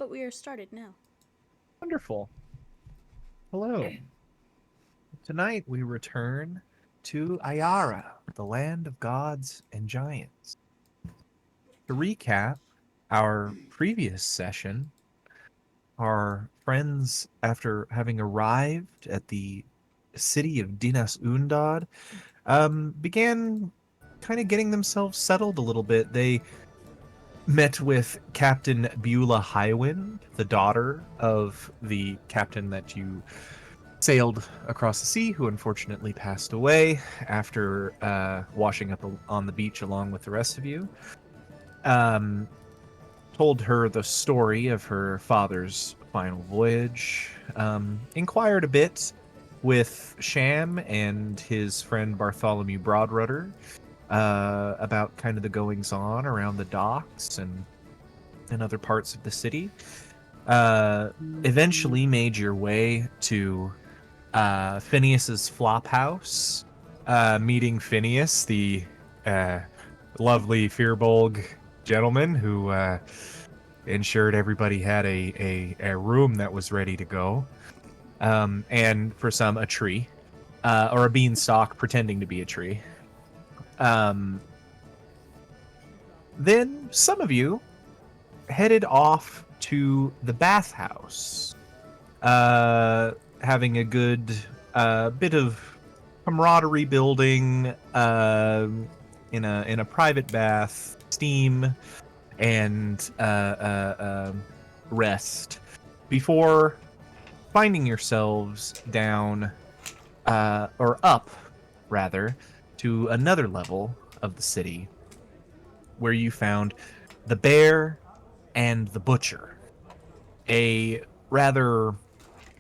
but we are started now. Wonderful. Hello. Tonight we return to Ayara, the land of gods and giants. To recap our previous session, our friends, after having arrived at the city of Dinas Undad, began kind of getting themselves settled a little bit. They met with Captain Beulah Highwind, the daughter of the captain that you sailed across the sea, who unfortunately passed away after washing up on the beach along with the rest of you. Told her the story of her father's final voyage, inquired a bit with Sham and his friend Bartholomew Broadrudder about kind of the goings on around the docks and other parts of the city. Eventually made your way to Phineas's flop house, meeting Phineas, the lovely Fearbolg gentleman who ensured everybody had a room that was ready to go, and for some a tree, or a beanstalk pretending to be a tree. Then some of you headed off to the bathhouse, having a good bit of camaraderie building in a private bath, steam, and rest before finding yourselves down or up rather to another level of the city where you found the bear and the butcher, a rather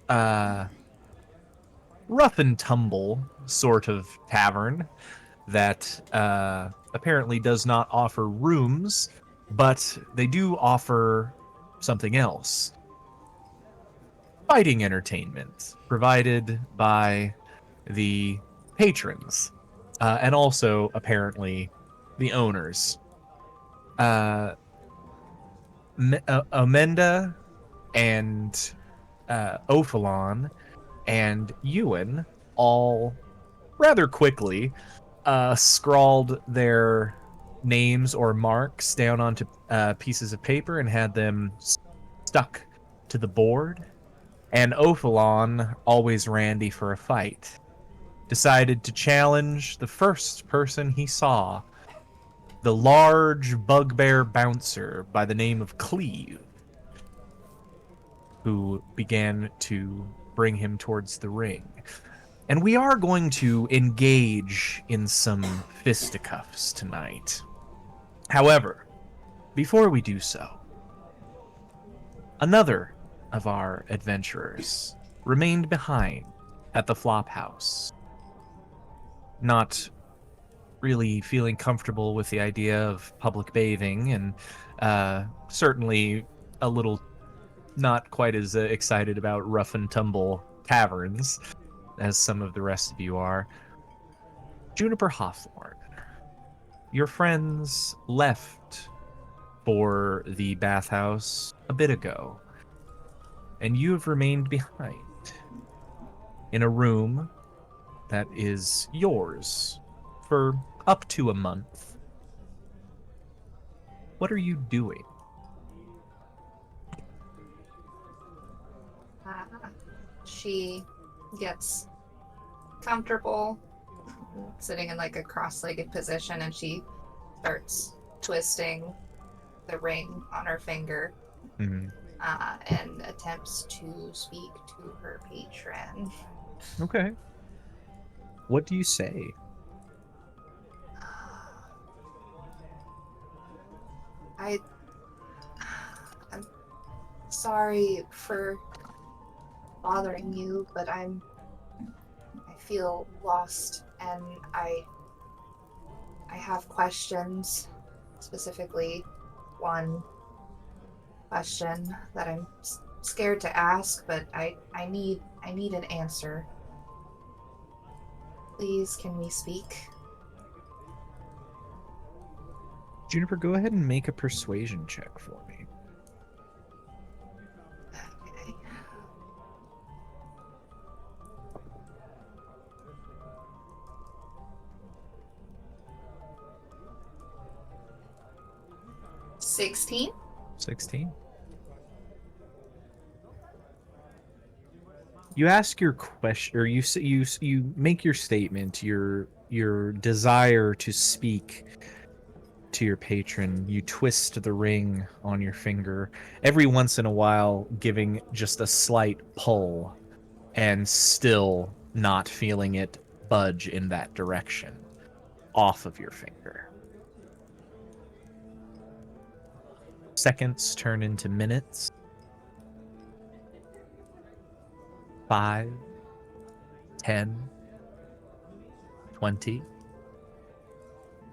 rough and tumble sort of tavern that apparently does not offer rooms, but they do offer something else. Fighting entertainment provided by the patrons, and also apparently the owners. Amenda and Ophalon and Ewan all rather quickly scrawled their names or marks down onto pieces of paper and had them stuck to the board. And Ophalon, always randy for a fight, decided to challenge the first person he saw, the large bugbear bouncer by the name of Cleve, who began to bring him towards the ring. And we are going to engage in some fisticuffs tonight. However, before we do so, another of our adventurers remained behind at the flop house, not really feeling comfortable with the idea of public bathing, and certainly a little not quite as excited about rough and tumble taverns as some of the rest of you are. Juniper Hawthorne, your friends left for the bathhouse a bit ago, and you have remained behind in a room that is yours for up to a month. What are you doing? She gets comfortable sitting in like a cross-legged position, and she starts twisting the ring on her finger, and attempts to speak to her patron. Okay. What do you say? I'm sorry for bothering you, but I feel lost, and I have questions, specifically one question that I'm scared to ask, but I need an answer. Please, can we speak? Juniper, go ahead and make a persuasion check for me. 16. 16. You ask your question, or you make your statement, your desire to speak to your patron. You twist the ring on your finger, every once in a while giving just a slight pull, and still not feeling it budge in that direction off of your finger. Seconds turn into minutes. 5, 10, 20.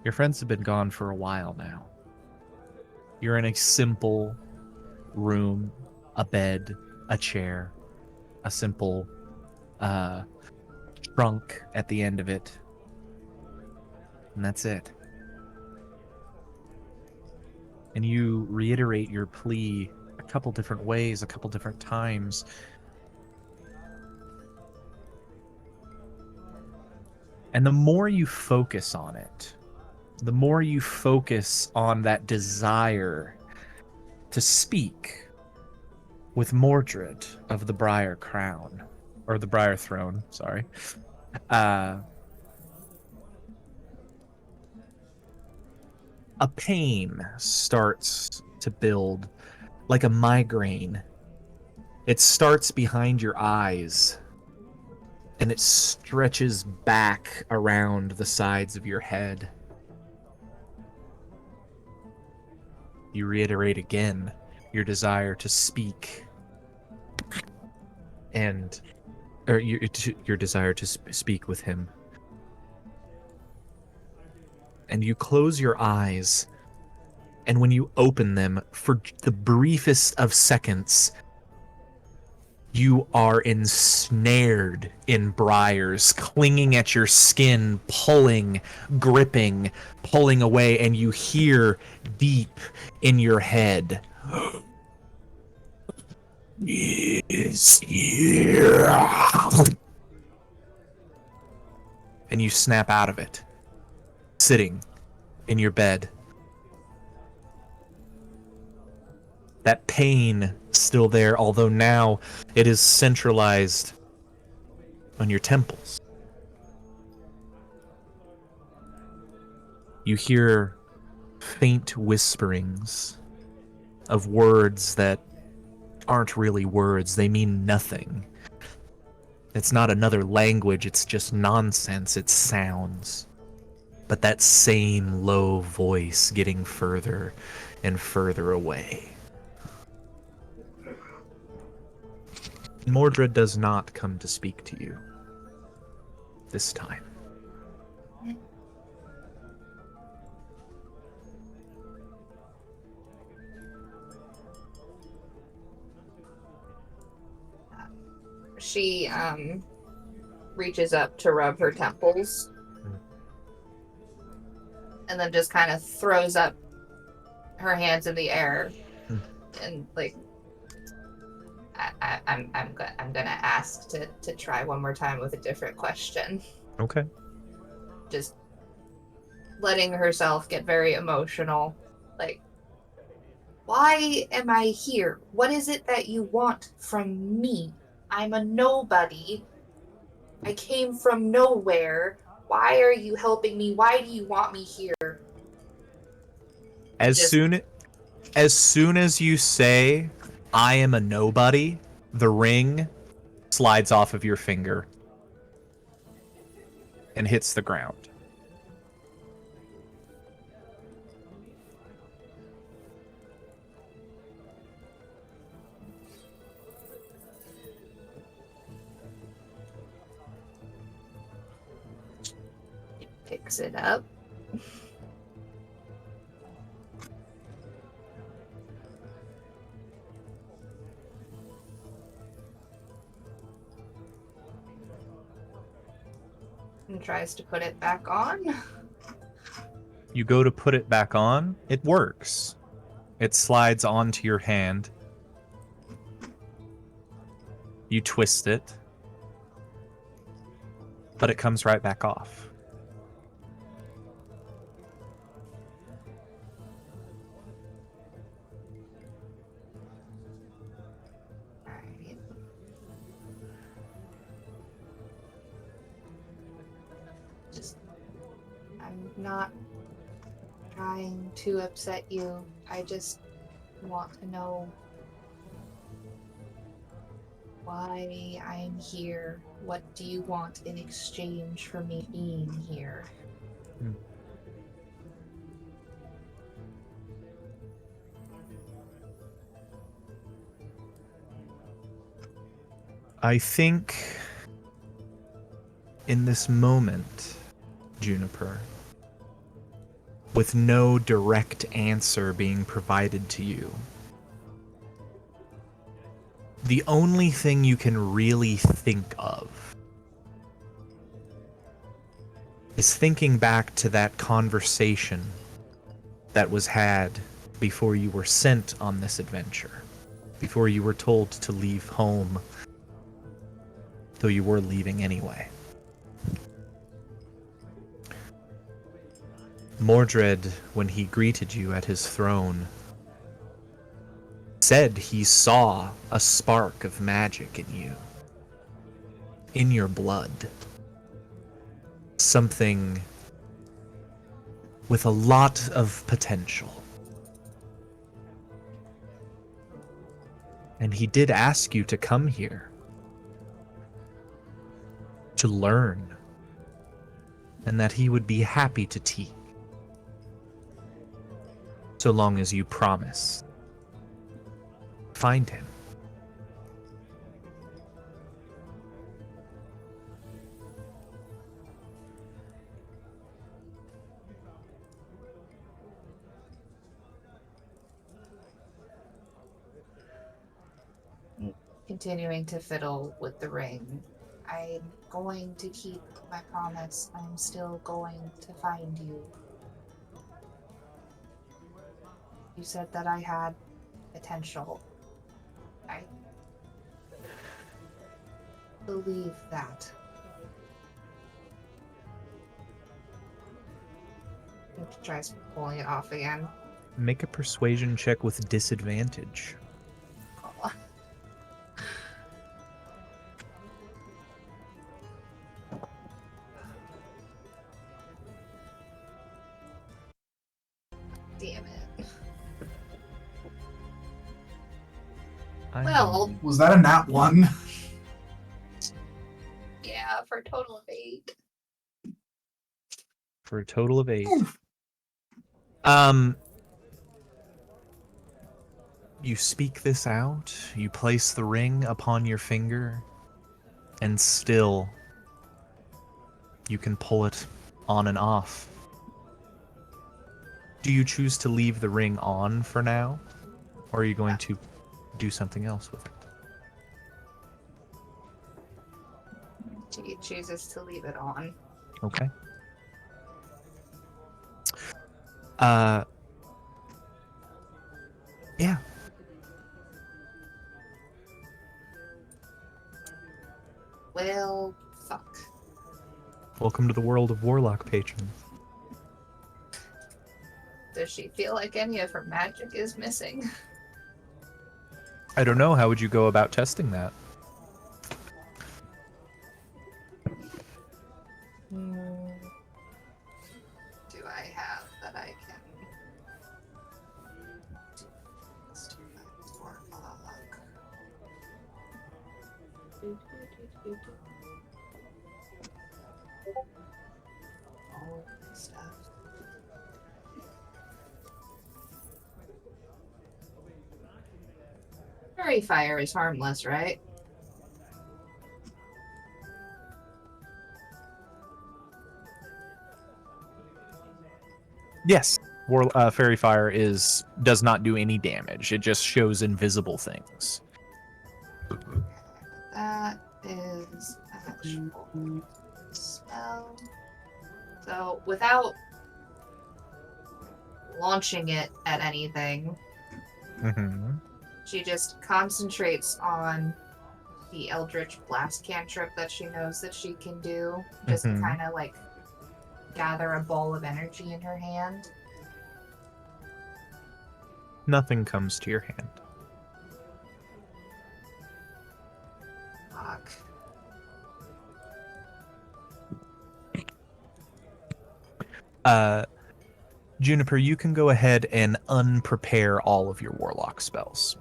Your friends have been gone for a while now. You're in a simple room, a bed, a chair, a simple trunk at the end of it. And that's it. And you reiterate your plea a couple different ways, a couple different times. And the more you focus on it, the more you focus on that desire to speak with Mordred of the Briar Crown, or the Briar Throne, sorry, a pain starts to build like a migraine. It starts behind your eyes, and it stretches back around the sides of your head. You reiterate again your desire to speak, or your desire to speak with him. And you close your eyes, and when you open them, for the briefest of seconds, you are ensnared in briars, clinging at your skin, pulling, gripping, pulling away, and you hear deep in your head, "Is here." And you snap out of it, sitting in your bed. That pain still there, although now it is centralized on your temples. You hear faint whisperings of words that aren't really words. They mean nothing. It's not another language, it's just nonsense, it's sounds. But that same low voice getting further and further away. Mordred does not come to speak to you this time. She reaches up to rub her temples and then just kind of throws up her hands in the air and like I'm gonna ask to try one more time with a different question. Okay. Just letting herself get very emotional. Like, why am I here? What is it that you want from me? I'm a nobody. I came from nowhere. Why are you helping me? Why do you want me here? As soon as you say, "I am a nobody," the ring slides off of your finger and hits the ground. Picks it up. And tries to put it back on. You go to put it back on, it works. It slides onto your hand. You twist it, but it comes right back off. not trying to upset you. I just want to know why I'm here. What do you want in exchange for me being here? I think in this moment, Juniper, with no direct answer being provided to you, the only thing you can really think of is thinking back to that conversation that was had before you were sent on this adventure, before you were told to leave home, though you were leaving anyway. Mordred, when he greeted you at his throne, said he saw a spark of magic in you, in your blood. Something with a lot of potential. And he did ask you to come here to learn, and that he would be happy to teach, so long as you promise. Find him. Continuing to fiddle with the ring. I'm going to keep my promise. I'm still going to find you. You said that I had potential. I believe that. He tries pulling it off again. Make a persuasion check with disadvantage. Oh. Damn it. Well, Was that a nat 1? yeah, for a total of 8. For a total of 8. Oof. You speak this out, you place the ring upon your finger, and still you can pull it on and off. Do you choose to leave the ring on for now, or are you going to do something else with it? She chooses to leave it on. Okay. Yeah. Well, fuck. Welcome to the world of Warlock patrons. Does she feel like any of her magic is missing? I don't know. How would you go about testing that? Do I have that I can... Oh, stuff. Fairy fire is harmless, right? Yes. Fairy Fire does not do any damage. It just shows invisible things. That is actual spell. So without launching it at anything, Mm-hmm. she just concentrates on the Eldritch Blast cantrip that she knows that she can do. Just Mhm. kind of like gather a ball of energy in her hand. Nothing comes to your hand. Fuck. Juniper, you can go ahead and unprepare all of your warlock spells.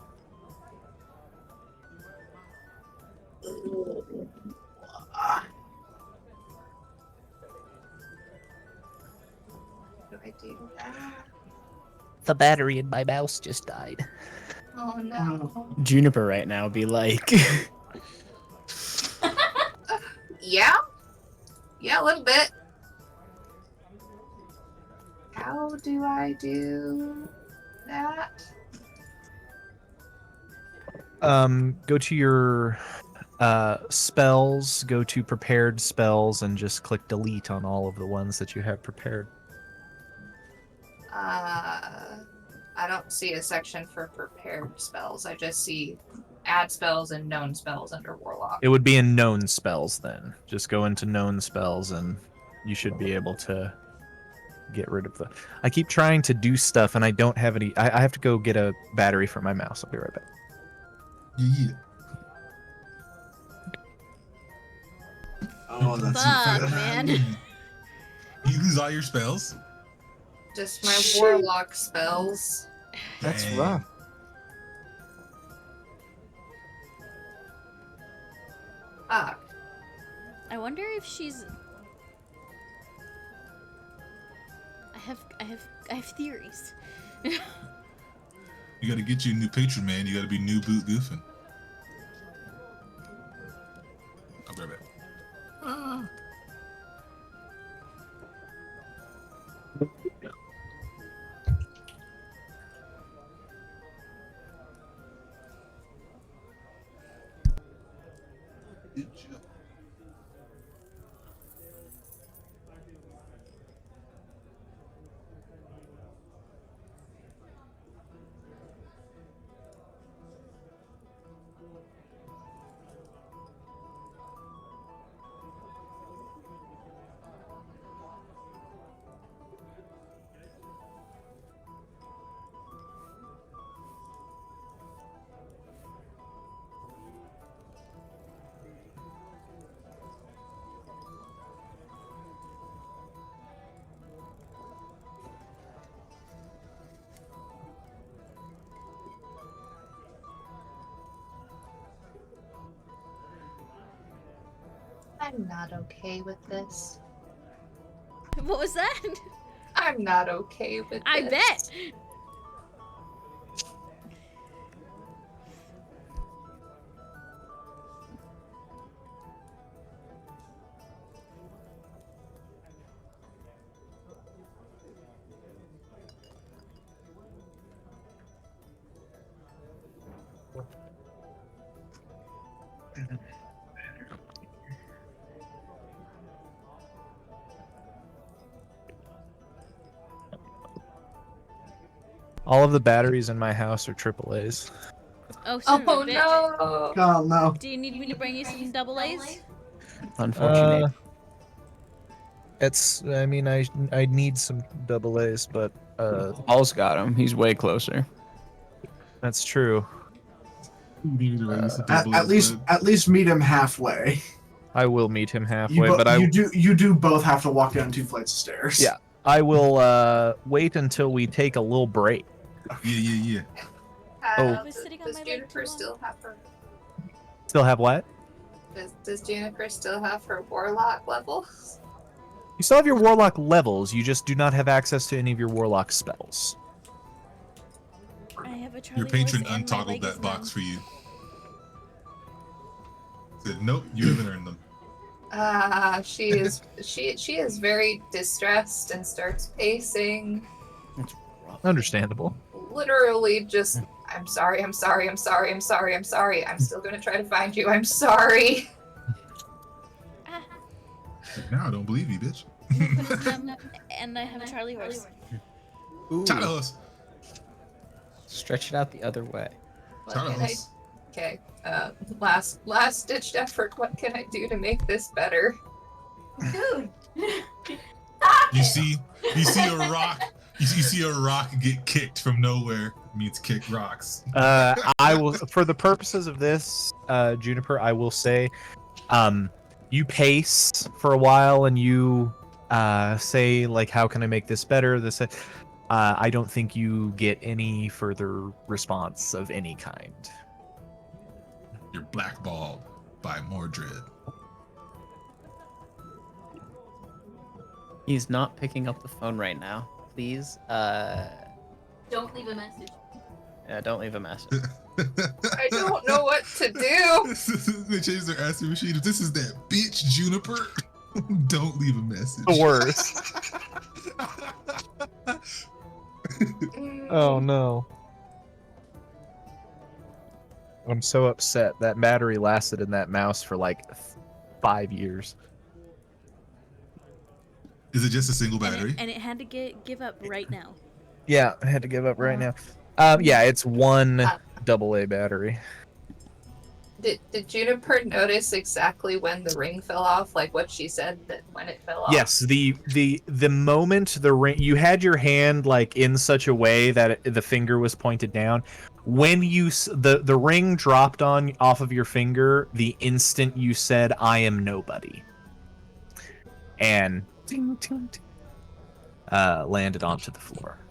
Do I do that? The battery in my mouse just died. Oh no. Juniper right now be like, Yeah? Yeah, a little bit. How do I do that? Go to your spells, go to prepared spells, and just click delete on all of the ones that you have prepared. I don't see a section for prepared spells. I just see add spells and known spells under Warlock. It would be in known spells then. Just go into known spells and you should be able to get rid of the... I keep trying to do stuff and I don't have any... I have to go get a battery for my mouse. I'll be right back. Yeah. Oh, that's Fuck, man. You lose all your spells? Just my Warlock spells. that's Dang. rough. Fuck. I wonder if she's. I have theories. You gotta get you a new patron, man. You gotta be new boot goofing. I'll be right back. Good job. I'm not okay with this. What was that? I'm not okay with I this. bet. All of the batteries in my house are AAAs. Oh, son of a Oh bitch. no! Oh no. Do you need me to bring you some double A's? Unfortunate. It's... I mean, I need some AA's, but Paul's got him. He's way closer. that's true. At least meet him halfway. I will meet him halfway, You, but I you do both have to walk down 2 flights of stairs. Yeah. I will wait until we take a little break. Yeah. I was sitting on Does my leg Juniper too still long. have her? Still have what? Does Juniper still have her Warlock level? You still have your warlock levels, you just do not have access to any of your warlock spells. I have a Charlie Your patron horse and my leg untoggled that is box numb. for you. Said, nope, you haven't earned them. She is very distressed and starts pacing. Understandable. Literally just I'm sorry. I'm still gonna try to find you. I'm sorry. Ah, Now I don't believe you, bitch. my foot is numb, and I have a Charlie horse. Ooh. Charles. Stretch it out the other way. What can I? Charles. Okay. Last ditched effort. What can I do to make this better? Dude. You see a rock. You see a rock get kicked from nowhere. It means kick rocks. I will, for the purposes of this, Juniper, I will say, you pace for a while and you say like, how can I make this better? I don't think you get any further response of any kind. You're blackballed by Mordred. He's not picking up the phone right now. Please, Don't leave a message. yeah, don't leave a message. I don't know what to do. They changed their answering machine. If this is that bitch Juniper, don't leave a message. The worst. Oh no. I'm so upset. That battery lasted in that mouse for like 5 years. Is it just a single battery? And it had to give up right now. Yeah, I had to give up right now. Yeah, it's one AA battery. Did Juniper notice exactly when the ring fell off? Like what she said that when it fell off? Yes, the moment the ring, you had your hand like in such a way that the finger was pointed down. When the ring dropped off of your finger, the instant you said "I am nobody," and ting, ting, ting, landed onto the floor.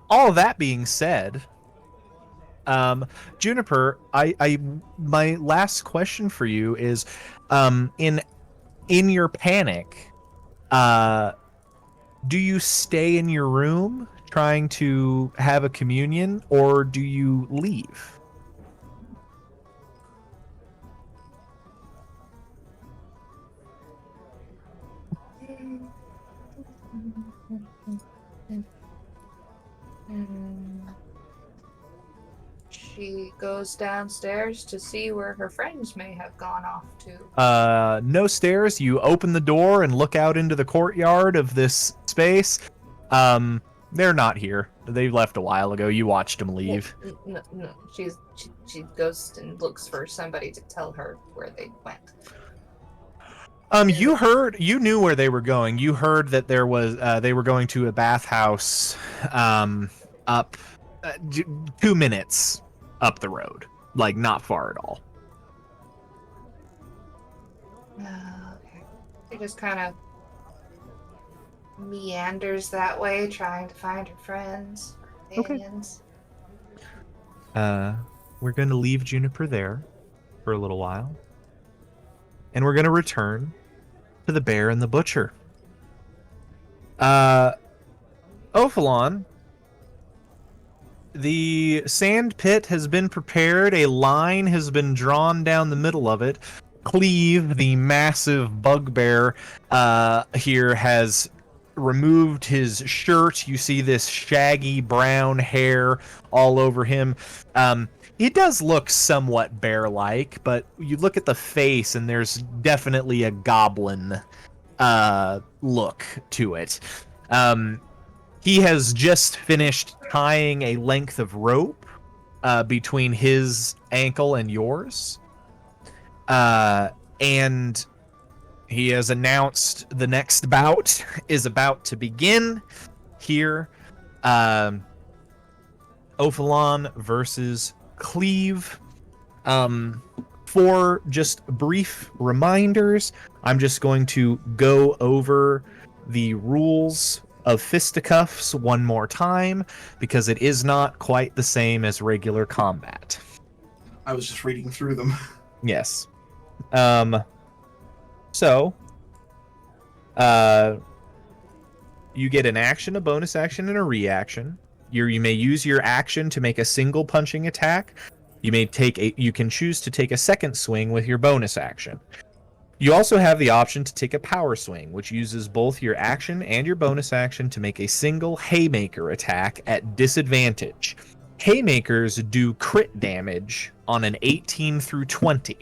All that being said, Juniper, my last question for you is, in your panic, do you stay in your room trying to have a communion, or do you leave? She goes downstairs to see where her friends may have gone off to. No stairs. You open the door and look out into the courtyard of this space. They're not here. They left a while ago. You watched them leave. No. She goes and looks for somebody to tell her where they went. You knew where they were going. You heard that there was they were going to a bathhouse up 2 minutes up the road, like not far at all. Okay. She just kind of meanders that way, trying to find her friends, her companions. We're going to leave Juniper there for a little while, and we're going to return to the Bear and the Butcher. Ophalon, the sand pit has been prepared. A line has been drawn down the middle of it. Cleve, the massive bugbear, here has removed his shirt. You see this shaggy brown hair all over him. He does look somewhat bear-like, but you look at the face and there's definitely a goblin look to it. He has just finished tying a length of rope between his ankle and yours. And he has announced the next bout is about to begin here. Ophalon versus Cleve. For just brief reminders, I'm just going to go over the rules of fisticuffs one more time, because it is not quite the same as regular combat. I was just reading through them. Yes. You get an action, a bonus action, and a reaction. You may use your action to make a single punching attack. You can choose to take a second swing with your bonus action. You also have the option to take a power swing, which uses both your action and your bonus action to make a single haymaker attack at disadvantage. Haymakers do crit damage on an 18 through 20.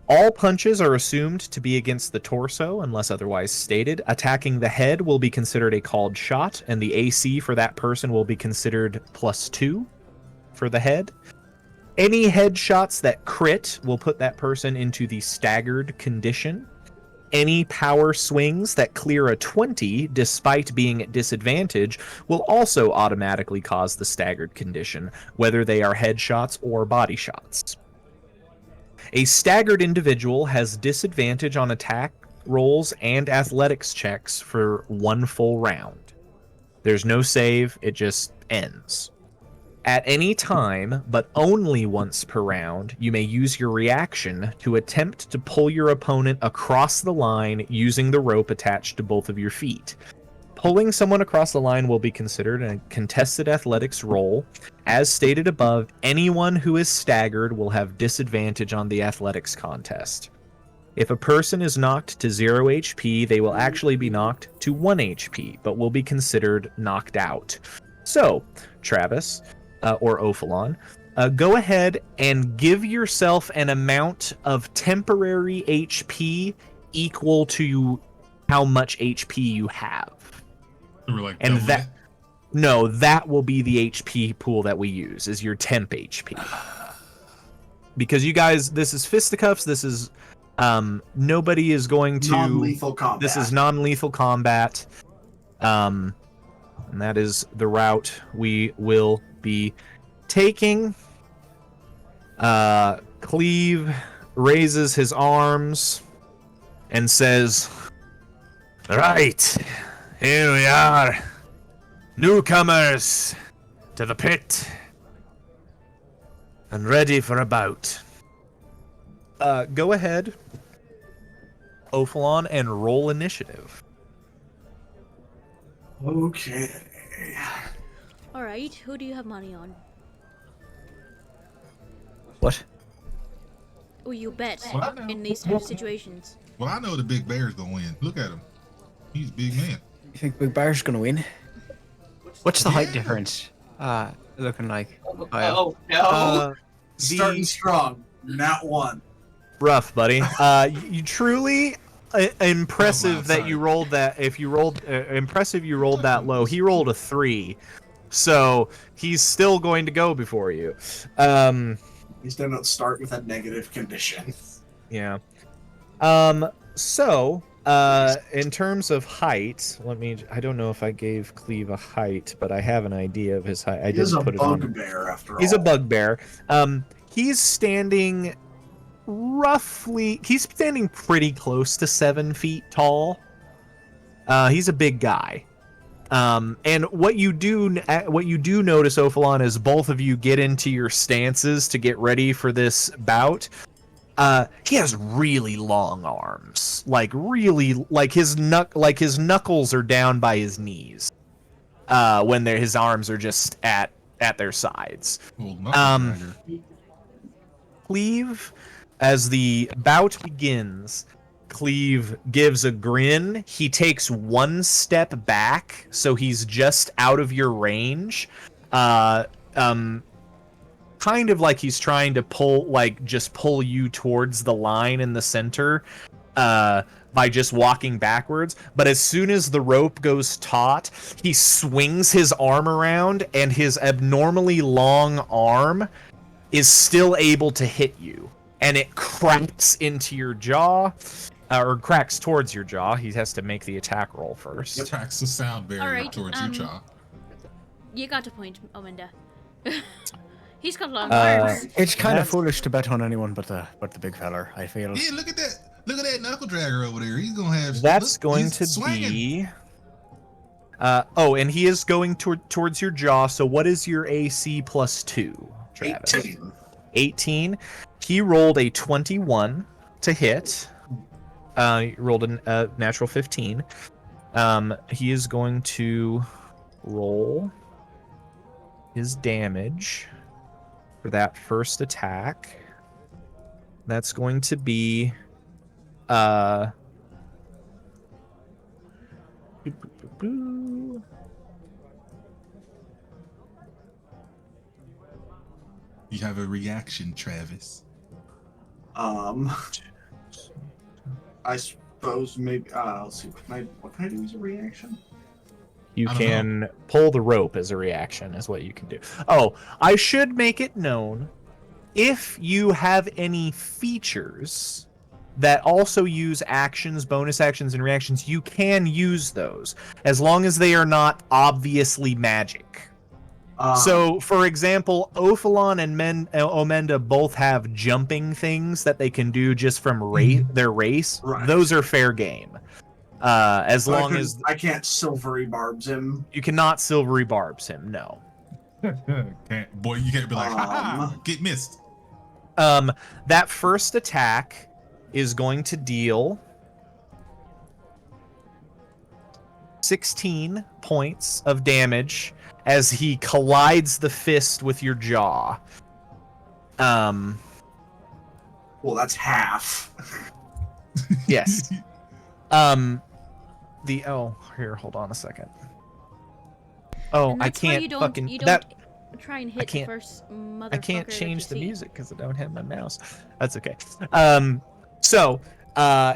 All punches are assumed to be against the torso unless otherwise stated. Attacking the head will be considered a called shot, and the AC for that person will be considered +2 for the head. Any headshots that crit will put that person into the staggered condition. Any power swings that clear a 20 despite being at disadvantage will also automatically cause the staggered condition, whether they are headshots or body shots. A staggered individual has disadvantage on attack rolls and athletics checks for 1 full round. There's no save, it just ends. At any time, but only once per round, you may use your reaction to attempt to pull your opponent across the line using the rope attached to both of your feet. Pulling someone across the line will be considered a contested athletics roll. As stated above, anyone who is staggered will have disadvantage on the athletics contest. If a person is knocked to 0 HP, they will actually be knocked to 1 HP, but will be considered knocked out. So, Travis, or Ophalon, go ahead and give yourself an amount of temporary HP equal to how much HP you have. We're like, And double that, it? no, that will be the HP pool that we use, is your temp HP. Because you guys, this is fisticuffs, this is, nobody is going to... Non-lethal combat. This is non-lethal combat. And that is the route we will be taking. Cleve raises his arms and says, "Right, here we are, newcomers to the pit, and ready for a bout." Go ahead, Ophalon, and roll initiative. Okay. Alright, who do you have money on? What? Oh, you bet Well, I know. in these kind of situations. Well, I know the big bear's gonna win. Look at him. He's a big man. You think Big Bear's gonna win? What's the height Yeah. difference? Looking like. Oh no! Starting strong. Not one. Rough, buddy. You truly impressive that you rolled that. If you rolled impressive, you rolled that low. He rolled a 3, so he's still going to go before you. He's gonna start with a negative condition. Yeah. So, in terms of height, I don't know if I gave Cleve a height, but I have an idea of his height. I He's didn't a put it on. bugbear after all. He's a bugbear. He's standing he's standing pretty close to 7 feet tall. He's a big guy. And what you do notice, Ophalon, is both of you get into your stances to get ready for this bout. He has really long arms, like his knuckles are down by his knees. When his arms are just at their sides. Cleve, as the bout begins, Cleve gives a grin. He takes 1 step back, so he's just out of your range. Kind of like he's trying to pull you towards the line in the center, by just walking backwards. But as soon as the rope goes taut, he swings his arm around, and his abnormally long arm is still able to hit you. And it cracks into your jaw, or cracks towards your jaw. He has to make the attack roll first. Attacks the sound barrier Alright, towards your jaw. You got a point, Ominda. He's got long arms. It's kind of foolish to bet on anyone but the big feller, I feel. Yeah, look at that. Look at that knuckle dragger over there. He's gonna have. That's look, going he's to swinging. be. And he is going towards your jaw. So what is your AC plus 2, Travis? 18. 18. He rolled a 21 to hit. He rolled a natural 15. He is going to roll his damage for that first attack. That's going to be You have a reaction, Travis. I suppose maybe. Let's see. What can I do as a reaction? You I don't can pull the rope as a reaction, is what you can do. Oh, I should make it known, if you have any features that also use actions, bonus actions, and reactions, you can use those, as long as they are not obviously magic. So, for example, Ophalon and Omenda both have jumping things that they can do just from their race. Right. Those are fair game. As so long as I can't silvery barbs him. you cannot silvery barbs him, no. Boy, you can't be like, ha, get missed. That first attack is going to deal 16 points of damage as he collides the fist with your jaw. Well, that's half. Yes. Here, hold on a second. Oh, And I that's why can't you don't, fucking you don't that. try and hit the can't- first motherfucker I can't that change you the see. music because I don't have my mouse. That's okay.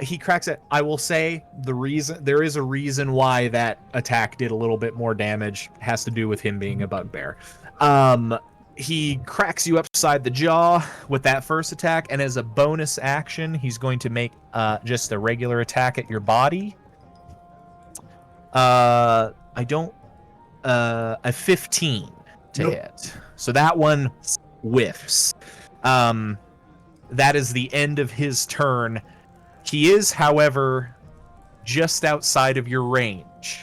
He cracks it. I will say there is a reason why that attack did a little bit more damage. It has to do with him being a bugbear. He cracks you upside the jaw with that first attack, and as a bonus action, he's going to make just a regular attack at your body. A 15 to hit. So that one whiffs. That is the end of his turn. He is, however, just outside of your range.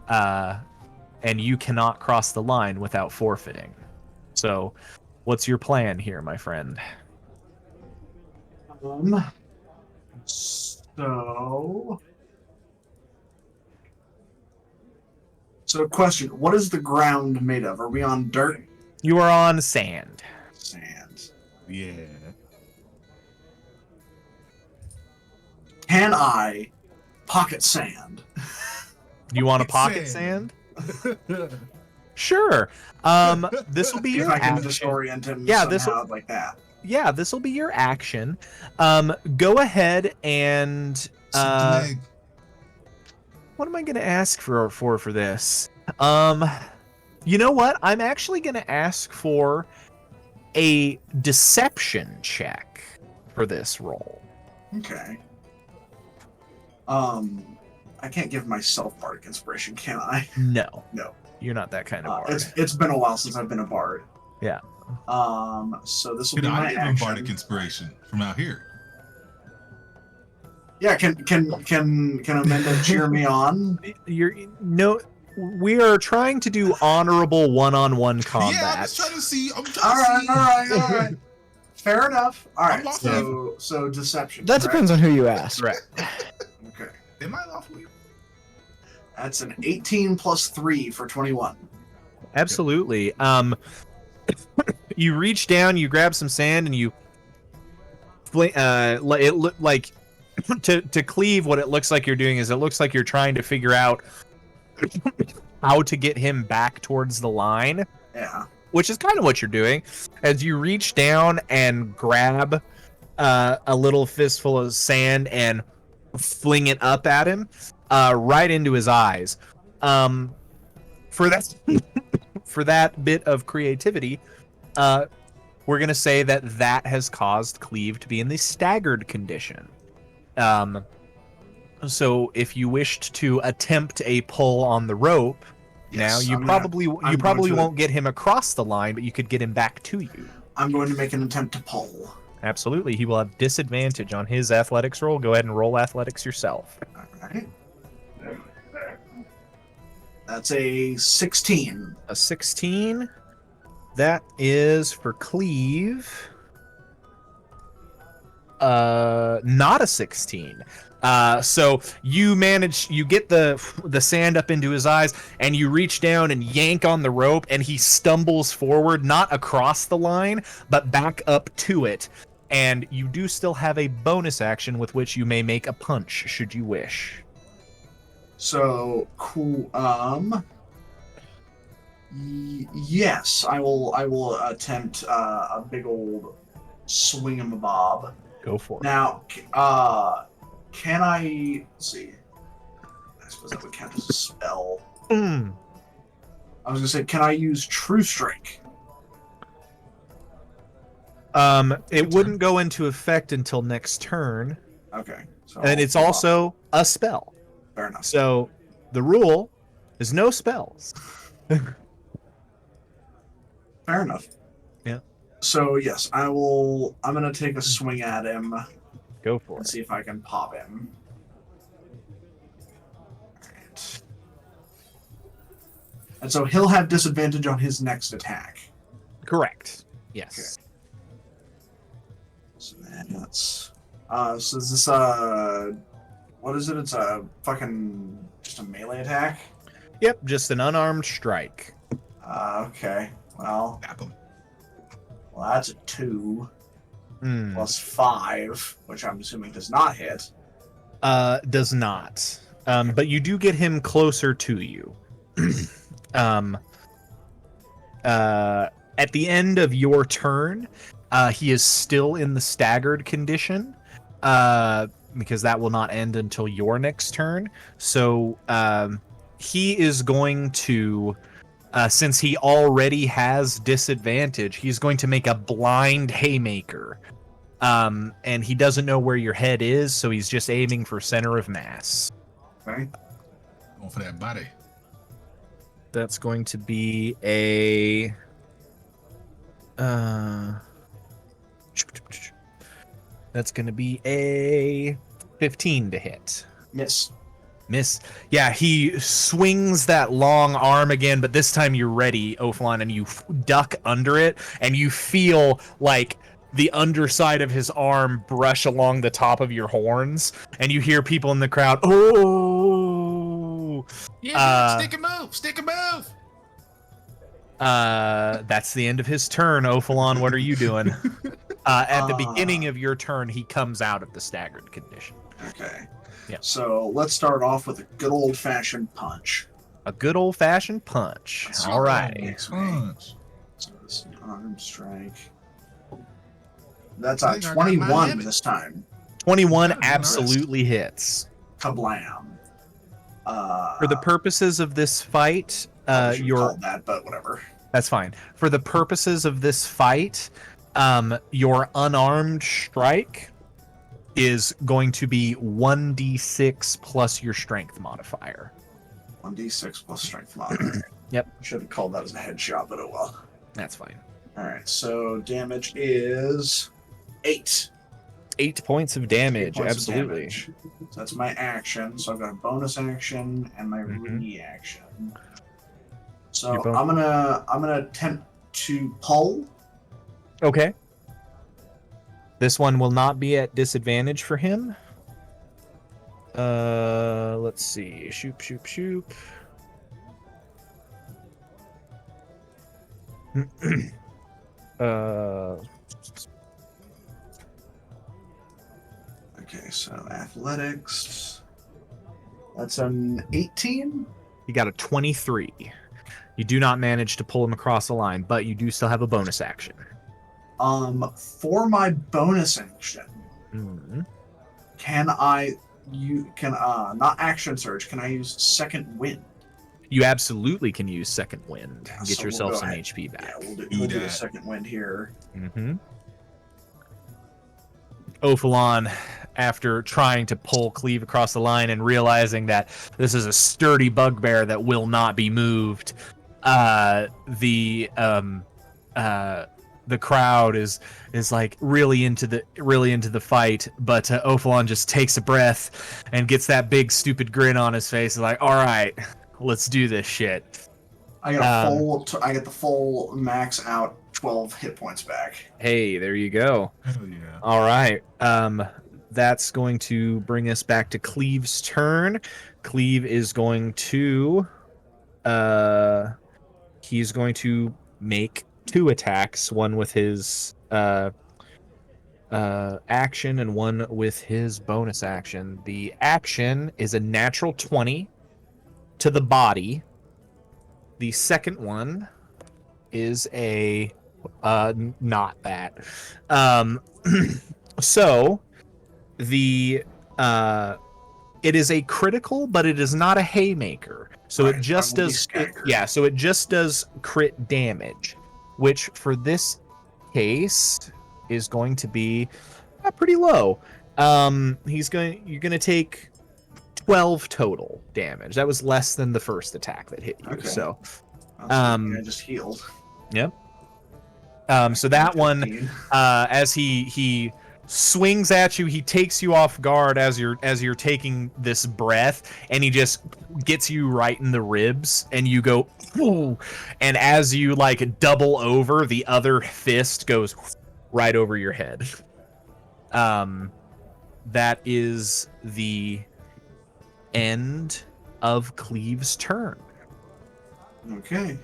And you cannot cross the line without forfeiting. So, what's your plan here, my friend? So question, what is the ground made of? Are we on dirt? You are on sand. Sand. Yeah. Can I pocket sand? You want to pocket Sand. sand? Sure. This will be If your I can action. disorient him Yeah, somehow like that. Yeah, this will be your action. Go ahead and Shoot the leg. what am I going to ask for this? You know what? I'm actually going to ask for a deception check for this roll. Okay. I can't give myself bardic inspiration, can I? No. No. You're not that kind of bard. It's been a while since I've been a bard. Yeah. So this will Could be I my give him action. bardic inspiration from out here? Yeah, can Amanda cheer me on? We are trying to do honorable one-on-one combat. Yeah, I'm just trying to see. All right. Fair enough. All right. I'm So deception. That correct? depends on who you ask. Right. Okay. Am I lawfully? That's an 18 plus 3 for 21. Absolutely. You reach down, you grab some sand, and you it look like to cleave. What it looks like you're doing is it looks like you're trying to figure out how to get him back towards the line. Yeah. Which is kind of what you're doing as you reach down and grab a little fistful of sand and fling it up at him, right into his eyes. For that bit of creativity, we're gonna say that has caused Cleave to be in the staggered condition. So if you wished to attempt a pull on the rope, now Yes, you I'm probably going to- won't get him across the line, but you could get him back to you. I'm going to make an attempt to pull. Absolutely, he will have disadvantage on his athletics roll. Go ahead and roll athletics yourself. All right. That's a 16. A 16. That is for Cleave. Not a 16. So you get the sand up into his eyes, and you reach down and yank on the rope, and he stumbles forward, not across the line, but back up to it. And you do still have a bonus action with which you may make a punch, should you wish. So cool. Yes, I will attempt a big old swing-em-a-bob. Go for it. Now, can I let's see? I suppose that would count as a spell. Mm. I was gonna say, can I use True Strike? It wouldn't go into effect until next turn, Okay. So and it's also a spell. fair enough. So the rule is no spells. Fair enough. Yeah. So yes, I'm gonna take a swing at him Go for and it. see if I can pop him. Alright. And so he'll have disadvantage on his next attack. Correct. Yes. So that's so is this what is it? It's a fucking just a melee attack? Yep, just an unarmed strike. Okay. Well, Tap him. that's a 2 Hmm. plus 5, which I'm assuming does not hit. Does not. But you do get him closer to you. At the end of your turn, he is still in the staggered condition, because that will not end until your next turn. So he is going to, since he already has disadvantage, he's going to make a blind haymaker. And he doesn't know where your head is, so he's just aiming for center of mass. Okay. Going for that body. That's going to be a that's going to be a 15 to hit. Miss. Miss. Yeah, he swings that long arm again, but this time you're ready, Ophalon, and you duck under it, and you feel like the underside of his arm brush along the top of your horns, and you hear people in the crowd, oh! Yeah, stick and move! Stick and move! That's the end of his turn. Ophalon, what are you doing? At the beginning of your turn, he comes out of the staggered condition. Okay. Yeah. So let's start off with a good old-fashioned punch. A good old-fashioned punch. Let's All right. Punch. So this is an arm strike. That's I a think I got my 21 limit. this time. 21 Yeah, nice. absolutely hits. Kablam. For the purposes of this fight, I should've your called that, but whatever. that's fine. For the purposes of this fight, your unarmed strike is going to be 1d6 plus your strength modifier. 1d6 plus strength modifier. Yep. Should have called that as a headshot, but oh well. That's fine. Alright, so damage is 8. 8 points of 8 damage. points of Absolutely. damage. So that's my action. So I've got a bonus action and my Mhm. reaction. So Your bon- I'm gonna attempt to pull. Okay. This one will not be at disadvantage for him. Let's see. Shoop, shoop, shoop. Okay, so athletics. That's an 18. You got a 23. You do not manage to pull him across the line, but you do still have a bonus action. For my bonus action, Mhm. can not action surge? Can I use second wind? You absolutely can use second wind. Yeah, Get so we'll yourself go some ahead. HP back. Yeah, we'll do Do a that. second wind here. Mm-hmm. Ophalon, after trying to pull Cleve across the line and realizing that this is a sturdy bugbear that will not be moved, the crowd is like really into the fight, but Ophalon just takes a breath and gets that big stupid grin on his face. Like, all right, let's do this shit. I get I get the full max out 12 hit points back. Hey, there you go. Hell yeah. All right. That's going to bring us back to Cleve's turn. Cleve is going to he's going to make 2 attacks, one with his action and one with his bonus action. The action is a natural 20 to the body. The second one is a not that. So the it is a critical, but it is not a haymaker. So Right, it just I will be does staggered. so it just does crit damage, which for this case is going to be pretty low. You're going to take 12 total damage. That was less than the first attack that hit you. Okay. So I Um, just healed. yep. So that one, 15. as he swings at you, he takes you off guard as you're taking this breath, and he just gets you right in the ribs, and you go, ooh, and as you like double over, the other fist goes right over your head. That is the end of Cleave's turn. Okay.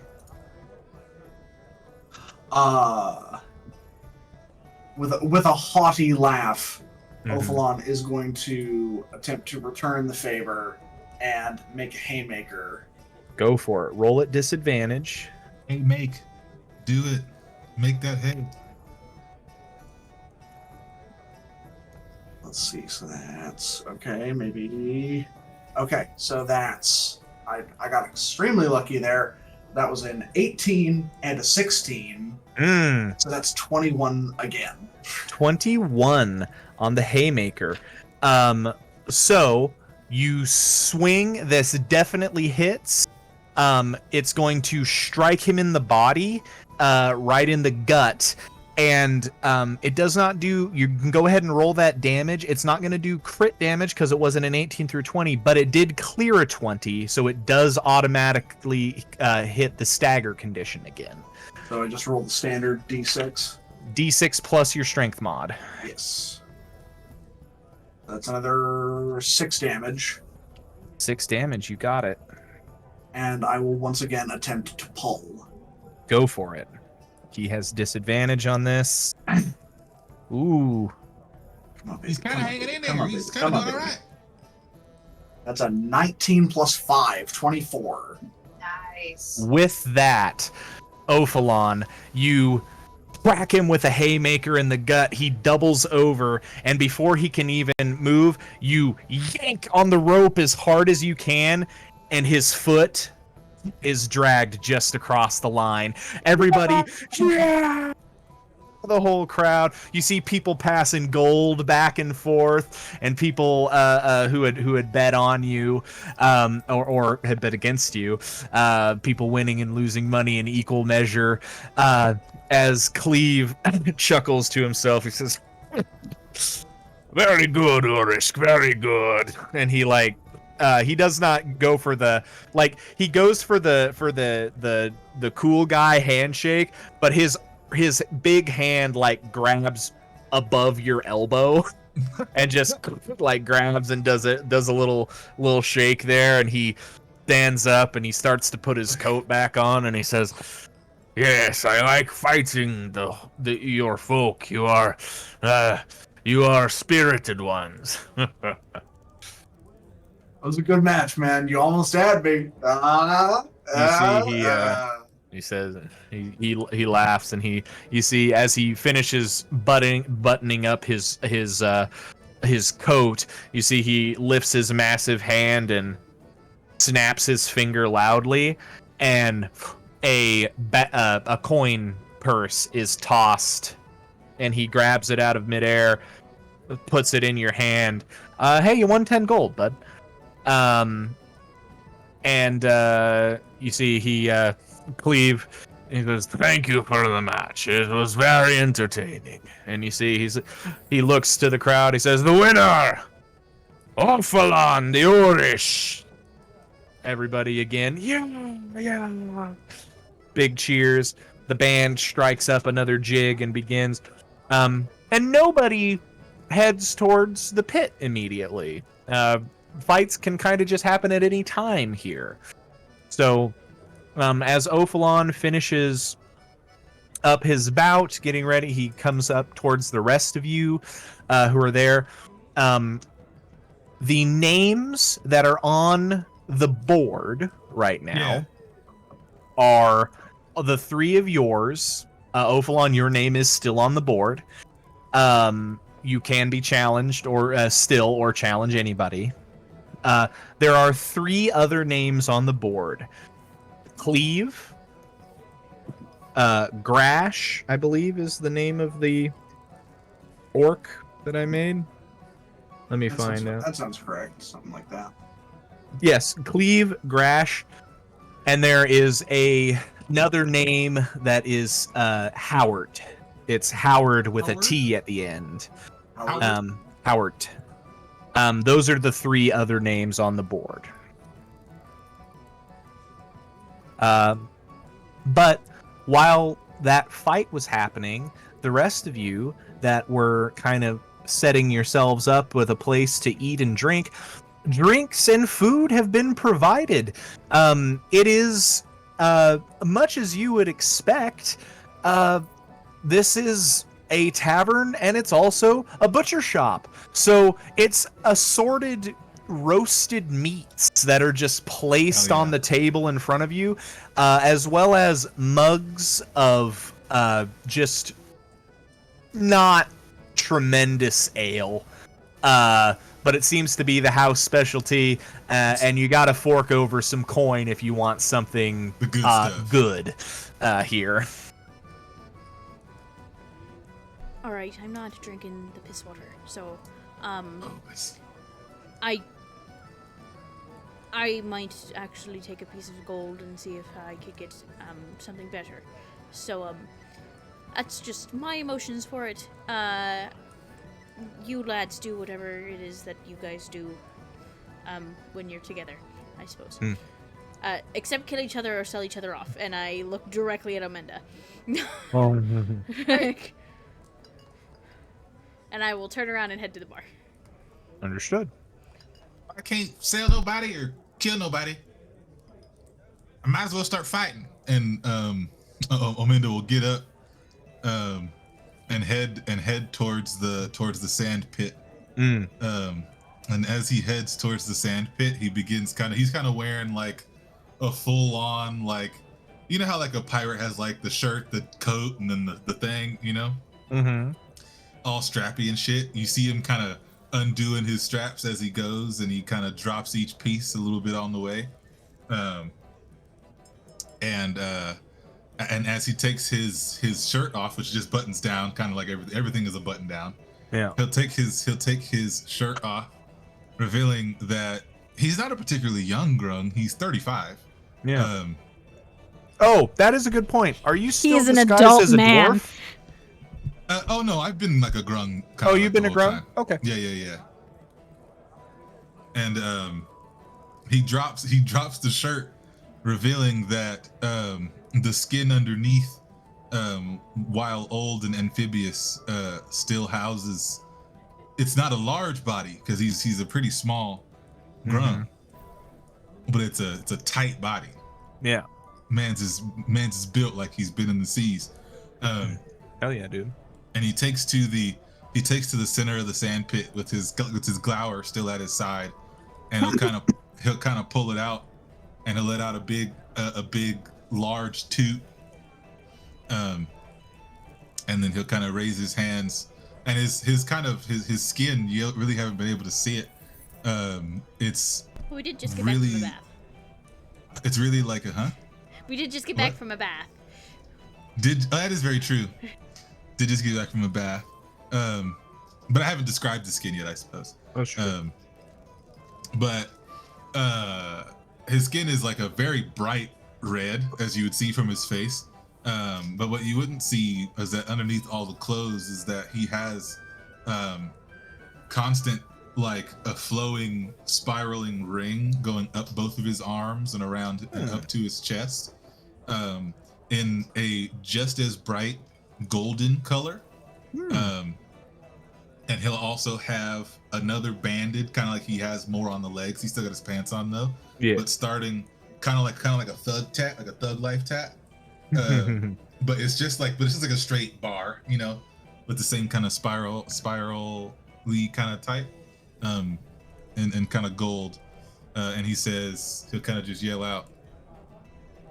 With a haughty laugh, Mhm. Ophalon is going to attempt to return the favor and make a haymaker. Go for it. Roll at disadvantage. Hey, do it. Make that hay. Let's see, so that's okay, maybe. Okay, so that's I got extremely lucky there. That was an 18 and a 16. So that's 21 again. 21 on the haymaker. So you swing. This definitely hits. It's going to strike him in the body, right in the gut. And it does not do. You can go ahead and roll that damage. It's not going to do crit damage because it wasn't an 18 through 20, but it did clear a 20, so it does automatically hit the stagger condition again. So I just rolled the standard D6. D6 plus your strength mod. Yes. That's another 6 damage. 6 damage. You got it. And I will once again attempt to pull. Go for it. He has disadvantage on this. Ooh. Come on, baby. He's kind of hanging in Come there. on, He's baby. kind Come of on, doing all baby. right. That's a 19 plus 5, 24. Nice. With that, Ophalon, you whack him with a haymaker in the gut. He doubles over, and before he can even move, you yank on the rope as hard as you can, and his foot is dragged just across the line. Everybody, yeah! The whole crowd. You see people passing gold back and forth, and people who had bet on you, or had bet against you. People winning and losing money in equal measure. As Cleve chuckles to himself, he says, "Very good, Urisk. Very good." And he he does not go for the he goes for the cool guy handshake, but his big hand grabs above your elbow and just grabs and does a little shake there, and he stands up and he starts to put his coat back on, and he says, "Yes, I like fighting your folk. You are spirited ones." That was a good match, man. You almost had me. He says he laughs, and you see as he finishes buttoning up his coat, you see he lifts his massive hand and snaps his finger loudly, and a coin purse is tossed, and he grabs it out of midair, puts it in your hand. Hey, you won 10 gold, bud. And you see Cleve, he goes, "Thank you for the match. It was very entertaining." And you see he looks to the crowd. He says, "The winner, Ophalon the Urish." Everybody again, yeah. Big cheers. The band strikes up another jig and begins. And nobody heads towards the pit immediately. Fights can kind of just happen at any time here. So, as Ophalon finishes up his bout, getting ready, he comes up towards the rest of you who are there. The names that are on the board right now are the 3 of yours. Ophalon, your name is still on the board. You can be challenged or challenge anybody. There are 3 other names on the board. Cleve, Grash, I believe, is the name of the orc that I made. Let me find out. That sounds correct. Something like that. Yes, Cleve, Grash, and there is a another name that is Howard. It's Howard with Howard? a T at the end. Howard. Howard. Those are the 3 other names on the board. But while that fight was happening, the rest of you that were kind of setting yourselves up with a place to eat and drink, drinks and food have been provided. It is much as you would expect. This is a tavern, and it's also a butcher shop. So it's assorted roasted meats that are just placed on the table in front of you, as well as mugs of just not tremendous ale. But it seems to be the house specialty, and you got to fork over some coin if you want something The good stuff. good here. All right, I'm not drinking the piss water, so Oh, I see. I might actually take a piece of gold and see if I could get something better. So that's just my emotions for it. You lads do whatever it is that you guys do when you're together, I suppose. Except kill each other or sell each other off. And I look directly at Amanda. And I will turn around and head to the bar. Understood. I can't sell nobody or kill nobody. I might as well start fighting. And Amanda will get up and head towards the sand pit. And as he heads towards the sand pit, he begins he's kind of wearing like a full on, like, you know how like a pirate has like the shirt, the coat, and then the thing, you know? Mm-hmm. All strappy and shit. You see him kind of undoing his straps as he goes, and he kind of drops each piece a little bit on the way. And as he takes his shirt off, which just buttons down, kind of like everything is a button down. Yeah. He'll take his shirt off, revealing that he's not a particularly young grung. He's 35. Yeah. Oh, that is a good point. Are you still is an disguised adult as a man. dwarf? Oh no, I've been like a grung. Oh, you've been a grung? Okay. Yeah. And he drops the shirt, revealing that the skin underneath, while old and amphibious, still houses. It's not a large body because he's a pretty small grung, but it's a tight body. Yeah. Man's is built like he's been in the seas. Hell yeah, dude. And he takes to the center of the sand pit with his glower still at his side, and he'll kind of pull it out, and he'll let out a big large toot, and then he'll kind of raise his hands, and his skin, you really haven't been able to see it. It's We did just get really, back from a bath. it's really like a We did just get back from a bath. that is very true. Did just get back from a bath. But I haven't described the skin yet, I suppose. Oh, sure. But his skin is like a very bright red, as you would see from his face. But what you wouldn't see is that underneath all the clothes is that he has constant, like a flowing, spiraling ring going up both of his arms and around and up to his chest, in a just as bright golden color. And he'll also have another banded, kind of like he has more on the legs. He's still got his pants on though. Yeah. But starting kind of like a thug tat, like a thug life tat. But it's just like a straight bar, you know, with the same kind of spirally kind of type, and kind of gold. And he'll kind of just yell out,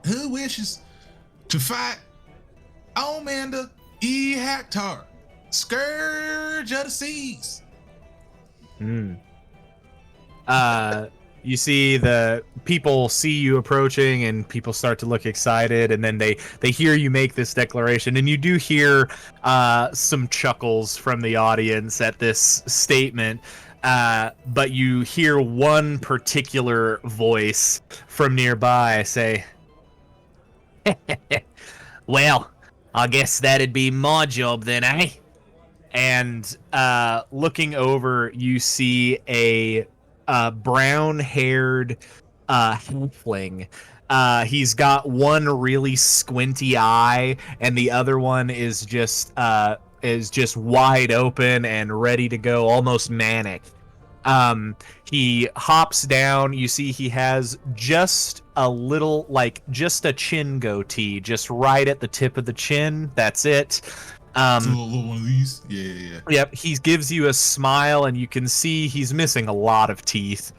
"Who wishes to fight Amanda E. Hector, Scourge of the Seas?" You see the people see you approaching, and people start to look excited, and then they hear you make this declaration, and you do hear some chuckles from the audience at this statement. But you hear one particular voice from nearby say, Well, I guess that'd be my job then, eh? And looking over, you see a brown-haired halfling. He's got one really squinty eye, and the other one is just wide open and ready to go, almost manic. He hops down. You see he has just a little, like, just a chin goatee, just right at the tip of the chin. That's it. It's a little one of these. Yeah. Yep. He gives you a smile, and you can see he's missing a lot of teeth.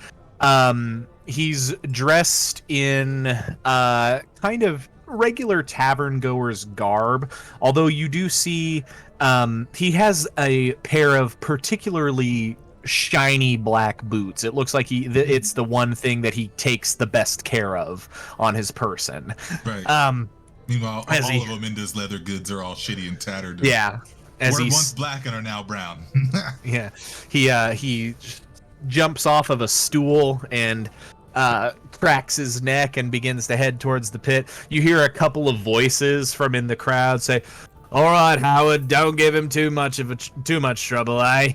He's dressed in kind of regular tavern goer's garb, although you do see he has a pair of particularly shiny black boots. It looks like it's the one thing that he takes the best care of on his person. Right. Meanwhile, all of them in his leather goods are all shitty and tattered. Yeah. Were once black and are now brown. Yeah. He jumps off of a stool and cracks his neck and begins to head towards the pit. You hear a couple of voices from in the crowd say, "All right, Howard, don't give him too much trouble, eh?"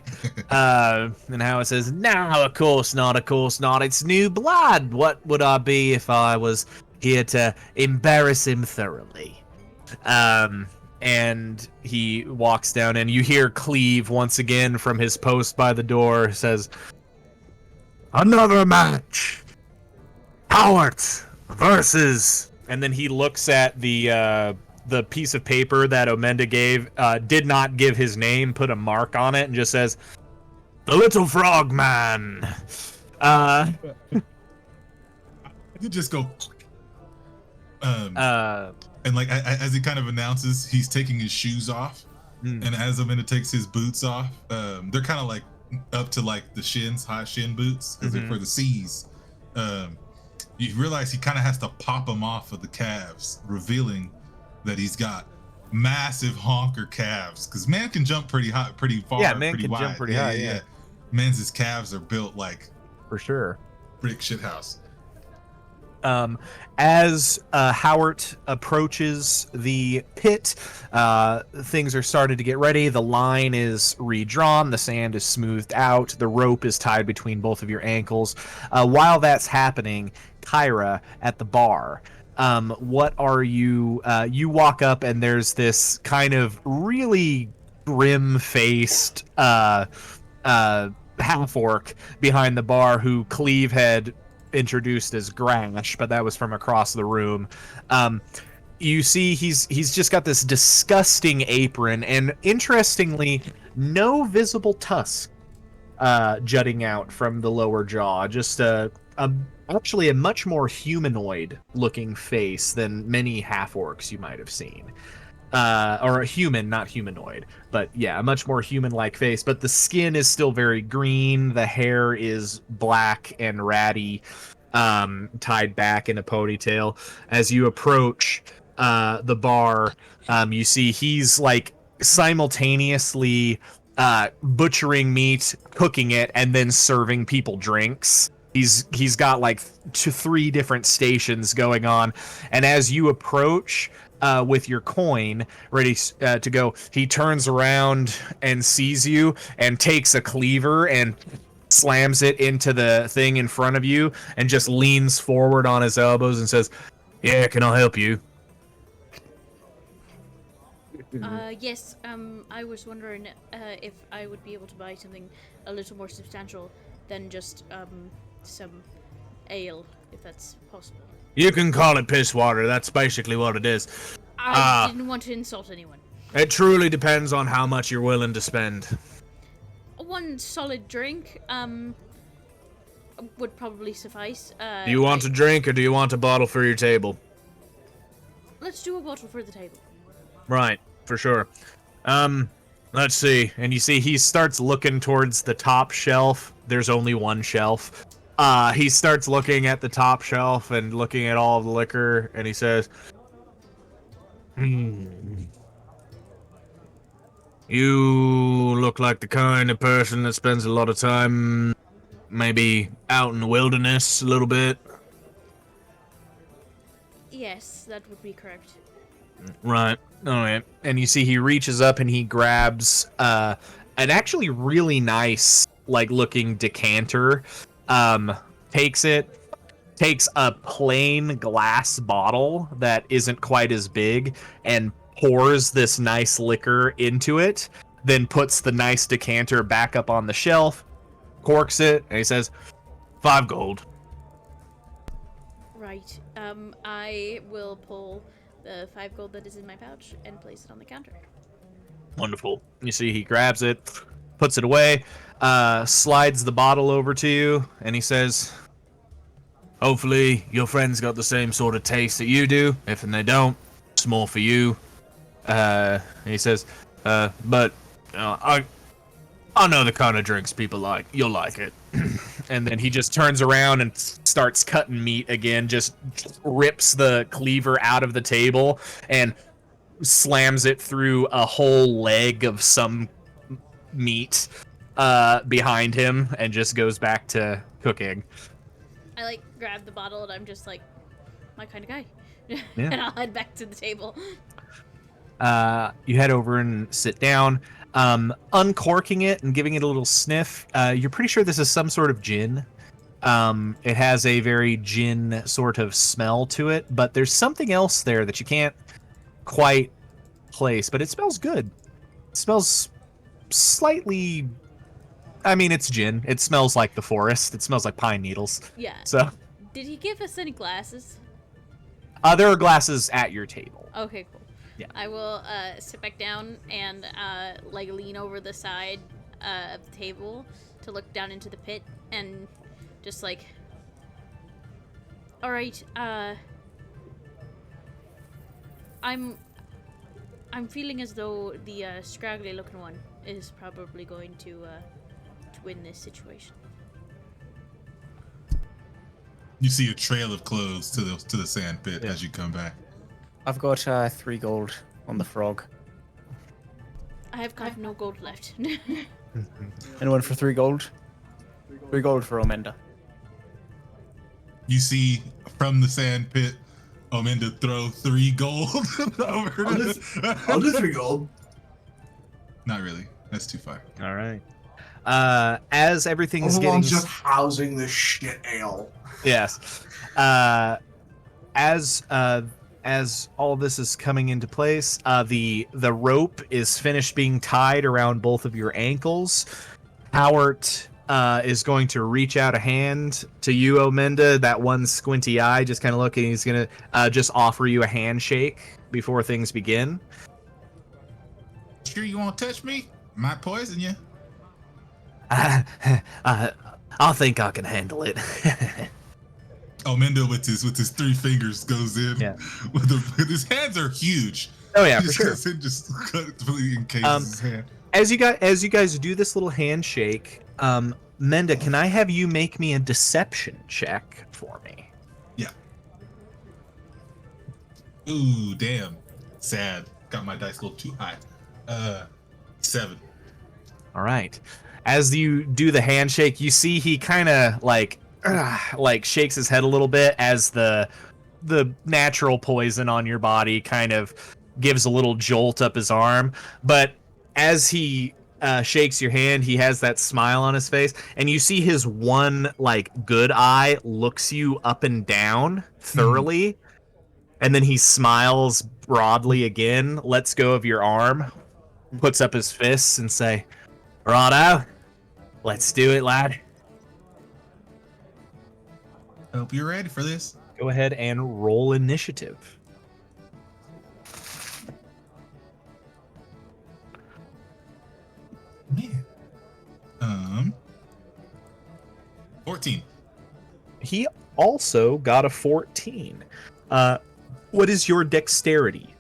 And Howard says, "No, of course not. It's new blood. What would I be if I was here to embarrass him thoroughly?" And he walks down, and you hear Cleve once again from his post by the door says, "Another match. Howard versus," and then he looks at the piece of paper that Omenda gave, did not give his name, put a mark on it, and just says, "The Little Frog Man." I could just go. And like as he kind of announces, he's taking his shoes off, and as Omenda takes his boots off, they're kind of like up to like the shins, high shin boots, because they're for the seas. You realize he kind of has to pop them off of the calves, revealing that he's got massive honker calves. Because man can jump pretty high, pretty far, yeah, man pretty can wide. Jump pretty high. Yeah. Man's calves are built like for sure brick shithouse. As Howard approaches the pit, things are starting to get ready. The line is redrawn. The sand is smoothed out. The rope is tied between both of your ankles. While that's happening, Kyra at the bar. What are you? You walk up, and there's this kind of really grim-faced half-orc behind the bar who Cleve had introduced as Grash, but that was from across the room. You see he's just got this disgusting apron, and interestingly, no visible tusk jutting out from the lower jaw. Just actually a much more humanoid looking face than many half-orcs you might have seen. Or a human, not humanoid, but yeah, a much more human-like face. But the skin is still very green. The hair is black and ratty, tied back in a ponytail. As you approach the bar, you see he's like simultaneously butchering meat, cooking it, and then serving people drinks. He's got like 3 different stations going on, and as you approach with your coin ready to go, he turns around and sees you and takes a cleaver and slams it into the thing in front of you and just leans forward on his elbows and says, "Yeah, can I help you?" Yes, I was wondering if I would be able to buy something a little more substantial than just some ale, if that's possible. You can call it piss water. That's basically what it is. I didn't want to insult anyone. It truly depends on how much you're willing to spend. One solid drink would probably suffice. Do you want a drink, or do you want a bottle for your table? Let's do a bottle for the table. Right, for sure. Let's see. And you see he starts looking towards the top shelf. There's only one shelf. He starts looking at the top shelf and looking at all of the liquor, and he says, "You look like the kind of person that spends a lot of time maybe out in the wilderness a little bit." Yes, that would be correct. Right. All right. And you see he reaches up and he grabs an actually really nice looking decanter. Takes a plain glass bottle that isn't quite as big and pours this nice liquor into it, then puts the nice decanter back up on the shelf, corks it, and he says, 5 gold. Right. I will pull the 5 gold that is in my pouch and place it on the counter. Wonderful. You see he grabs it, puts it away, slides the bottle over to you, and he says, hopefully your friends got the same sort of taste that you do. If they don't, it's more for you. And he says, but I know the kind of drinks people like. You'll like it. And then he just turns around and starts cutting meat again, just rips the cleaver out of the table and slams it through a whole leg of some meat behind him and just goes back to cooking. I grab the bottle and I'm just like, my kind of guy. Yeah. And I'll head back to the table. You head over and sit down. Uncorking it and giving it a little sniff. You're pretty sure this is some sort of gin. It has a very gin sort of smell to it, but there's something else there that you can't quite place, but it smells good. It smells slightly... I mean, it's gin. It smells like the forest. It smells like pine needles. Yeah. So, did he give us any glasses? there are glasses at your table. Okay, cool. Yeah. I will sit back down and lean over the side of the table to look down into the pit and just all right, I'm feeling as though the scraggly looking one is probably going to win this situation. You see a trail of clothes to the sand pit as you come back. I've got 3 gold on the frog. I have no gold left. Anyone for 3 gold? 3 gold for Omenda. You see from the sand pit, Omenda throw 3 gold over. I'll do 3 gold. Not really. That's too far. All right. As everything's I'm getting just housing this shit ale. Yes. As all of this is coming into place, the rope is finished being tied around both of your ankles. Howard is going to reach out a hand to you, Omenda, that one squinty eye, just kind of looking. He's going to just offer you a handshake before things begin. Sure you won't touch me? Might poison you. I think I can handle it. Omenda with his 3 fingers goes in. Yeah. With his hands are huge. Oh yeah, He for just sure. goes in, just completely encases his hand. As you guys do this little handshake, Menda, can I have you make me a deception check for me? Yeah. Ooh, damn. Sad. Got my dice a little too high. 7. All right. As you do the handshake, you see he kind of like shakes his head a little bit as the natural poison on your body kind of gives a little jolt up his arm. But as he shakes your hand, he has that smile on his face, and you see his one good eye looks you up and down thoroughly, and then he smiles broadly again, lets go of your arm, puts up his fists and say, "Righto, let's do it, lad." Hope you're ready for this. Go ahead and roll initiative. Man. 14. He also got a 14. What is your dexterity?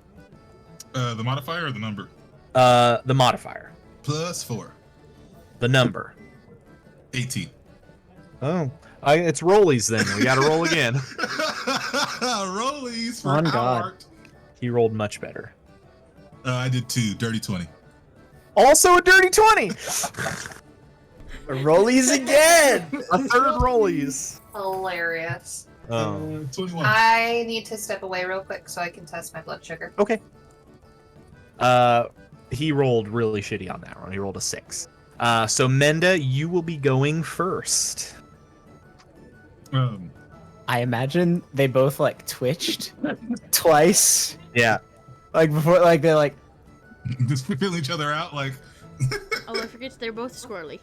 The modifier or the number? The modifier. +4. The number. 18. Oh, it's rollies then. We got to roll again. Rollies for On God. art. He rolled much better. I did 2. Dirty 20. Also a dirty 20. Rollies again! A third rollies. Hilarious. Oh. 21. I need to step away real quick so I can test my blood sugar. Okay. He rolled really shitty on that one. He rolled a 6. So Menda, you will be going first. I imagine they both like twitched twice. Yeah. Like before, like they're like. Just feeling each other out, like. Oh, I forget they're both squirrely.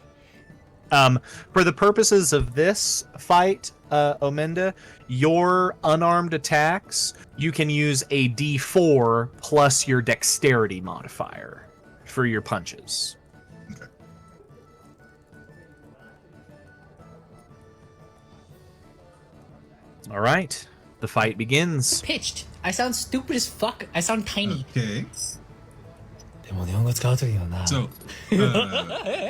For the purposes of this fight, Omenda, your unarmed attacks, you can use a D4 plus your dexterity modifier for your punches. Okay. All right. The fight begins. Pitched. I sound stupid as fuck. I sound tiny. Okay. でも日本語使うといいよな。 So,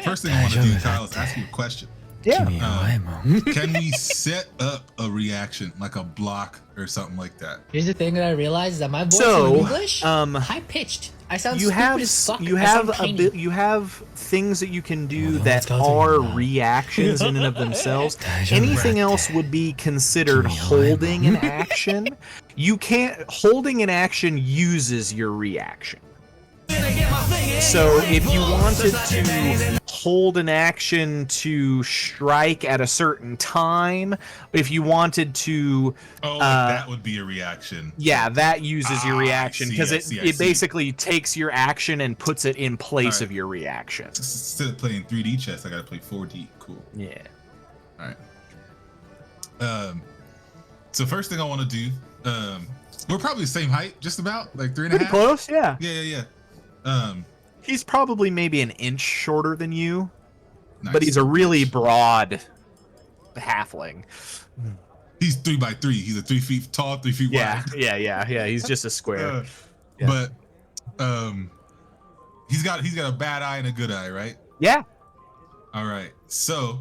first thing I want to do, Kyle, is ask you a question. Yeah. Can we set up a reaction, like a block or something like that? Here's the thing that I realized is that my voice So, in English, high pitched. I sound you stupid have as fuck. you I have sound a tiny. bit, you have things that you can do Well, that let's go to are that. reactions in and of themselves. 大丈夫。 Anything else would be considered holding an action. You can't holding an action uses your reaction. So if you wanted to hold an action to strike at a certain time, if you wanted to That would be a reaction. yeah, that uses your reaction because I it see. basically takes your action and puts it in place Alright. of your reaction. Instead of playing 3D chess, I gotta play 4D. Cool. Yeah. All right. So first thing I want to do, we're probably the same height, just about like 3.5. Pretty close, yeah. Yeah. He's probably maybe an inch shorter than you, Nice. but he's a really broad halfling. He's 3x3. He's a 3 feet tall, 3 feet Yeah, wide. yeah. He's just a square. Yeah. But he's got a bad eye and a good eye, right? Yeah. All right. So,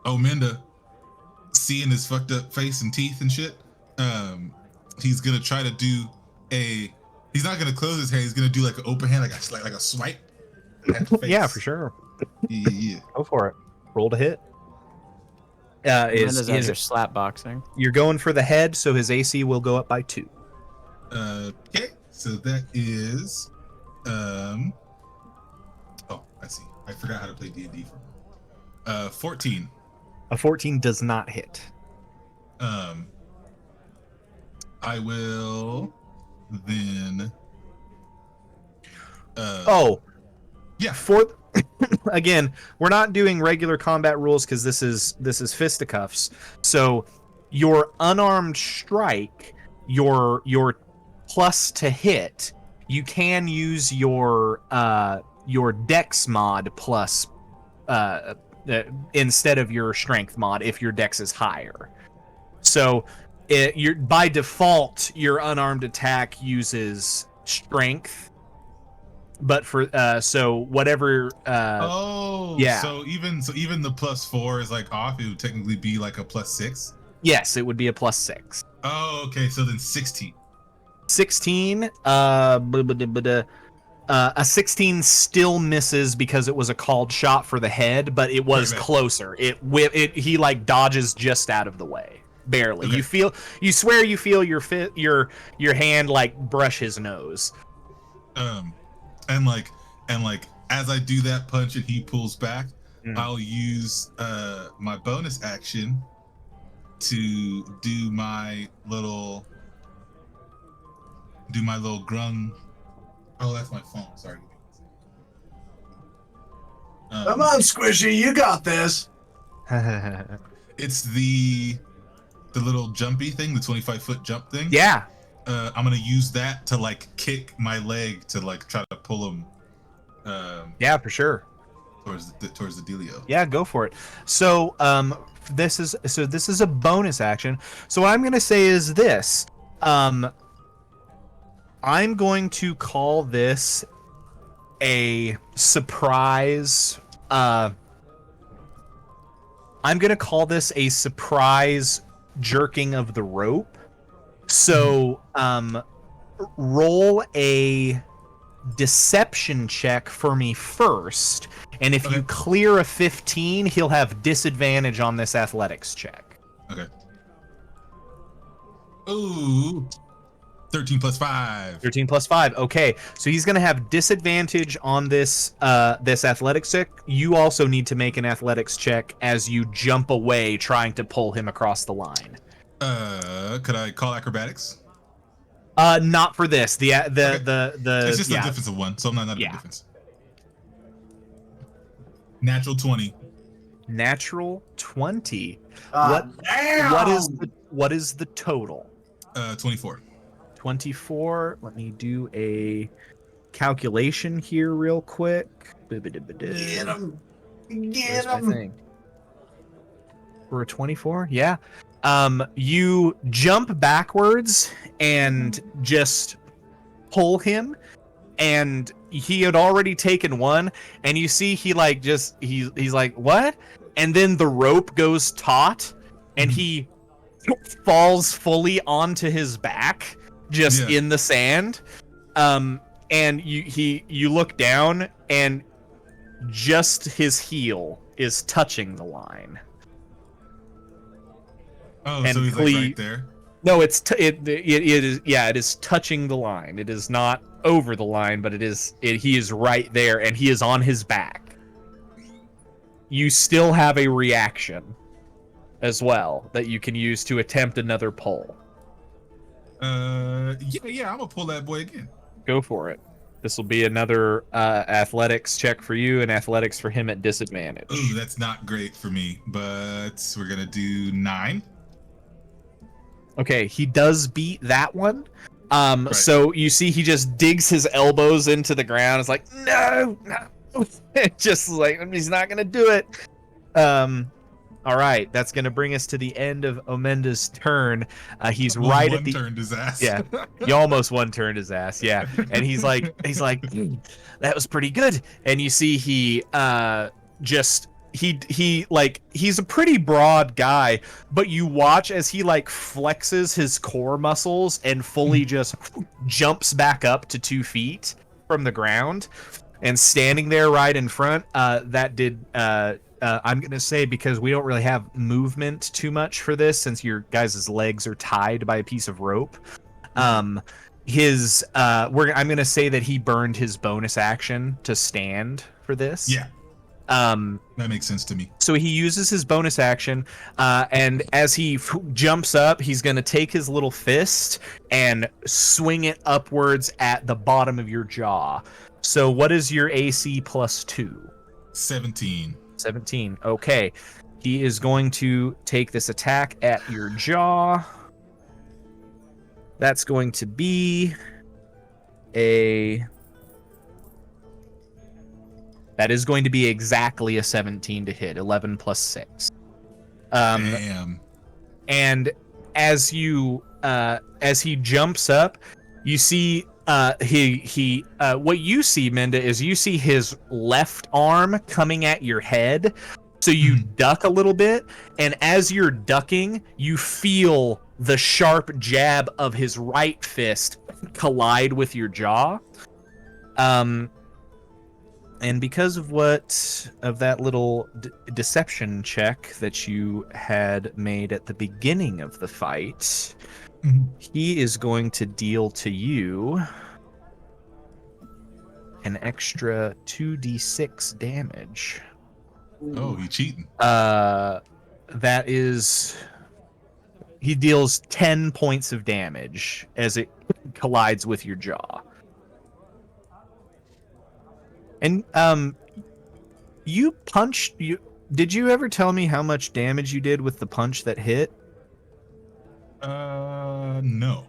Omenda, seeing his fucked up face and teeth and shit, he's gonna try to do a. He's not gonna close his hand. He's gonna do like an open hand, like a swipe. At the face. Yeah, for sure. Yeah. Go for it. Roll to hit. Is your slap boxing? You're going for the head, so his AC will go up by 2. Okay. So that is. Oh, I see. I forgot how to play D&D for 14. A 14 does not hit. I will then. Yeah. For again, we're not doing regular combat rules because this is fisticuffs. So your unarmed strike, your plus to hit, you can use your dex mod plus instead of your strength mod if your dex is higher. So by default your unarmed attack uses strength, but for so whatever yeah. So even the +4 is like off. It would technically be like a +6. Yes, it would be a +6. Oh, okay. So then 16. 16 a 16 still misses because it was a called shot for the head, but it was closer. He like dodges just out of the way, barely. Okay. You swear you feel your hand like brush his nose. And like as I do that punch and he pulls back, I'll use my bonus action to do my little grung. Oh, that's my phone. Sorry. Come on, Squishy, you got this. It's the little jumpy thing, the 25-foot jump thing. Yeah. I'm gonna use that to like kick my leg to like try to pull him. Yeah, for sure. Towards the dealio. Yeah, go for it. So this is a bonus action. So what I'm gonna say is this. I'm going to call this a surprise. I'm gonna call this a surprise jerking of the rope. So roll a deception check for me first, and if you clear a 15, he'll have disadvantage on this athletics check. Okay. Ooh. 13 plus 5. 13 plus 5. Okay, so he's going to have disadvantage on this this athletics check. You also need to make an athletics check as you jump away trying to pull him across the line. Could I call acrobatics? Not for this. The It's just a difference of 1, so I'm not a difference. Natural 20. Natural 20. Damn! What is the total? 24. 24. Let me do a calculation here real quick. Get him! Get him! For a 24? Yeah. You jump backwards and just pull him, and he had already taken one, and you see he like just he's like, what? And then the rope goes taut and he falls fully onto his back just in the sand. And you look down and just his heel is touching the line. Oh, and so he's like right there. No, it is touching the line. It is not over the line, but he is right there, and he is on his back. You still have a reaction as well that you can use to attempt another pull. Yeah, I'm gonna pull that boy again. Go for it. This will be another athletics check for you, and athletics for him at disadvantage. Ooh, that's not great for me, but we're gonna do 9. Okay, he does beat that one. Right. So you see he just digs his elbows into the ground. It's like, no. Just like, he's not going to do it. All right, that's going to bring us to the end of Omenda's turn. He's right at the... turned his ass. Yeah, you almost one-turned his ass, yeah. And he's like, that was pretty good. And you see he just... he's a pretty broad guy, but you watch as he like flexes his core muscles and fully just jumps back up to 2 feet from the ground and standing there right in front. I'm gonna say, because we don't really have movement too much for this since your guys' legs are tied by a piece of rope. I'm gonna say that he burned his bonus action to stand for this. Yeah. That makes sense to me. So he uses his bonus action, and as he jumps up, he's going to take his little fist and swing it upwards at the bottom of your jaw. So what is your AC plus 2? 17. 17. Okay. He is going to take this attack at your jaw. That's going to be That is going to be exactly a 17 to hit. 11 plus 6. Damn. And as he jumps up, you see what you see, Minda, is you see his left arm coming at your head. So you duck a little bit, and as you're ducking, you feel the sharp jab of his right fist collide with your jaw. And because of that little deception check that you had made at the beginning of the fight, he is going to deal to you an extra 2d6 damage. Oh, he cheating. That is... He deals 10 points of damage as it collides with your jaw. And you punched you. Did you ever tell me how much damage you did with the punch that hit? No.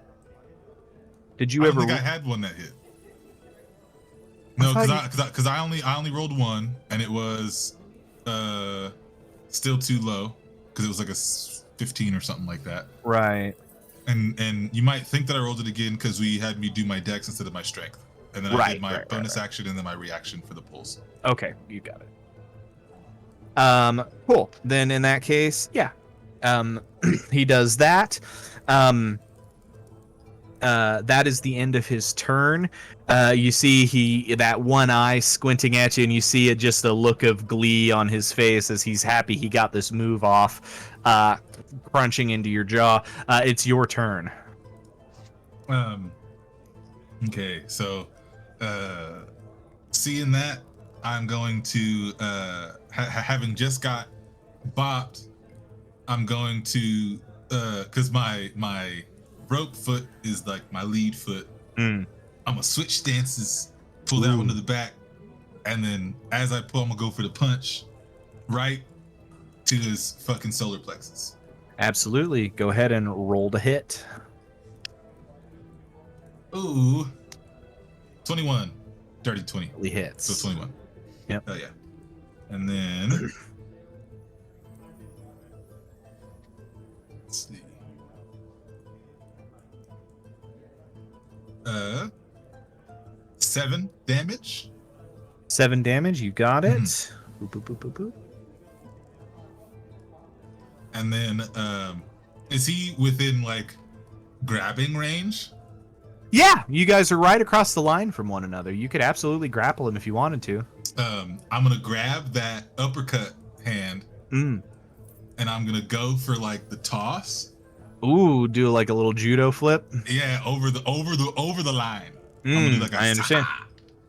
Did you I ever? don't think I had one that hit. No, because I only rolled 1, and it was still too low because it was like a 15 or something like that. Right. And you might think that I rolled it again because we had me do my dex instead of my strength. And then I did my bonus action and then my reaction for the pulls. Okay, you got it. Cool. Then in that case, yeah. He does that. That is the end of his turn. You see that one eye squinting at you, and you see just a look of glee on his face as he's happy he got this move off, crunching into your jaw. It's your turn. Okay, so seeing that, I'm going to having just got bopped, I'm going to because my rope foot is like my lead foot. I'm gonna switch stances, pull that one to the back, and then as I pull, I'm gonna go for the punch right to his fucking solar plexus. Absolutely. Go ahead and roll to hit. Ooh, 21, dirty 20. He hits. So 21. Yep. Oh yeah. And then let's see. 7 damage. 7 damage. You got it. Boop, boop, boop, boop, boop. And then is he within like grabbing range? Yeah, you guys are right across the line from one another. You could absolutely grapple him if you wanted to. I'm gonna grab that uppercut hand and I'm gonna go for like the toss. Ooh, do like a little judo flip. Yeah, over the line. I'm gonna do like a I understand.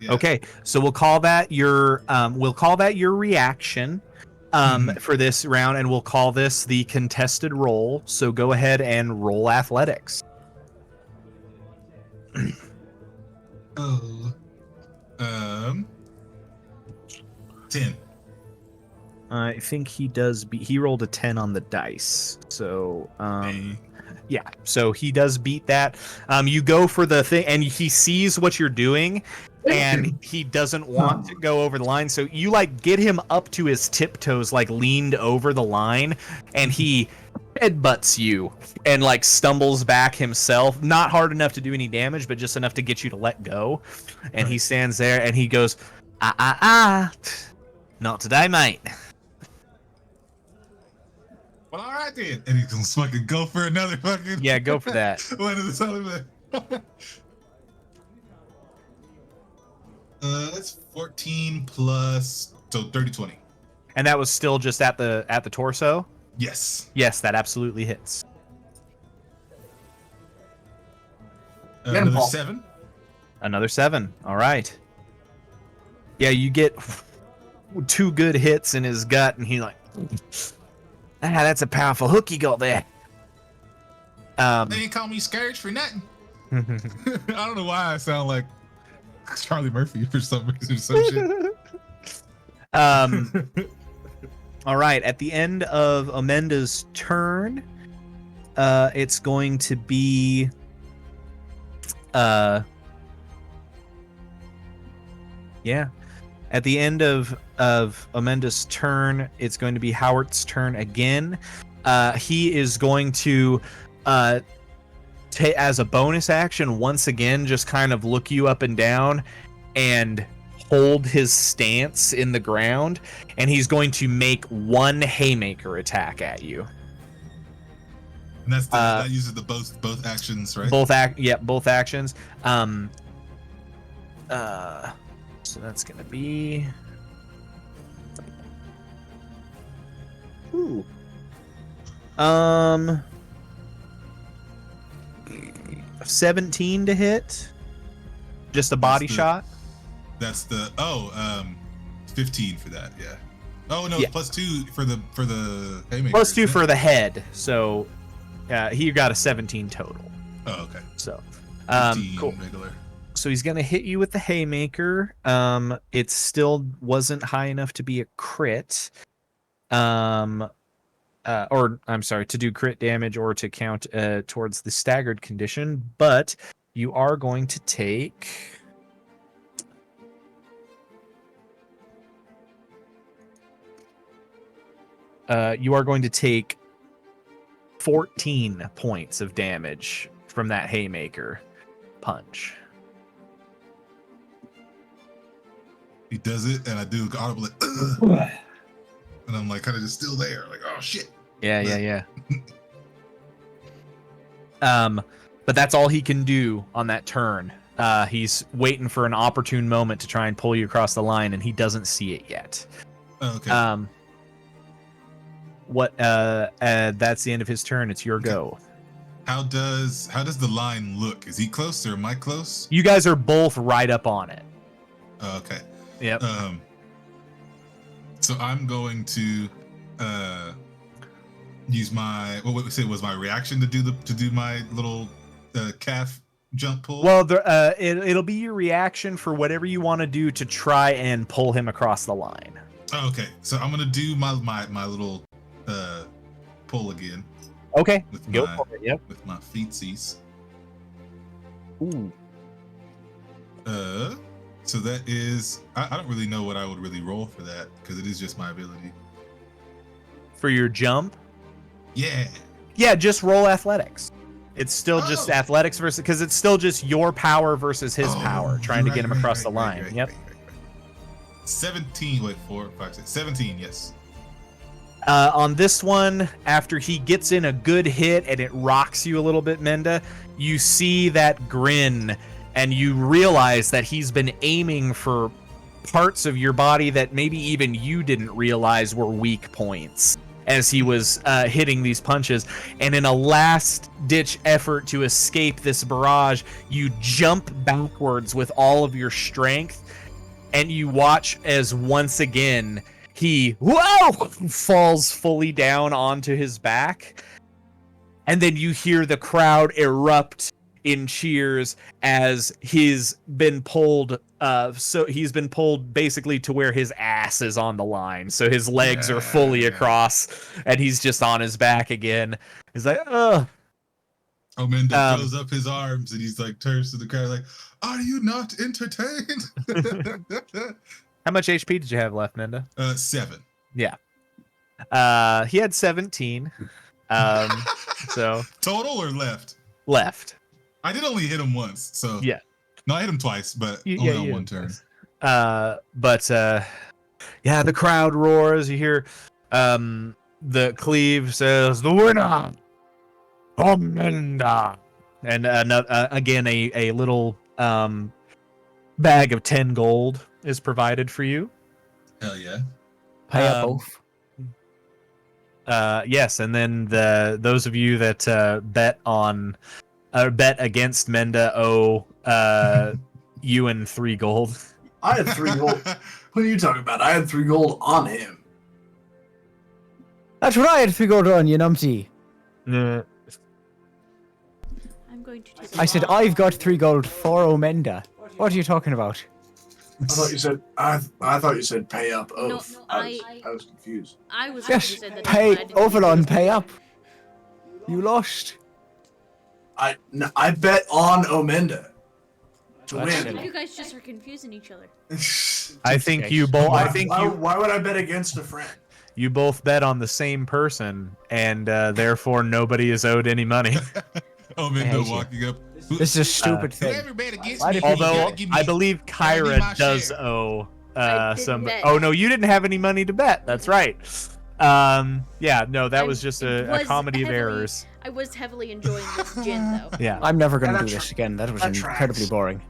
Yeah. Okay, so we'll call that your reaction for this round, and we'll call this the contested roll. So go ahead and roll athletics. 10. I think he does he rolled a 10 on the dice. So yeah, so he does beat that. You go for the thing and he sees what you're doing and he doesn't want to go over the line. So you like get him up to his tiptoes, like leaned over the line, and he headbutts you and like stumbles back himself. Not hard enough to do any damage, but just enough to get you to let go. And he stands there and he goes, not today, mate. Well, all right then. And he's gonna fucking go for another fucking. Yeah, go for that. One of the solid. That's 14 plus, so 30, 20. And that was still just at the torso? Yes. Yes, that absolutely hits. Another 7. Another 7. All right. Yeah, you get 2 good hits in his gut, and he like, that's a powerful hook you got there. They didn't call me Scourge for nothing. I don't know why I sound like Charlie Murphy for some reason or some shit. All right, at the end of Amenda's turn, it's going to be at the end of Amenda's turn, it's going to be Howard's turn again. He is going to as a bonus action once again just kind of look you up and down and hold his stance in the ground, and he's going to make 1 haymaker attack at you. And that's that uses the both actions, right? Both actions. So that's gonna be 17 to hit. Just a body shot. That's the 15 for that, yeah. Oh no, Yeah. plus 2 for the haymaker. Plus 2 for the head. So he got a 17 total. Oh, okay. So 15 cool. regular. So he's gonna hit you with the haymaker. It still wasn't high enough to be a crit. Or I'm sorry, to do crit damage or to count towards the staggered condition, but you are going to take you are going to take 14 points of damage from that haymaker punch. He does it, and I do audible like, and I'm like kind of just still there, like, oh shit. Yeah. But that's all he can do on that turn. He's waiting for an opportune moment to try and pull you across the line, and he doesn't see it yet. Oh, okay. That's the end of his turn. It's your go. How does the line look? Is he close or am I close? You guys are both right up on it. Okay. Yep. So I'm going to use my what we say was my reaction to do my little calf jump pull. Well, it'll be your reaction for whatever you want to do to try and pull him across the line. Oh, okay, so I'm gonna do my little pull again. Okay, with go my, for it. Yep. With my feetsies. Ooh. So that is I don't really know what I would really roll for that because it is just my ability. For your jump? Yeah. Yeah, just roll athletics. It's still just athletics versus because it's still just your power versus his power, trying to get him across the line. Yep. 17. Wait, 4, 5, 6, 17. Yes. On this one, after he gets in a good hit and it rocks you a little bit, Menda, you see that grin and you realize that he's been aiming for parts of your body that maybe even you didn't realize were weak points as he was hitting these punches. And in a last-ditch effort to escape this barrage, you jump backwards with all of your strength, and you watch as once again he falls fully down onto his back. And then you hear the crowd erupt in cheers as he's been pulled he's been pulled basically to where his ass is on the line, so his legs are fully across and he's just on his back again. He's like, Ominda throws up his arms and he's like turns to the crowd like, are you not entertained? How much HP did you have left, Menda? 7. Yeah. He had 17. So total or left? I did only hit him once, so yeah. No, I hit him twice, but only on one turn. Yeah, the crowd roars. You hear the Cleave says, the winner, Ominda. And again, a little bag of 10 gold is provided for you. Hell yeah. Pay up both. Yes, and then those of you that bet against Menda owe Ewan 3 gold. I had 3 gold. What are you talking about? I had 3 gold on him. That's what I had 3 gold on, you numpty. Yeah. I'm going to take I said I've got 3 gold for Omenda. What are you talking about? I thought you said I thought you said pay up oath. No, I was confused. I was Yes, said that pay I didn't Overlon, pay up. You lost. I bet on Omenda to That's win. You guys just are confusing each other. I think you both. Why would I bet against a friend? You both bet on the same person, and therefore nobody is owed any money. Ominda walking up. This is a stupid thing. Whoever bet against Why me, did Although give me- I believe gotta give me my Kyra does share. owe I didn't some. bet. Oh no, you didn't have any money to bet. That's right. Yeah, no, that was just a was comedy of heavily- errors. I was heavily enjoying this gin, though. Yeah. I'm never going Yeah, to do that this again. That was that incredibly tracks. boring.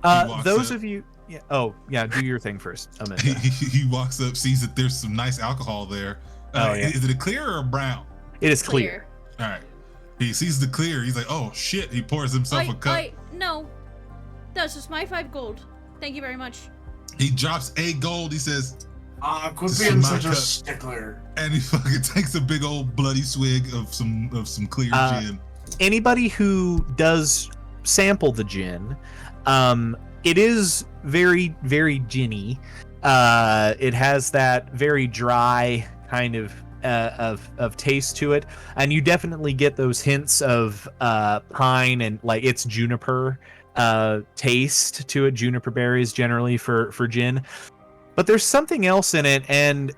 walks Those up. of you. Yeah. Oh, yeah. Do your thing first. Amanda. he walks up, sees that there's some nice alcohol there. Oh, yeah. Is it a clear or a brown? It is clear. All right. He sees the clear. He's like, oh shit. He pours himself a cup. No. That's just my 5 gold. Thank you very much. He drops a gold. He says, Quit This being is my such a cup. stickler. and he fucking takes a big old bloody swig of some clear gin. Anybody who does sample the gin, it is very, very ginny. It has that very dry kind of taste to it, and you definitely get those hints of pine and like it's juniper taste to it. Juniper berries generally for gin, but there's something else in it, and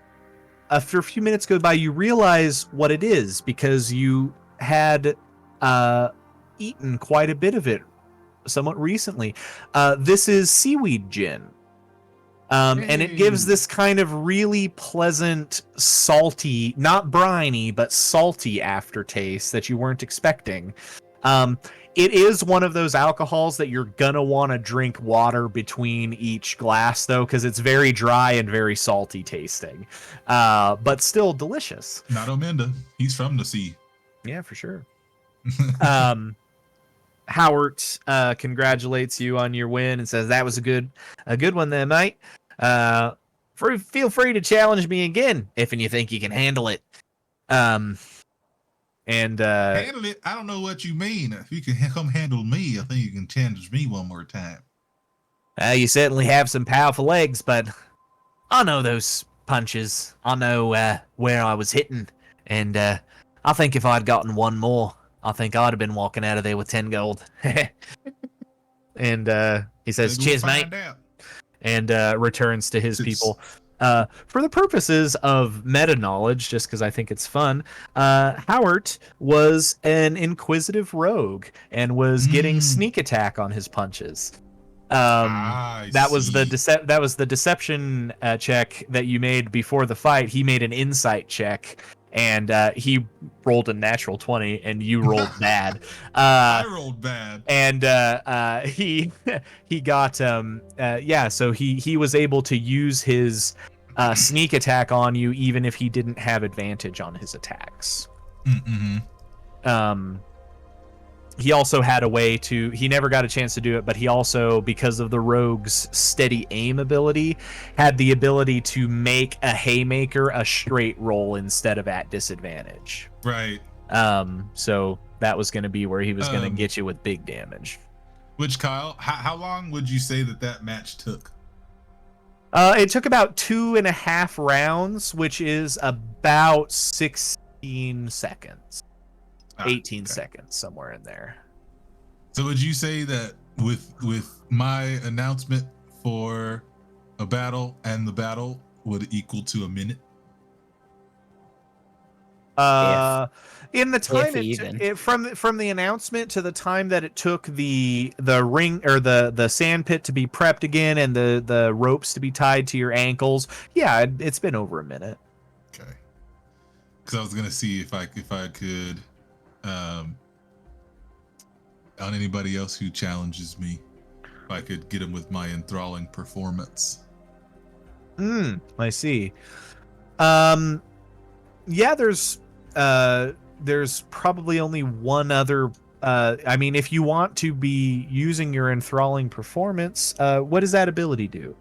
after a few minutes go by, you realize what it is because you had eaten quite a bit of it somewhat recently. This is seaweed gin. And it gives this kind of really pleasant, salty, not briny, but salty aftertaste that you weren't expecting. It is one of those alcohols that you're gonna want to drink water between each glass, though, because it's very dry and very salty tasting, but still delicious. Not Ominda. He's from the sea. Yeah, for sure. Howard congratulates you on your win and says that was a good one there, mate. Feel free to challenge me again if you think you can handle it. And handle it? I don't know what you mean. If you can come handle me, I think you can challenge me one more time. You certainly have some powerful legs, but I know those punches. I know where I was hitting, and I think if I'd gotten one more, I think I'd have been walking out of there with 10 gold. And he says, "Cheers, mate," and returns to his people. For the purposes of meta knowledge, just because I think it's fun, Howard was an inquisitive rogue and was getting sneak attack on his punches. That was the deception check that you made before the fight. He made an insight check, and he rolled a natural 20, and you rolled bad. I rolled bad, and he got so he was able to use his sneak attack on you, even if he didn't have advantage on his attacks. He also had a way to, he never got a chance to do it, but he also, because of the rogue's steady aim ability, had the ability to make a haymaker a straight roll instead of at disadvantage. Right. So that was going to be where he was going to get you with big damage. Which, Kyle, how long would you say that match took? It took about 2.5 rounds, which is about 16 seconds. 18 seconds, somewhere in there. So would you say that with my announcement for a battle and the battle would equal to a minute? In the time from the announcement to the time that it took the ring or the sand pit to be prepped again and the ropes to be tied to your ankles, yeah, it's been over a minute. Okay. Because I was gonna see if I could. On anybody else who challenges me, if I could get him with my enthralling performance. I see. Yeah, there's probably only one other. I mean, if you want to be using your enthralling performance, what does that ability do?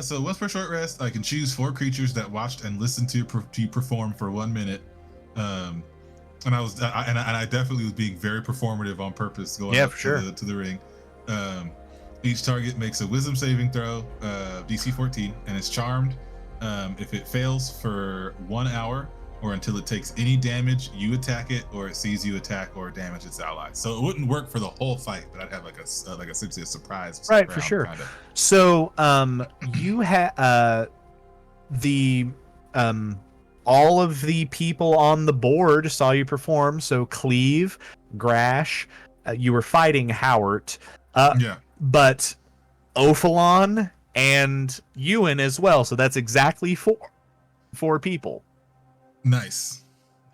So once per short rest, I can choose 4 creatures that watched and listened to you perform for 1 minute. And I definitely was being very performative on purpose going up to the ring. Each target makes a wisdom saving throw, DC 14, and is charmed. If it fails for 1 hour or until it takes any damage, you attack it, or it sees you attack or damage its allies. So it wouldn't work for the whole fight, but I'd have essentially a surprise. Right, for sure. Kinda. So you have all of the people on the board saw you perform. So Cleve, Grash, you were fighting Howard. But Ophalon and Ewan as well. So that's exactly 4 people. Nice.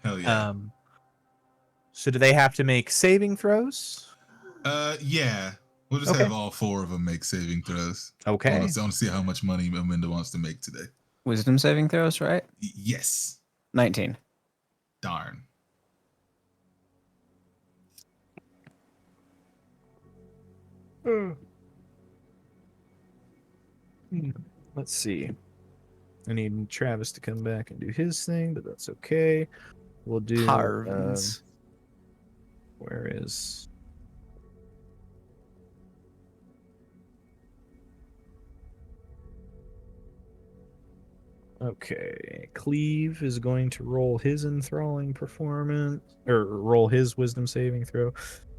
Hell yeah. So do they have to make saving throws? Yeah. We'll just have all 4 of them make saving throws. Okay. I want to see how much money Amanda wants to make today. Wisdom saving throws, right? Yes. 19. Darn. Let's see. I need Travis to come back and do his thing, but that's okay. We'll do Carvings. Where is... Okay, Cleve is going to roll his enthralling performance, or roll his wisdom saving throw.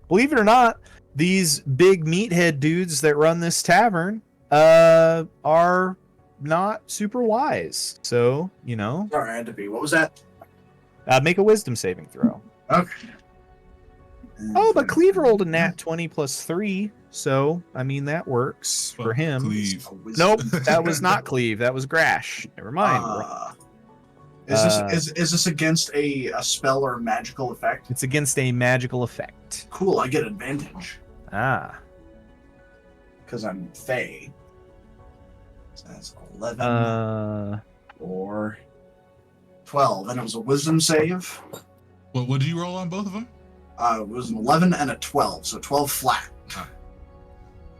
Believe it or not, these big meathead dudes that run this tavern are not super wise. So, you know. Sorry, I had to be. What was that? Make a wisdom saving throw. Okay. Oh, but Cleve rolled a nat 20 plus 3. So, I mean, that works for him. Cleve. Nope, that was not Cleve. That was Grash. Never mind. Is this against a spell or magical effect? It's against a magical effect. Cool, I get advantage. Ah. Because I'm Fey. So that's 11 or 12. And it was a wisdom save. What did you roll on both of them? It was an 11 and a 12, so 12 flat.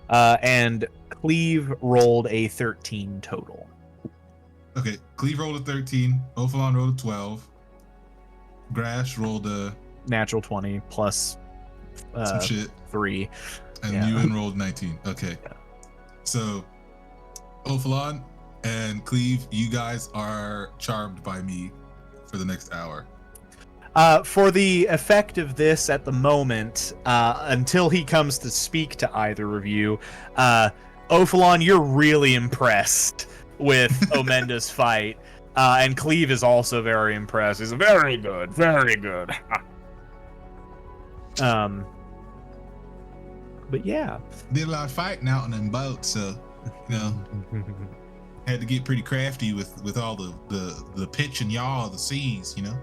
And Cleve rolled a 13 total. Okay, Cleve rolled a 13. Ophalon rolled a 12. Grash rolled a natural 20 plus some shit. 3. And Ewan rolled 19. Okay. Yeah. So, Ophalon and Cleve, you guys are charmed by me for the next hour. For the effect of this at the moment, until he comes to speak to either of you, Ophalon, you're really impressed with Omenda's fight. And Cleve is also very impressed. He's very good, very good. But yeah. Did a lot of fighting out on them boats, so, you know, had to get pretty crafty with all the pitch and yaw of the seas, you know?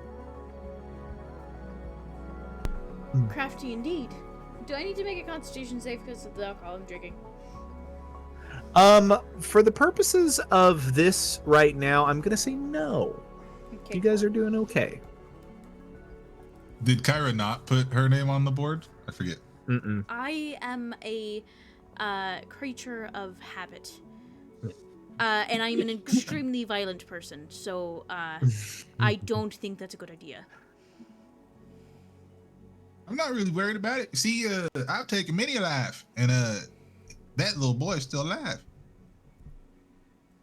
Crafty indeed. Do I need to make a constitution save because of the alcohol I'm drinking? For the purposes of this right now, I'm gonna say no. Okay, you guys are doing okay. Did Kyra not put her name on the board? I forget. Mm-mm. I am a creature of habit. And I'm an extremely violent person, so I don't think that's a good idea. I'm not really worried about it. See, I've taken many alive, and that little boy is still alive.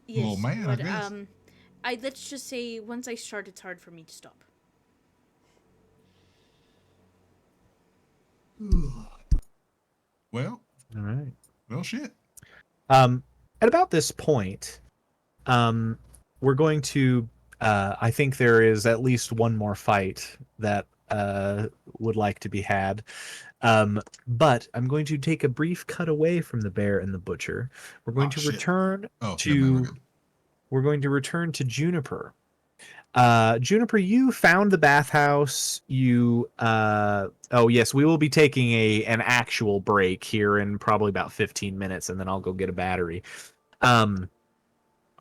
Yes, little man, but, I guess. Let's just say once I start, it's hard for me to stop. Well, all right. Well, shit. At about this point, we're going to. I think there is at least one more fight that would like to be had. But I'm going to take a brief cut away from the bear and the butcher. We're going to return we're going to return to Juniper. Juniper, you found the bathhouse. You oh yes, we will be taking an actual break here in probably about 15 minutes, and then I'll go get a battery.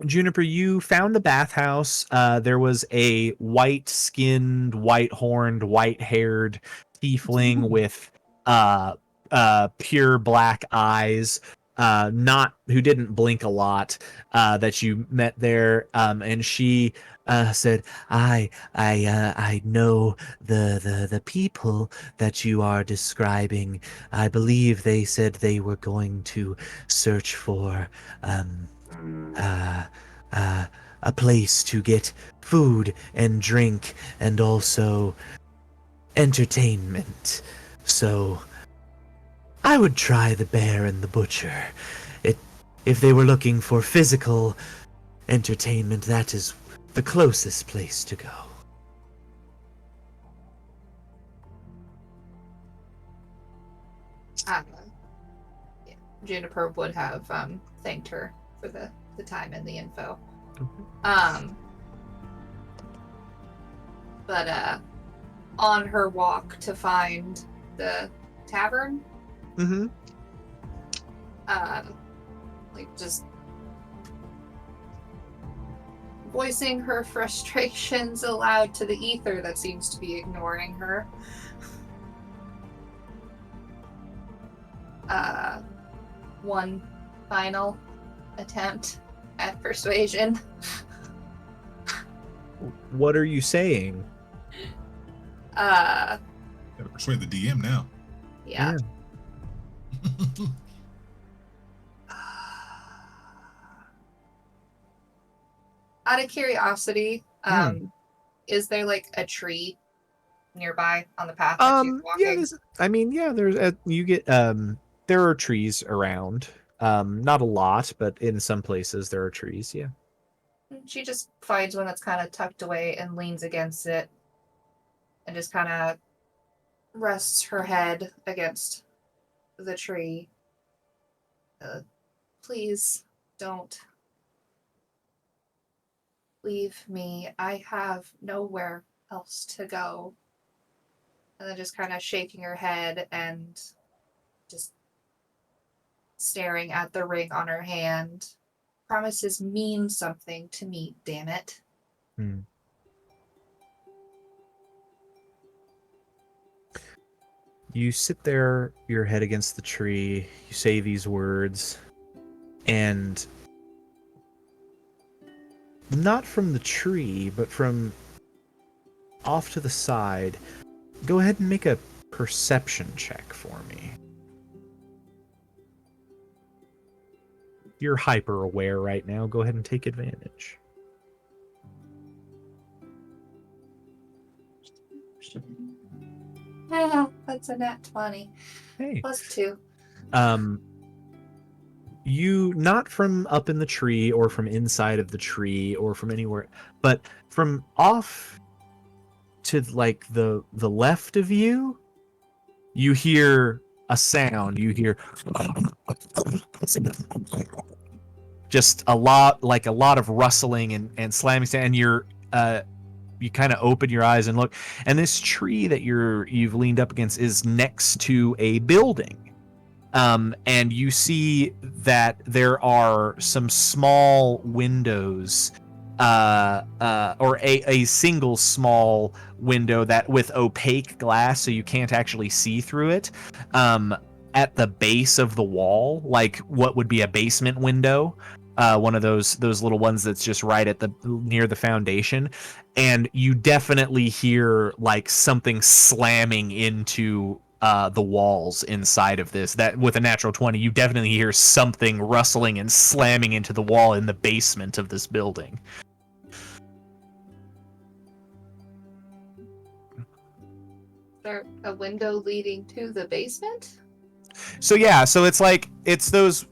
Juniper, you found the bathhouse. There was a white-skinned, white-horned, white-haired tiefling with pure black eyes, not who didn't blink a lot, that you met there, and she said, I know the people that you are describing. I believe they said they were going to search for a place to get food and drink and also entertainment. So I would try the bear and the butcher. If they were looking for physical entertainment, that is the closest place to go. Yeah, Juniper would have thanked her for the time and the info. But on her walk to find the tavern, like just voicing her frustrations aloud to the ether that seems to be ignoring her. One final attempt at persuasion. What are you saying? Gotta persuade the DM now. Yeah. Out of curiosity, is there like a tree nearby on the path that she's walking? There's you get there are trees around. Not a lot, but in some places there are trees, yeah. She just finds one that's kind of tucked away and leans against it and just kind of rests her head against the tree. Please don't leave me. I have nowhere else to go. And then just kind of shaking her head and just staring at the ring on her hand. Promises mean something to me, damn it. You sit there, your head against the tree, you say these words, and not from the tree, but from off to the side, go ahead and make a perception check for me. You're hyper aware right now. Go ahead and take advantage. That's a nat 20. Hey. +2. You, not from up in the tree or from inside of the tree or from anywhere, but from off to like the left of you, you hear a sound. You hear just a lot of rustling and slamming sound, and you kind of open your eyes and look, and this tree that you've leaned up against is next to a building. And you see that there are some small windows, or a single small window that with opaque glass, so you can't actually see through it, at the base of the wall, like what would be a basement window, one of those little ones that's just right at near the foundation, and you definitely hear like something slamming into the walls inside of this. That with a natural 20, you definitely hear something rustling and slamming into the wall in the basement of this building. Is there a window leading to the basement? So yeah, so it's like it's those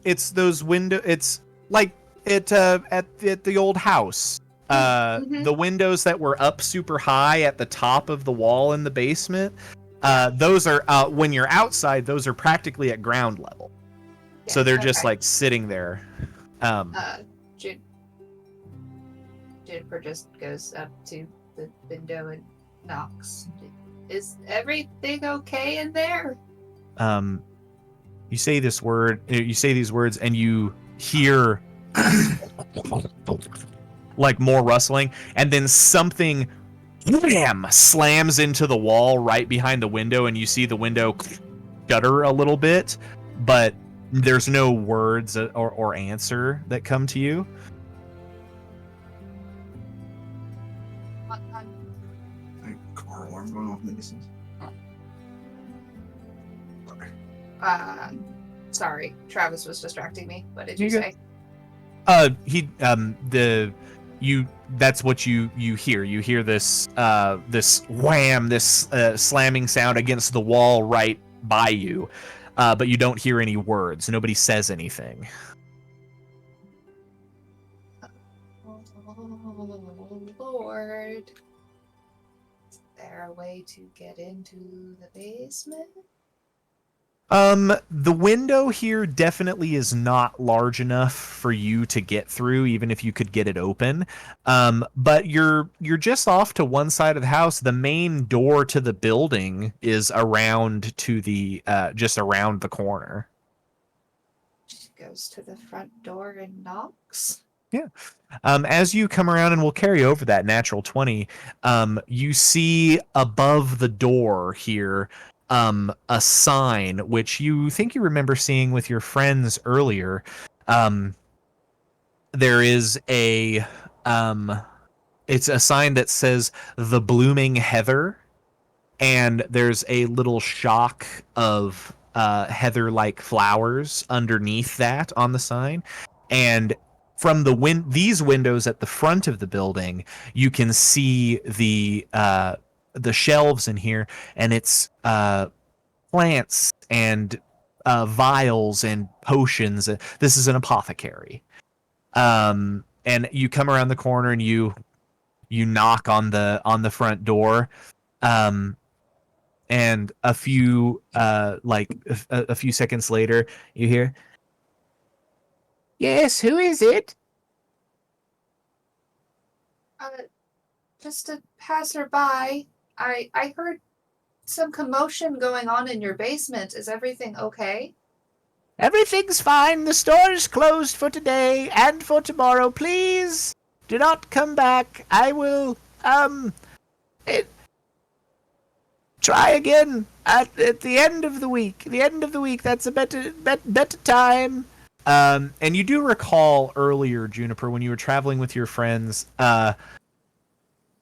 window. It's like at the old house. The windows that were up super high at the top of the wall in the basement. Those are when you're outside, those are practically at ground level. Yeah, so they're just like sitting there. Juniper just goes up to the window and knocks. Is everything okay in there? You say these words, and you hear like more rustling, and then something wham slams into the wall right behind the window, and you see the window shudder a little bit, but there's no words or answer that come to you. Car alarm going off in the distance. Sorry, Travis was distracting me. What did you say? That's what you hear. You hear this this wham, this slamming sound against the wall right by you, but you don't hear any words. Nobody says anything. Oh, Lord. Is there a way to get into the basement? The window here definitely is not large enough for you to get through, even if you could get it open. But you're just off to one side of the house. The main door to the building is around to the just around the corner. She goes to the front door and knocks. Yeah. As you come around, and we'll carry over that natural 20, you see above the door here a sign which you think you remember seeing with your friends earlier. There is a it's a sign that says "The Blooming Heather," and there's a little shock of heather-like flowers underneath that on the sign. And from these windows at the front of the building, you can see the shelves in here, and it's plants and vials and potions. This is an apothecary. And you come around the corner, and you knock on the front door, and a few a few seconds later, you hear, "Yes, who is it?" Just a passerby. I heard some commotion going on in your basement. Is everything okay? Everything's fine. The store is closed for today and for tomorrow. Please do not come back. I will, try again at the end of the week. The end of the week, that's a better time. And you do recall earlier, Juniper, when you were traveling with your friends,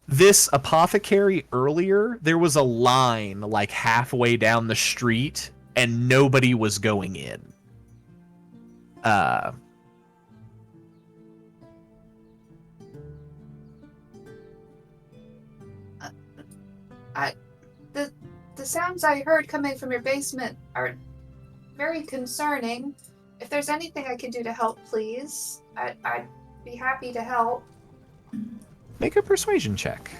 this apothecary earlier, there was a line like halfway down the street and nobody was going in. The sounds I heard coming from your basement are very concerning. If there's anything I can do to help, please, I'd be happy to help. Make a persuasion check.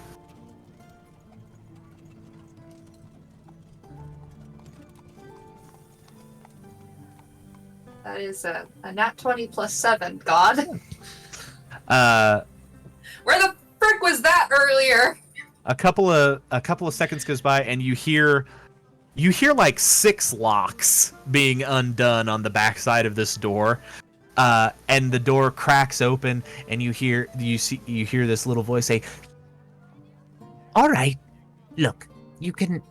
That is a nat 20 plus 7, God. Where the frick was that earlier? A couple of seconds goes by, and you hear like 6 locks being undone on the backside of this door, and the door cracks open, and you hear this little voice say, "All right, look, you can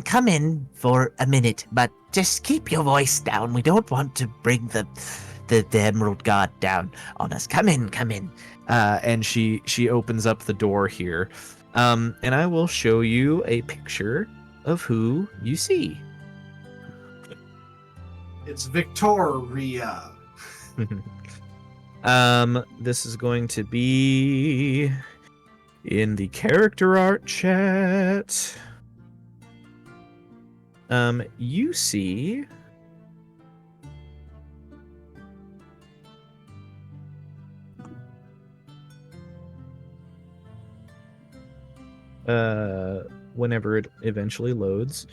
come in for a minute, but just keep your voice down. We don't want to bring the Emerald God down on us. Come in." And she opens up the door here. And I will show you a picture of who you see. It's Victoria. This is going to be in the character art chat. You see whenever it eventually loads,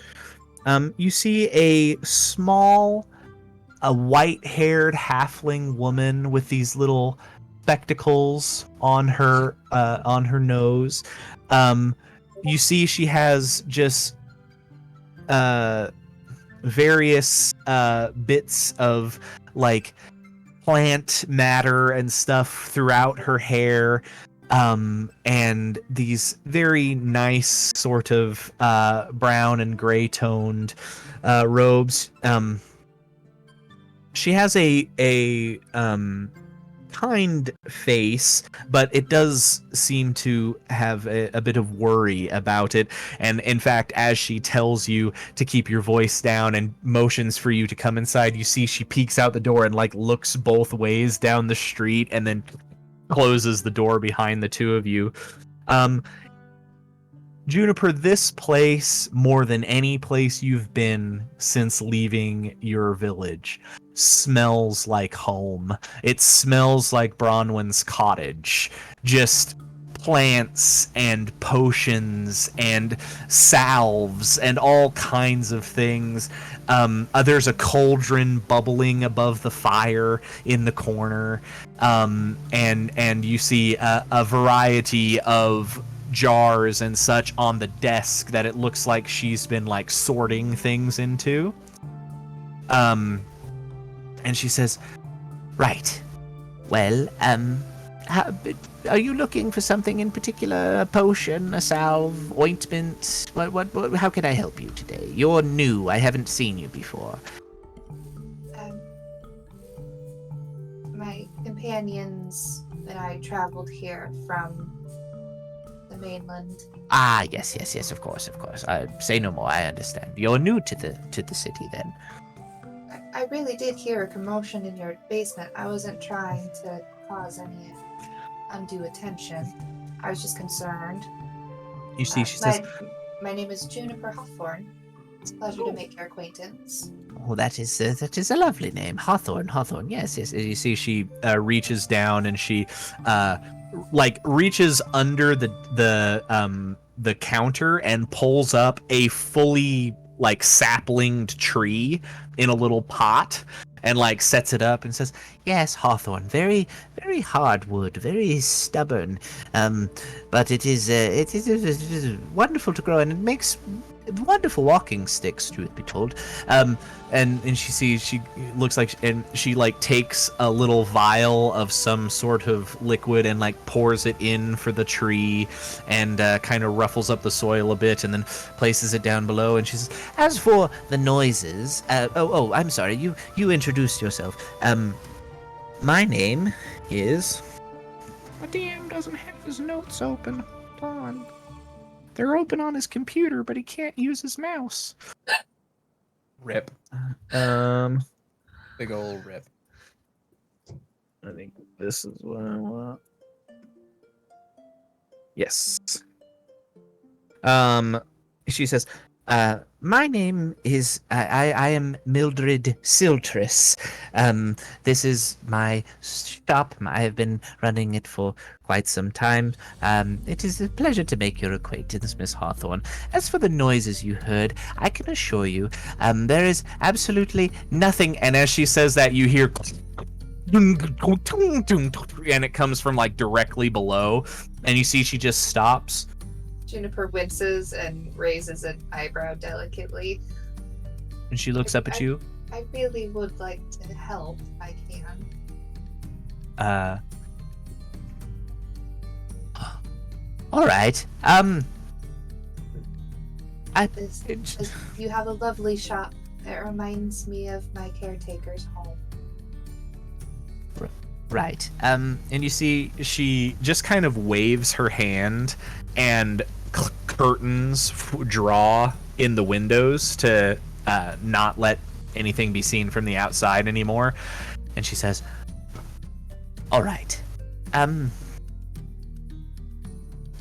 you see a white-haired halfling woman with these little spectacles on her nose. You see she has just various bits of like plant matter and stuff throughout her hair. And these very nice sort of brown and gray toned robes. She has a kind face, but it does seem to have a bit of worry about it. And in fact, as she tells you to keep your voice down and motions for you to come inside, you see she peeks out the door and like looks both ways down the street and then closes the door behind the two of you. Juniper, this place, more than any place you've been since leaving your village, smells like home. It smells like Bronwyn's cottage. Just plants and potions and salves and all kinds of things. There's a cauldron bubbling above the fire in the corner. And you see a variety of jars and such on the desk that it looks like she's been like sorting things into. And she says, "Right. Well, are you looking for something in particular? A potion, a salve, ointment? What, how can I help you today? You're new. I haven't seen you before." My companions and I traveled here from the mainland. Ah, yes, of course. Say no more. I understand. You're new to the city, then. I really did hear a commotion in your basement. I wasn't trying to cause any undue attention. I was just concerned. You see, she says, "My name is Juniper Hawthorne. It's a pleasure to make your acquaintance." Oh, that is a lovely name, Hawthorne. Yes. You see, she reaches down and she reaches under the counter and pulls up a fully saplinged tree in a little pot and sets it up and says, "Yes, Hawthorne, very, very hard wood, very stubborn. But it is wonderful to grow, and it makes wonderful walking sticks, truth be told. And she looks like, and she like takes a little vial of some sort of liquid and like pours it in for the tree, and kind of ruffles up the soil a bit, and then places it down below. And she says, "As for the noises, I'm sorry, you introduced yourself. My name is." My DM doesn't have his notes open. Hold on. They're open on his computer, but he can't use his mouse. Rip. Big old rip. I think this is what I want. Yes. She says, my name is, I am Mildred Siltress. This is my shop. I have been running it for quite some time. It is a pleasure to make your acquaintance, Miss Hawthorne. As for the noises you heard, I can assure you, there is absolutely nothing. And as she says that, you hear, and it comes from like directly below, and you see she just stops. Juniper winces and raises an eyebrow delicately. And she looks up at you. I really would like to help if I can. All right. You have a lovely shop. It reminds me of my caretaker's home. Right. And you see she just kind of waves her hand, and curtains draw in the windows to not let anything be seen from the outside anymore. And she says, all right.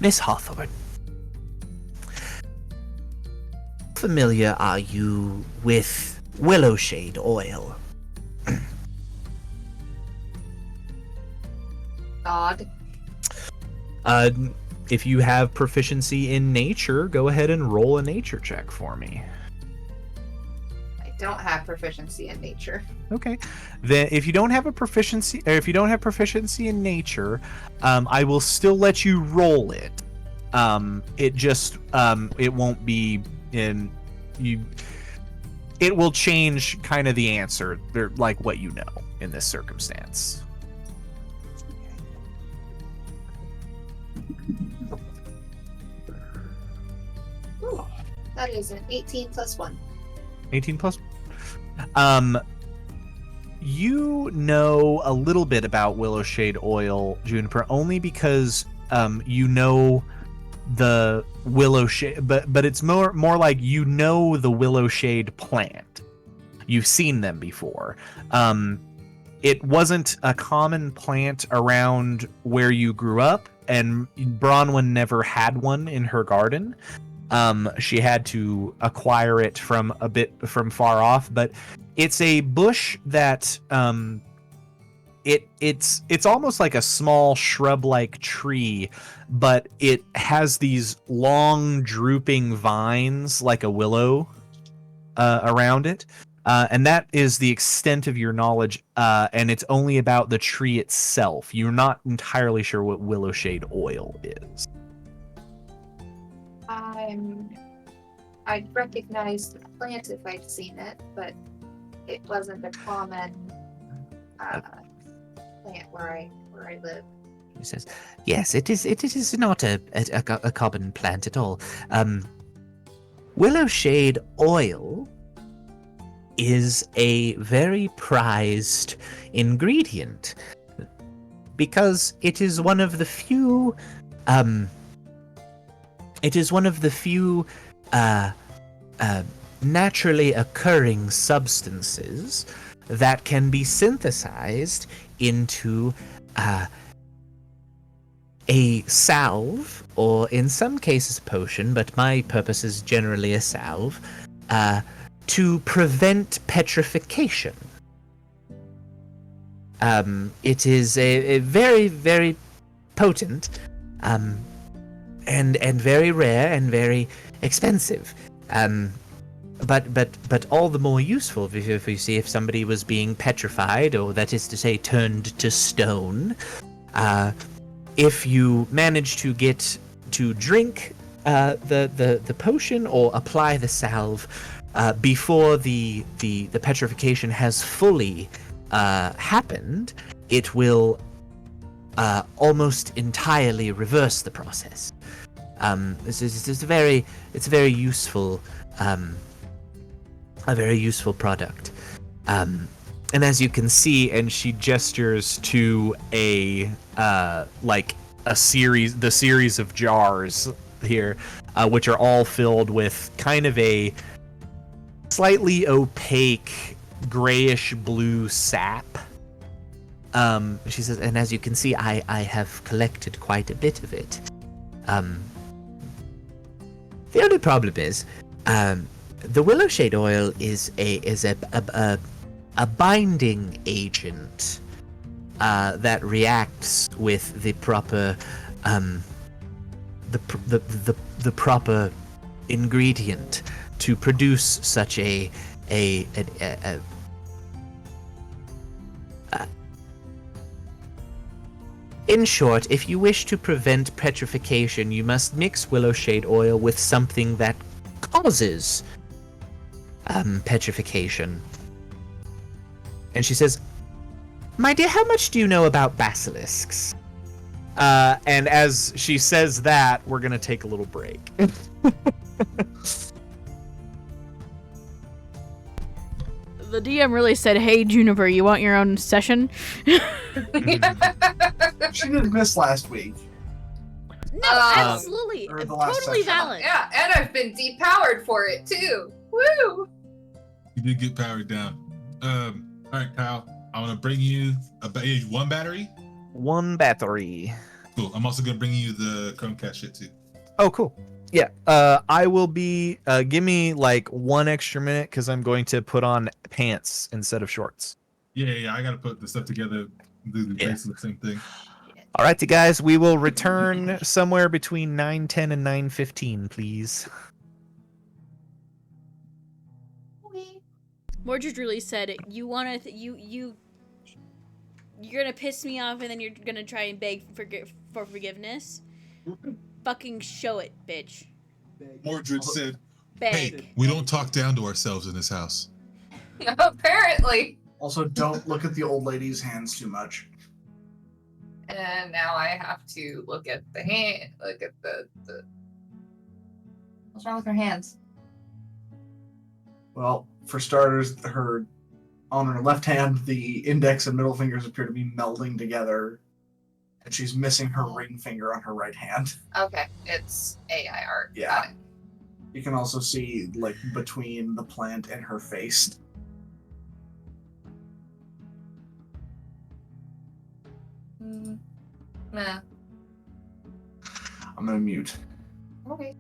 Miss Hawthorne, familiar are you with Willowshade oil? God. If you have proficiency in nature, go ahead and roll a nature check for me. I don't have proficiency in nature. Okay. Then if you don't have proficiency in nature, I will still let you roll it. It just it won't be in you. It will change kind of the answer, like what you know in this circumstance. Ooh, that is an 18 plus 1. 18 plus. You know a little bit about Willowshade oil, Juniper, only because you know the Willowshade, but it's more like you know the Willowshade plant. You've seen them before. It wasn't a common plant around where you grew up, and Bronwyn never had one in her garden. She had to acquire it from far off, but it's a bush that it's almost like a small shrub-like tree, but it has these long drooping vines like a willow around it. And that is the extent of your knowledge, and it's only about the tree itself. You're not entirely sure what Willowshade oil is. I'd recognize the plant if I'd seen it, but it wasn't a common plant where I live. He says, yes, it is not a common plant at all. Willowshade oil is a very prized ingredient because it is one of the few naturally occurring substances that can be synthesized into a salve, or in some cases potion, but my purpose is generally a salve, to prevent petrification. It is a very, very potent, and very rare and very expensive. But all the more useful if you see if somebody was being petrified, or that is to say turned to stone. If you manage to get to drink the potion or apply the salve before the petrification has fully happened, it will almost entirely reverse the process. It's a very useful a very useful product. And as you can see, and she gestures to the series of jars here, which are all filled with kind of a slightly opaque grayish blue sap. She says, and as you can see, I have collected quite a bit of it. The only problem is, the willow shade oil is a binding agent that reacts with the proper the proper ingredient to produce such a in short, if you wish to prevent petrification, you must mix willow shade oil with something that causes petrification. And she says, "My dear, how much do you know about basilisks?" And as she says that, we're gonna take a little break. The DM really said, "Hey, Juniper, you want your own session?" She didn't miss last week. No, absolutely. Or the last Totally session. valid. Yeah, and I've been depowered for it too. Woo! You did get powered down. All right, Kyle. I'm gonna bring you one battery. One battery. Cool. I'm also gonna bring you the Chromecast shit too. Oh, cool. Yeah. I will be. Give me like 1 extra minute because I'm going to put on pants instead of shorts. Yeah. I gotta put the stuff together. Do basically the same thing. All righty, guys. We will return somewhere between 9:10 and 9:15, please. Mordred really said, "You wanna you're gonna piss me off, and then you're gonna try and beg for forgiveness. Fucking show it, bitch." Mordred said, Beg. "Hey, we don't talk down to ourselves in this house." Apparently. Also, don't look at the old lady's hands too much. And now I have to look at the hand. Look at the. What's wrong with her hands? Well, for starters, on her left hand, the index and middle fingers appear to be melding together, and she's missing her ring finger on her right hand. Okay, it's AI art. Yeah. Got it. You can also see, like, between the plant and her face. Nah. I'm gonna mute. Okay.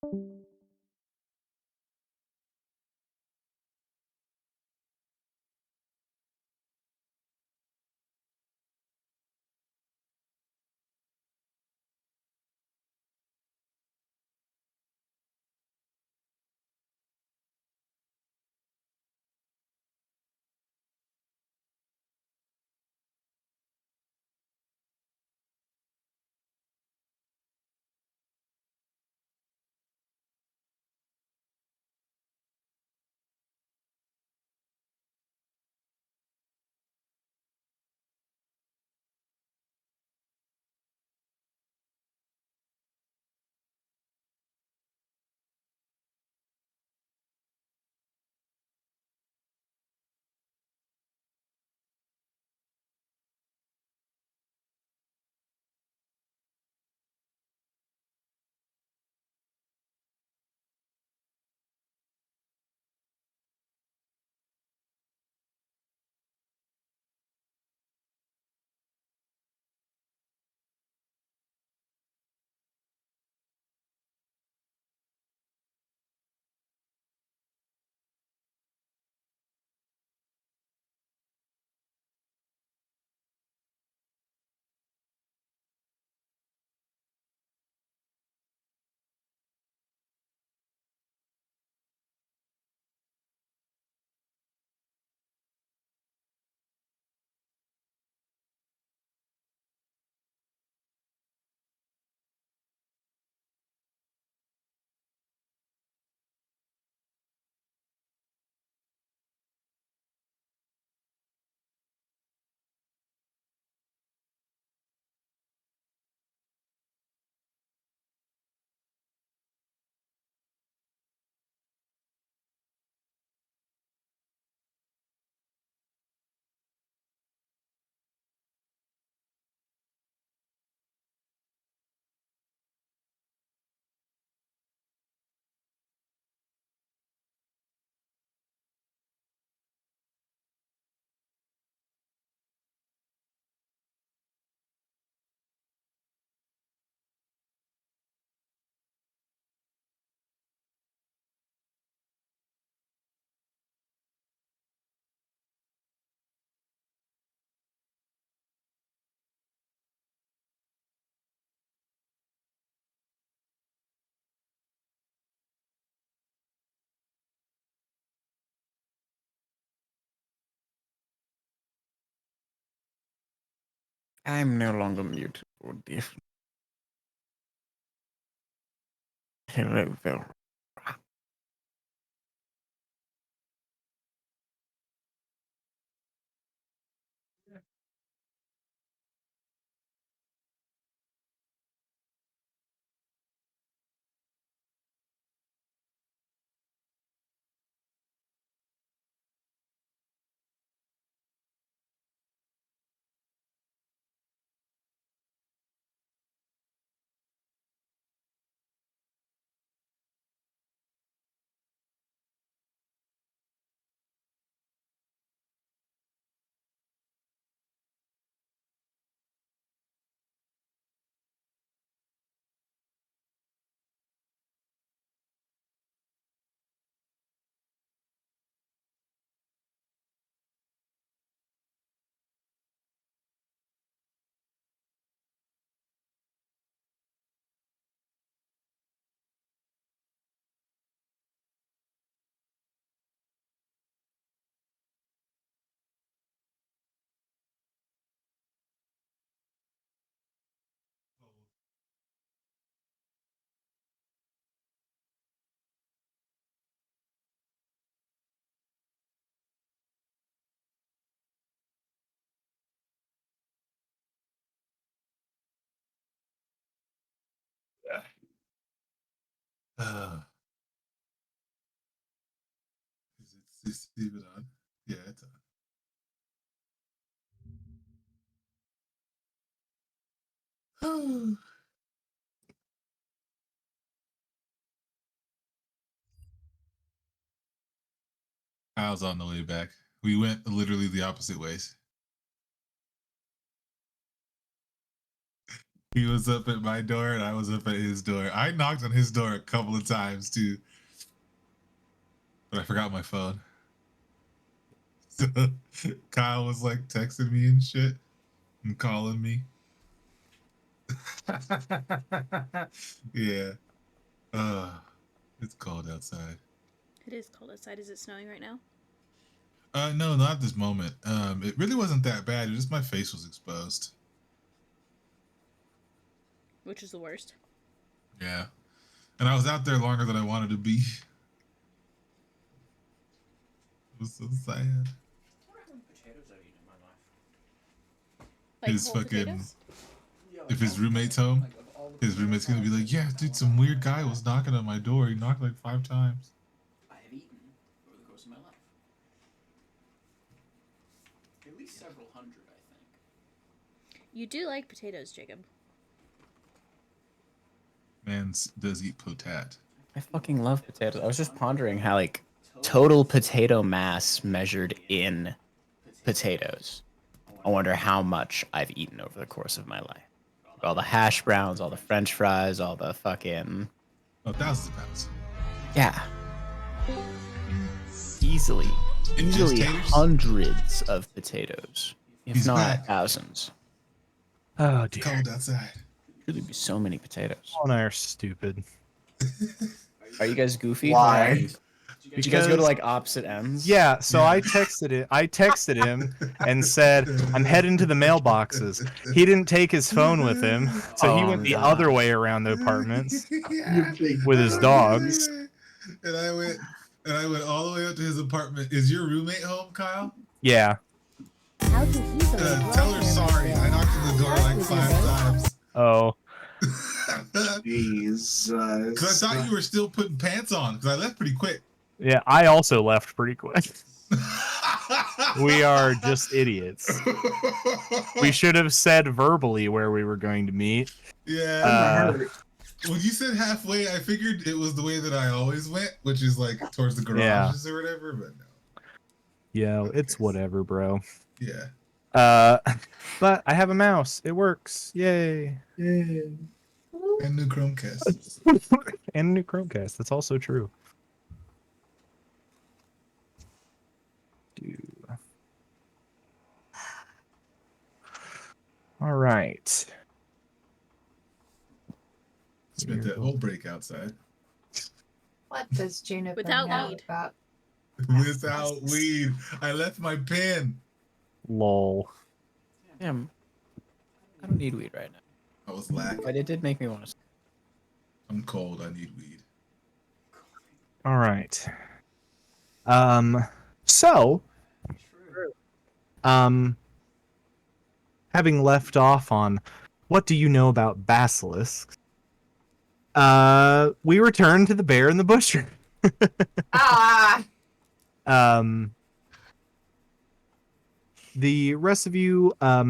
I'm no longer mute. Oh dear. Hello there. Uh, is it even on? Yeah, it's on. I was on the way back. We went literally the opposite ways. He was up at my door and I was up at his door. I knocked on his door a couple of times too, but I forgot my phone. So Kyle was like texting me and shit and calling me. Yeah. It's cold outside. It is cold outside. Is it snowing right now? No, not this moment. It really wasn't that bad. It was just my face was exposed. Which is the worst. Yeah. And I was out there longer than I wanted to be. It was so sad. Like His whole fucking potatoes? if his roommate's home, his roommate's gonna be like, yeah, dude, some weird guy was knocking on my door. He knocked like 5 times. I have eaten over the course of my life. At least several hundred, I think. You do like potatoes, Jacob. Man does eat potat. I fucking love potatoes. I was just pondering how, like, total potato mass measured in potatoes. I wonder how much I've eaten over the course of my life. All the hash browns, all the french fries, all the fucking... Oh, thousands of pounds. Yeah. Easily. And just Easily taters? hundreds of potatoes. If He's not back. thousands. Oh, It's dear. cold outside. Really be so many potatoes. Paul and I are stupid. Are you guys goofy? Why? Did you guys go to Because- like opposite ends? Yeah, so Yeah. I texted him and said, I'm heading to the mailboxes. He didn't take his phone with him, so he Oh, went the God. other way around the apartments You big with his dogs. And I went all the way up to his apartment. Is your roommate home, Kyle? Yeah. Tell her sorry. I knocked on the door like 5 times. Oh. Jesus. Because I thought you were still putting pants on, because I left pretty quick. Yeah, I also left pretty quick. We are just idiots. We should have said verbally where we were going to meet. Yeah. When you said halfway, I figured it was the way that I always went, which is like towards the garages or whatever, but no. Yeah, it's whatever, bro. Yeah. But I have a mouse. It works. Yay. And new Chromecast. And a new Chromecast. That's also true. All right. Spent that whole break outside. What does Juniper Without know weed. about? Without weed. I left my pen. Lol. Damn. I don't need weed right now. I was lacking. But it did make me want to. I'm cold. I need weed. All right. So, having left off on what do you know about basilisks, we return to the bear in the bush. Ah! The rest of you, a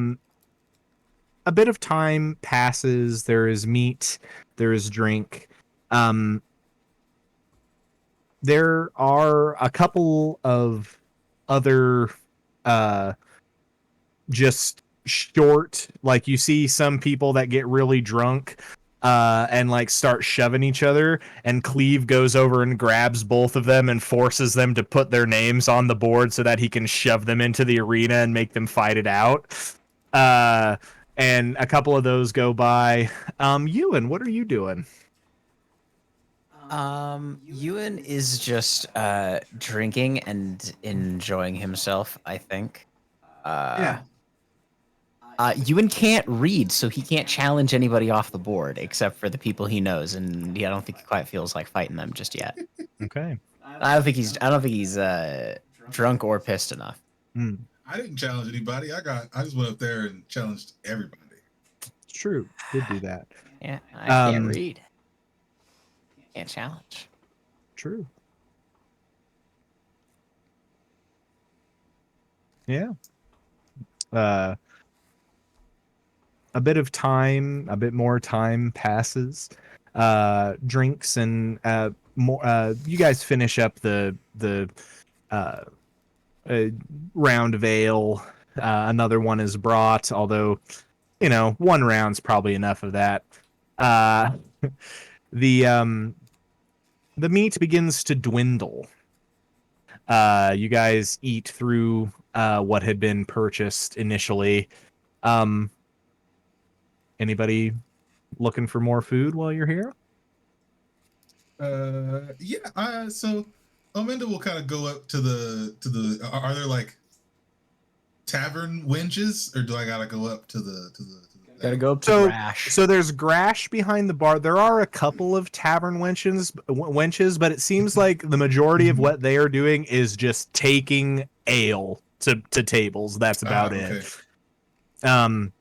bit of time passes. There is meat. There is drink. There are a couple of other, just short, like you see some people that get really drunk, and like start shoving each other, and Cleve goes over and grabs both of them and forces them to put their names on the board so that he can shove them into the arena and make them fight it out. And a couple of those go by. Ewan, what are you doing? Ewan is just drinking and enjoying himself, I think. Yeah. Ewan can't read, so he can't challenge anybody off the board except for the people he knows, and I don't think he quite feels like fighting them just yet. Okay. I don't think he's drunk or pissed enough. I didn't challenge anybody. I just went up there and challenged everybody. It's true. Did do that. Yeah, I can't read. Can't challenge. True. Yeah. A bit of time, a bit more time passes. Drinks and more. You guys finish up the round of ale. Another one is brought, although one round's probably enough of that. The meat begins to dwindle. You guys eat through what had been purchased initially. Anybody looking for more food while you're here? Yeah. So Ominda will kind of go up to the. Are there like tavern wenches, or do I gotta go up to the? Gotta go up to Grash. So there's Grash behind the bar. There are a couple of tavern wenches, but it seems like the majority of what they are doing is just taking ale to tables. That's about it. I'll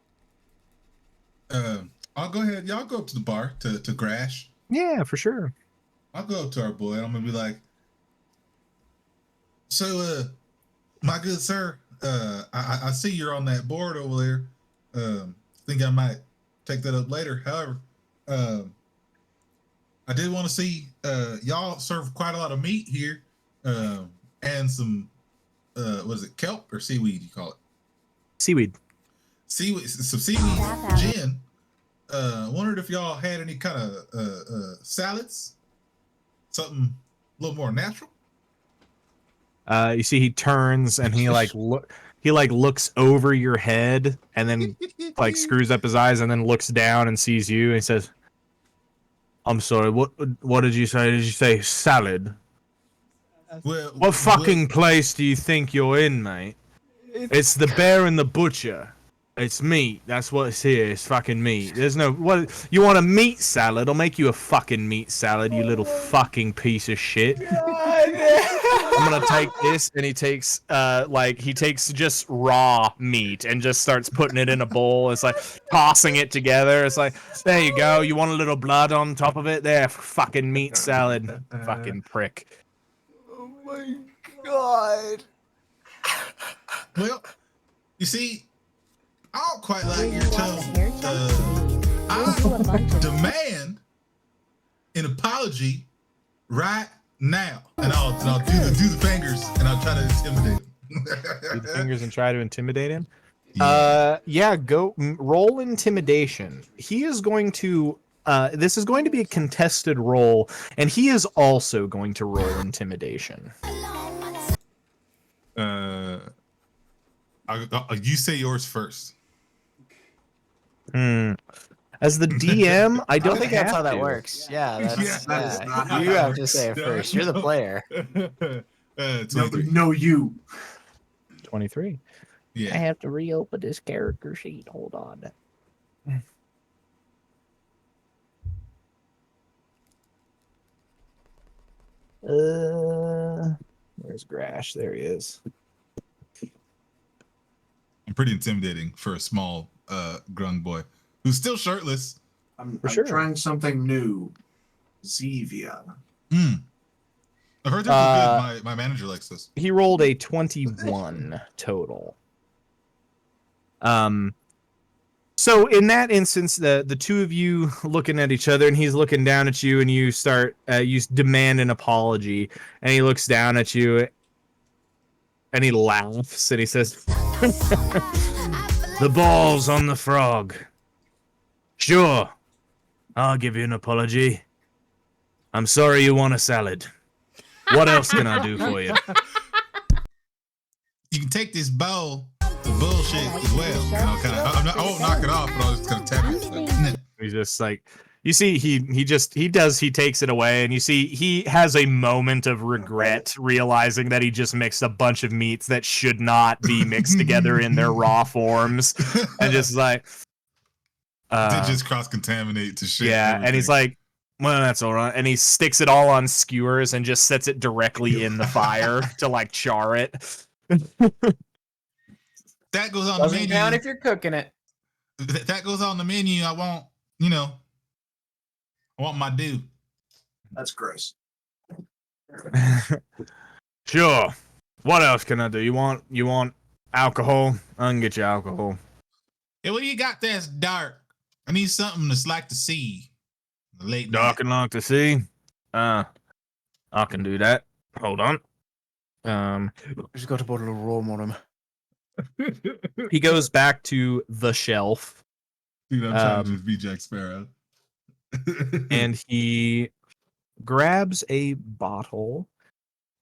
go ahead. Y'all go up to the bar to Grash. Yeah, for sure. I'll go up to our boy. I'm gonna be like, so, my good sir, I see you're on that board over there. Think I might take that up later. However, I did want to see y'all serve quite a lot of meat here, and some what is it, kelp or seaweed? You call it seaweed. Seaweed, some seaweed gin. Wondered if y'all had any kind of salads, something a little more natural. You see, he turns and he looks over your head and then like screws up his eyes and then looks down and sees you and he says, "I'm sorry. What did you say? Did you say salad? Well, what fucking place do you think you're in, mate? It's the Bear and the Butcher. It's meat. That's what's here. It's fucking meat. There's no what. You want a meat salad? I'll make you a fucking meat salad. You little fucking piece of shit. I'm gonna take this," and he takes just raw meat and just starts putting it in a bowl. It's like tossing it together. It's like, there you go. You want a little blood on top of it? There, fucking meat salad. Fucking prick. Oh my god. Well, you see, I don't quite like your tone. I demand an apology right now, and I'll do the fingers, and I'll try to intimidate him. Do the fingers and try to intimidate him. Yeah. Go roll intimidation. He is going to. This is going to be a contested roll, and he is also going to roll intimidation. You say yours first. As the DM, I don't think that's how that to. works. Yeah, that's that is not how you that have to say it first. You're the player. No, you. 23. Yeah. I have to reopen this character sheet. Hold on. Where's Grash? There he is. I'm pretty intimidating for a small grung boy who's still shirtless. I'm sure. trying something new. Zevia. I've heard that's good. My manager likes this. He rolled a 21 total. So in that instance, the two of you looking at each other, and he's looking down at you, and you start you demand an apology, and he looks down at you, and he laughs, and he says, "The ball's on the frog. Sure, I'll give you an apology. I'm sorry you want a salad. What else can I do for you?" You can take this bowl of bullshit as well. I won't knock it off, but I'll just kind of tap it. He's just like, you see, he takes it away, and you see he has a moment of regret, realizing that he just mixed a bunch of meats that should not be mixed together in their raw forms, and just like, they just cross-contaminate to shit. Yeah, and he's like, well, that's all right, and he sticks it all on skewers and just sets it directly in the fire to like char it. That goes on Doesn't the menu. count if you're cooking it. That goes on the menu. I want, I want my due. That's gross. Sure. What else can I do? You want alcohol? I can get you alcohol. Yeah, what do you got that's dark? I need something that's like the sea. Late Dark and like the sea? I can do that. Hold on. Just got a bottle of rum on him. He goes back to the shelf Dude, I'm trying to just be Jack Sparrow. And he grabs a bottle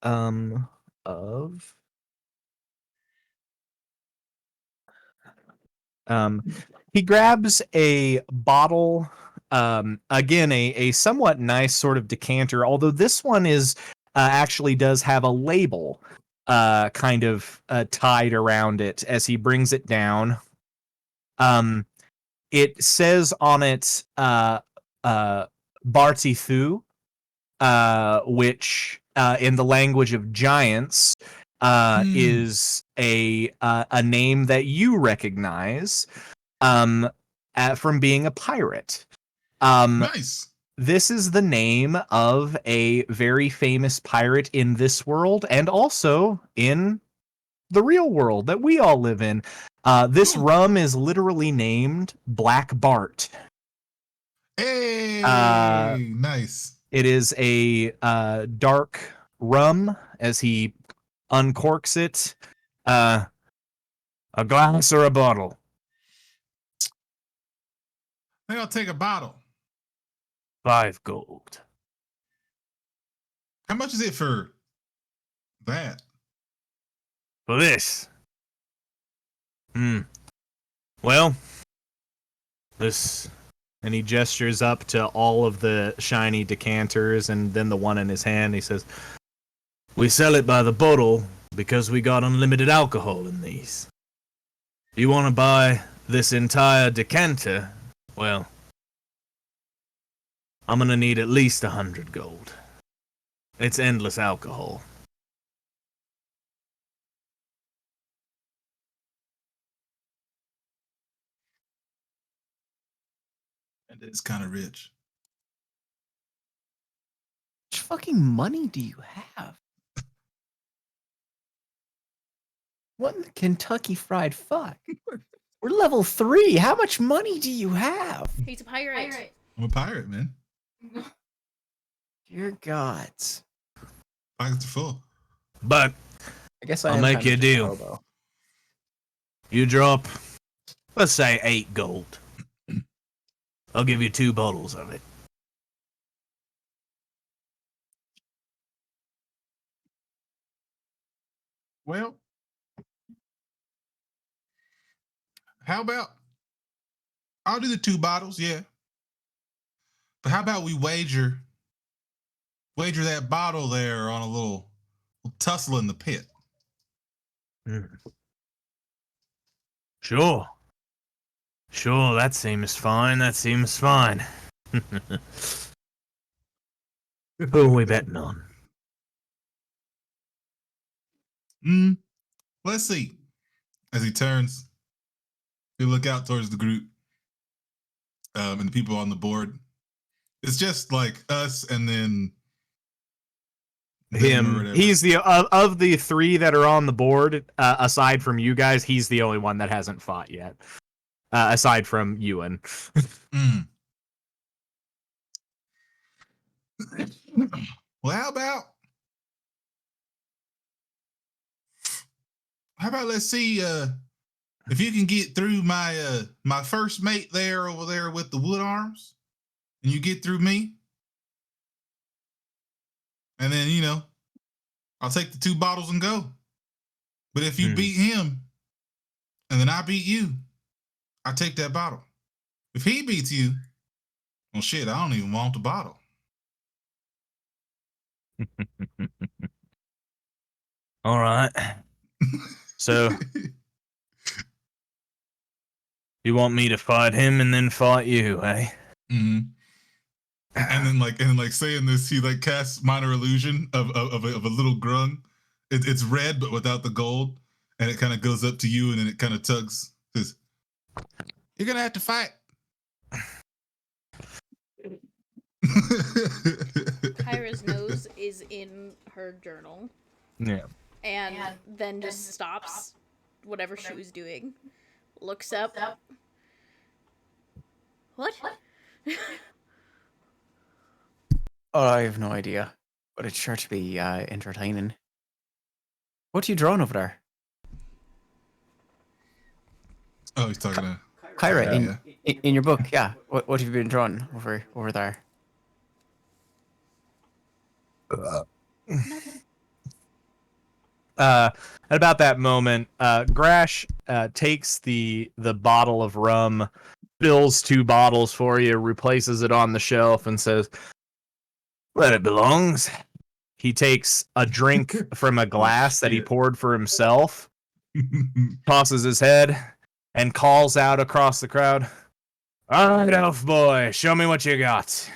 of he grabs a bottle, again, a somewhat nice sort of decanter, although this one is actually does have a label kind of tied around it as he brings it down. It says on it Barty Thu, which in the language of giants is a name that you recognize from being a pirate. Nice. This is the name of a very famous pirate in this world and also in the real world that we all live in. This rum is literally named Black Bart. Hey, nice. It is a dark rum as he uncorks it. A glass or a bottle? I think I'll take a bottle. 5 gold. How much is it for that? For this? Well, this... And he gestures up to all of the shiny decanters and then the one in his hand. He says, we sell it by the bottle because we got unlimited alcohol in these. If you want to buy this entire decanter, well, I'm going to need at least 100 gold. It's endless alcohol. And it's kind of rich. How much fucking money do you have? What in the Kentucky Fried Fuck? We're level 3. How much money do you have? He's a pirate. I'm a pirate, man. Dear gods. Pockets are full. But I guess I'll am make kind you a of deal. hobo. You drop, let's say 8 gold. I'll give you 2 bottles of it. Well, how about I'll do the 2 bottles, yeah. But how about we wager that bottle there on a little tussle in the pit? Sure. Sure, that seems fine. Who are we betting on? Let's see. As he turns, he look out towards the group and the people on the board. It's just like us and then him. He's the of the 3 that are on the board. Aside from you guys, he's the only one that hasn't fought yet. Aside from Ewan. Well, how about let's see if you can get through my my first mate there over there with the wood arms, and you get through me, and then I'll take the 2 bottles and go. But if you beat him, and then I beat you, I take that bottle. If he beats you, well, shit, I don't even want the bottle. All right. So you want me to fight him and then fight you, eh? Mm-hmm. And then like saying this, he like casts minor illusion of a little grung. It's red but without the gold, and it kind of goes up to you, and then it kind of tugs. Says, "You're gonna have to fight." Kyra's nose is in her journal. Yeah. And then just stops whatever she was doing. Looks up. What? Oh, I have no idea. But it's sure to be entertaining. What are you drawing over there? Oh, he's talking to Kyra, in your book, yeah. What have you been drawing over there? At about that moment, Grash takes the bottle of rum, fills 2 bottles for you, replaces it on the shelf, and says, "Where it belongs." He takes a drink from a glass that he poured for himself, tosses his head, and calls out across the crowd, "All right, elf boy, show me what you got."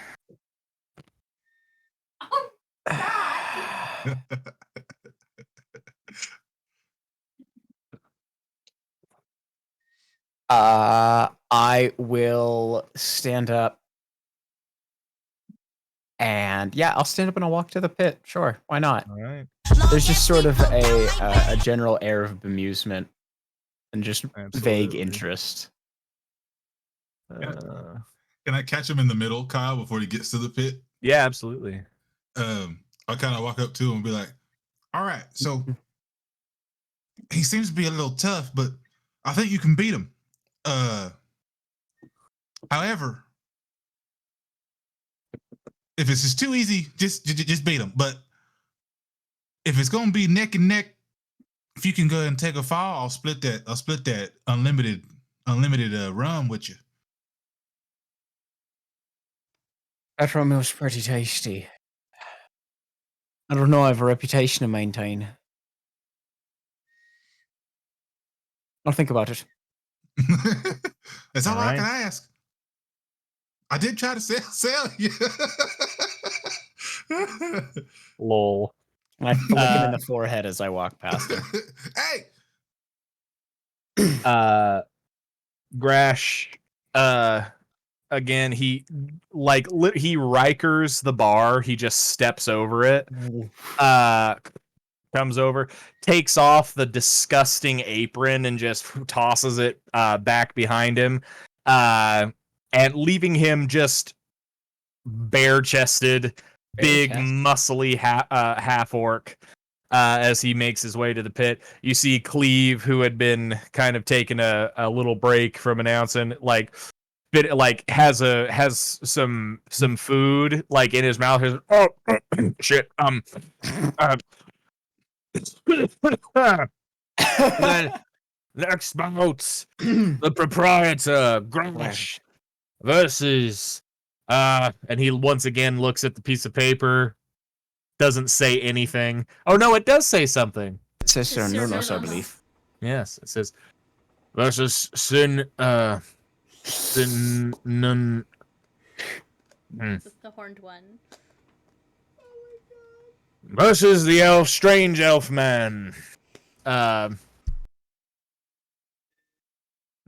I will stand up. And yeah, I'll stand up and I'll walk to the pit. Sure, why not? All right. There's just sort of a general air of bemusement and just vague interest. Can I catch him in the middle, Kyle, before he gets to the pit? Yeah, absolutely. I'll kind of walk up to him and be like, "All right, so he seems to be a little tough, but I think you can beat him. However, if it's just too easy, just beat him. But if it's gonna be neck and neck, if you can go ahead and take a fall, I'll split that unlimited rum with you." That rum was pretty tasty. I don't know, I have a reputation to maintain. I'll think about it. That's all I can ask. I did try to sell you. Lol. I flick him in the forehead as I walk past him. Hey! Grash, again, he Rikers the bar. He just steps over it. Comes over, takes off the disgusting apron and just tosses it back behind him, and leaving him just bare-chested, big, muscly half-orc as he makes his way to the pit. You see Cleve, who had been kind of taking a little break from announcing, has some food like in his mouth. Shit. Then next bout, the proprietor Grash versus and he once again looks at the piece of paper, doesn't say anything. Oh no, it does say something. It says Sir Nunos, I believe. Yes, it says versus Sin Nun. The horned one. Versus the strange elf man.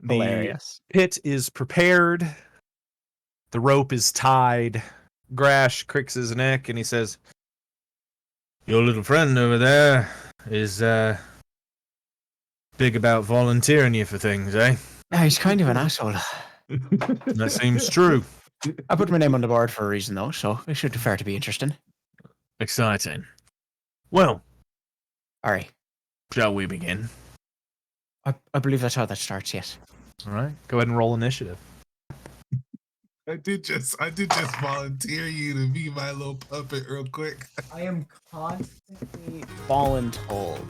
Hilarious. The pit is prepared. The rope is tied. Grash cricks his neck and he says, "Your little friend over there is big about volunteering you for things, eh?" Yeah, he's kind of an asshole. That seems true. I put my name on the board for a reason, though, so it should be fair to be interesting. Exciting. Well, all right. Shall we begin? I believe that's how that starts. Yes. All right. Go ahead and roll initiative. I did just volunteer you to be my little puppet real quick. I am constantly voluntold.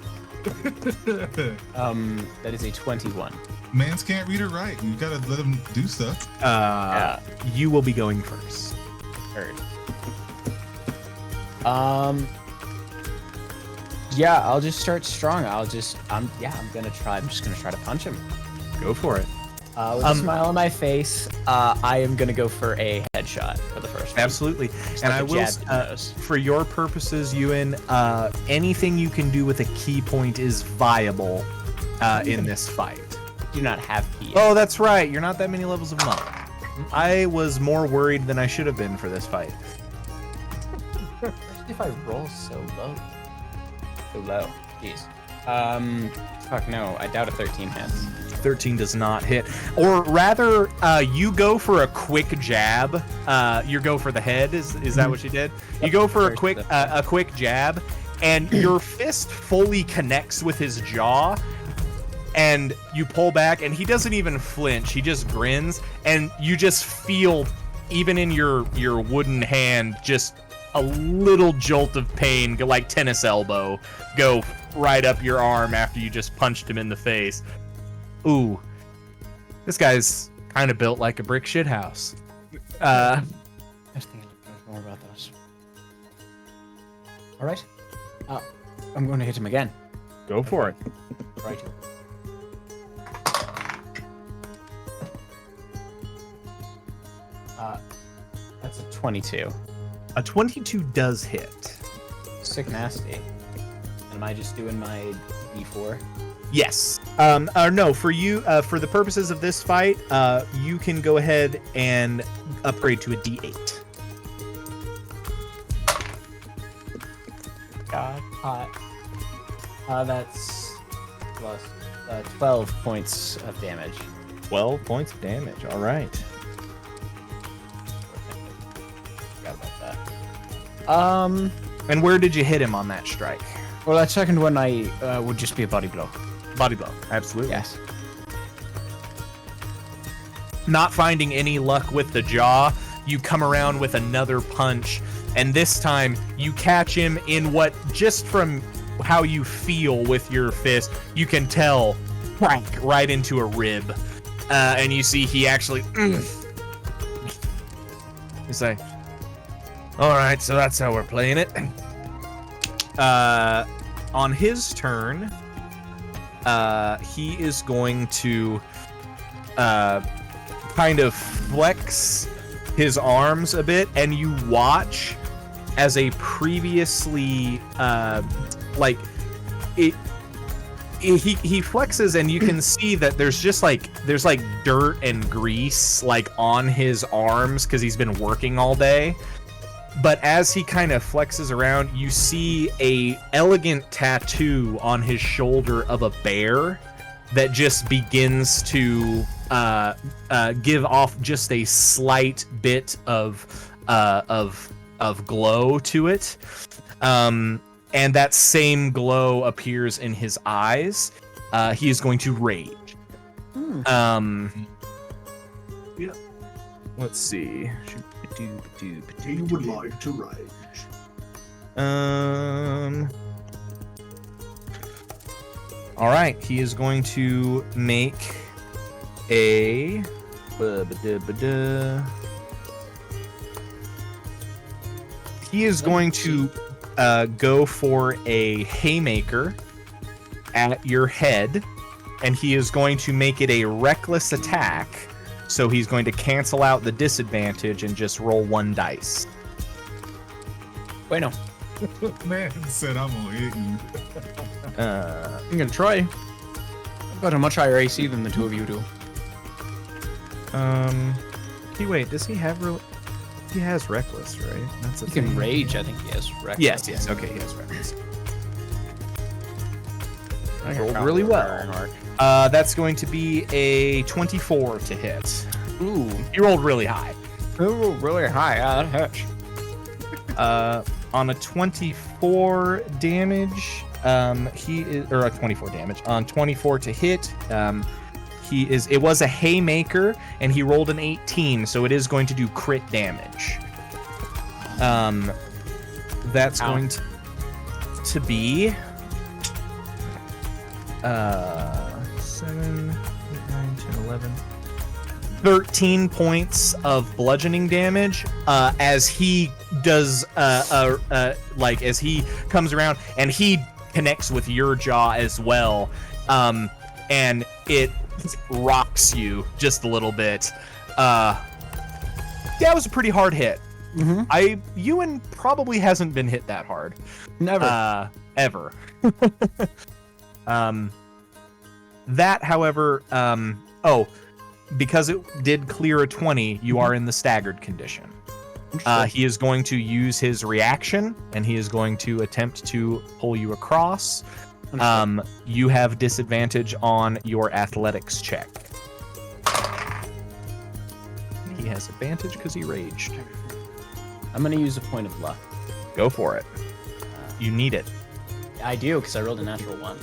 That is a 21. Mans can't read or write. You gotta let him do stuff. You will be going first. Third. Yeah, I'll just start strong. I'm just gonna try to punch him. Go for it. With a smile on my face, I am gonna go for a headshot for the first one. Absolutely. And I will, for your purposes, Ewan, anything you can do with a key point is viable in this fight. Do not have key. Oh, that's right. You're not that many levels of monk. I was more worried than I should have been for this fight. If I roll so low. Jeez. Fuck no. I doubt a 13 hits. 13 does not hit. Or rather, you go for a quick jab. You go for the head. Is that what you did? You go for a quick jab, and your fist fully connects with his jaw, and you pull back, and he doesn't even flinch. He just grins, and you just feel, even in your wooden hand, just a little jolt of pain, go like tennis elbow, go right up your arm after you just punched him in the face. Ooh, this guy's kind of built like a brick shit house. I was thinking more about those. All right. I'm going to hit him again. Go for it. Right. That's a 22. A 22 does hit. Sick nasty. Am I just doing my D4? Yes. No, for you, for the purposes of this fight, you can go ahead and upgrade to a D8. God, hot. That's plus 12 points of damage. 12 points of damage. All right. Forgot about that. And where did you hit him on that strike? Well, that second one would just be a body blow. Body blow. Absolutely. Yes. Not finding any luck with the jaw, you come around with another punch, and this time you catch him in what, just from how you feel with your fist, you can tell, crank right into a rib. And you see he actually... He's like, all right, so that's how we're playing it. On his turn, he is going to kind of flex his arms a bit, and you watch as a previously he flexes, and you can see that there's like dirt and grease like on his arms because he's been working all day. But as he kind of flexes around, you see a elegant tattoo on his shoulder of a bear that just begins to give off just a slight bit of glow to it. And that same glow appears in his eyes. He is going to rage. Yeah. Let's see. He would like to rage. All right. He is going to make a. He is going to go for a haymaker at your head, and he is going to make it a reckless attack. So he's going to cancel out the disadvantage and just roll 1 dice. Bueno. Man said I'm gonna hit you. I'm gonna try. I've got a much higher AC than the two of you do. Wait, does he have he has reckless, right? That's a He can thing. rage, I think he has reckless. Yes, okay, he has reckless. I Rolled got really well. Ironheart. That's going to be a 24 to hit. Ooh. You rolled really high. Ooh, really high. Yeah, that hurts. On a 24 damage, he is, or a 24 damage. On 24 to hit, it was a haymaker, and he rolled an 18, so it is going to do crit damage. That's going to be 7, 8, 9, 10, 11, 13 points of bludgeoning damage, as he does, as he comes around and he connects with your jaw as well, and it rocks you just a little bit. That was a pretty hard hit. Mm-hmm. Ewan probably hasn't been hit that hard. Never. Ever. That, however, because it did clear a 20, you are in the staggered condition. He is going to use his reaction, and he is going to attempt to pull you across. You have disadvantage on your athletics check. He has advantage because he raged. I'm going to use a point of luck. Go for it. You need it. I do, because I rolled a natural 1.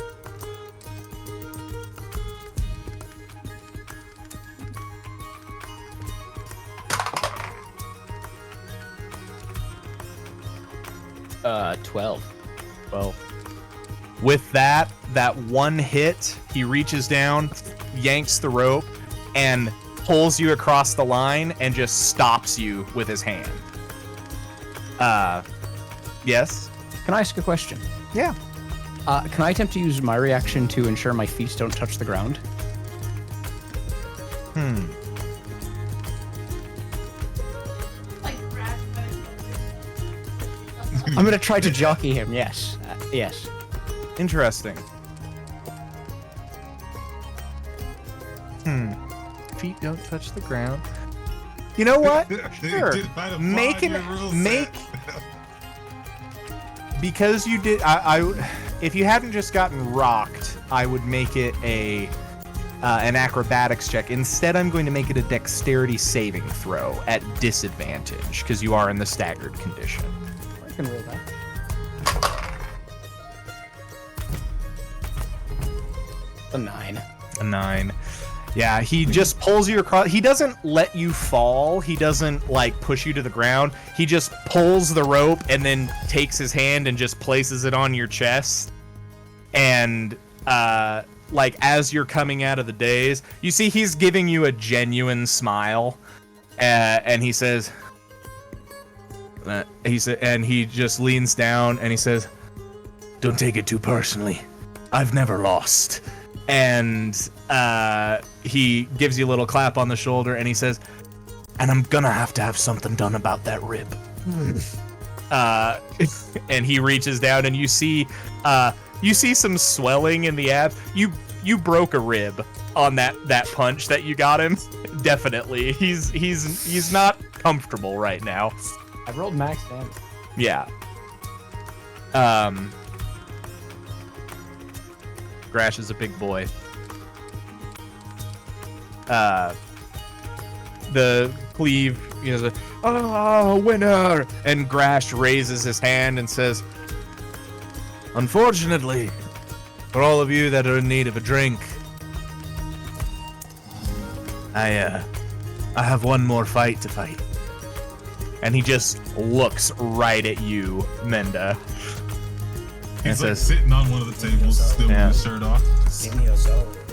12. 12. With that one hit, he reaches down, yanks the rope, and pulls you across the line and just stops you with his hand. Yes? Can I ask a question? Yeah. Can I attempt to use my reaction to ensure my feet don't touch the ground? I'm gonna try to jockey him. Yes. Yes. Interesting. Feet don't touch the ground. You know what? Sure. Make because you did. I if you hadn't just gotten rocked, I would make it an acrobatics check. Instead, I'm going to make it a dexterity saving throw at disadvantage because you are in the staggered condition. I can roll that. A 9. A 9. Yeah, he just pulls you across. He doesn't let you fall. He doesn't, like, push you to the ground. He just pulls the rope and then takes his hand and just places it on your chest. And, like, as you're coming out of the daze, you see he's giving you a genuine smile. And he says... and he just leans down and he says, "Don't take it too personally. I've never lost." And he gives you a little clap on the shoulder and he says, "And I'm gonna have to have something done about that rib." And he reaches down and you see some swelling in the abs. You broke a rib on that punch that you got him. Definitely. He's not comfortable right now. I rolled max damage. Yeah. Grash is a big boy. The cleave, "Oh, winner!" And Grash raises his hand and says, "Unfortunately, for all of you that are in need of a drink, I have one more fight to fight." And he just looks right at you, Menda. He's like sitting on one of the tables, still with his shirt off.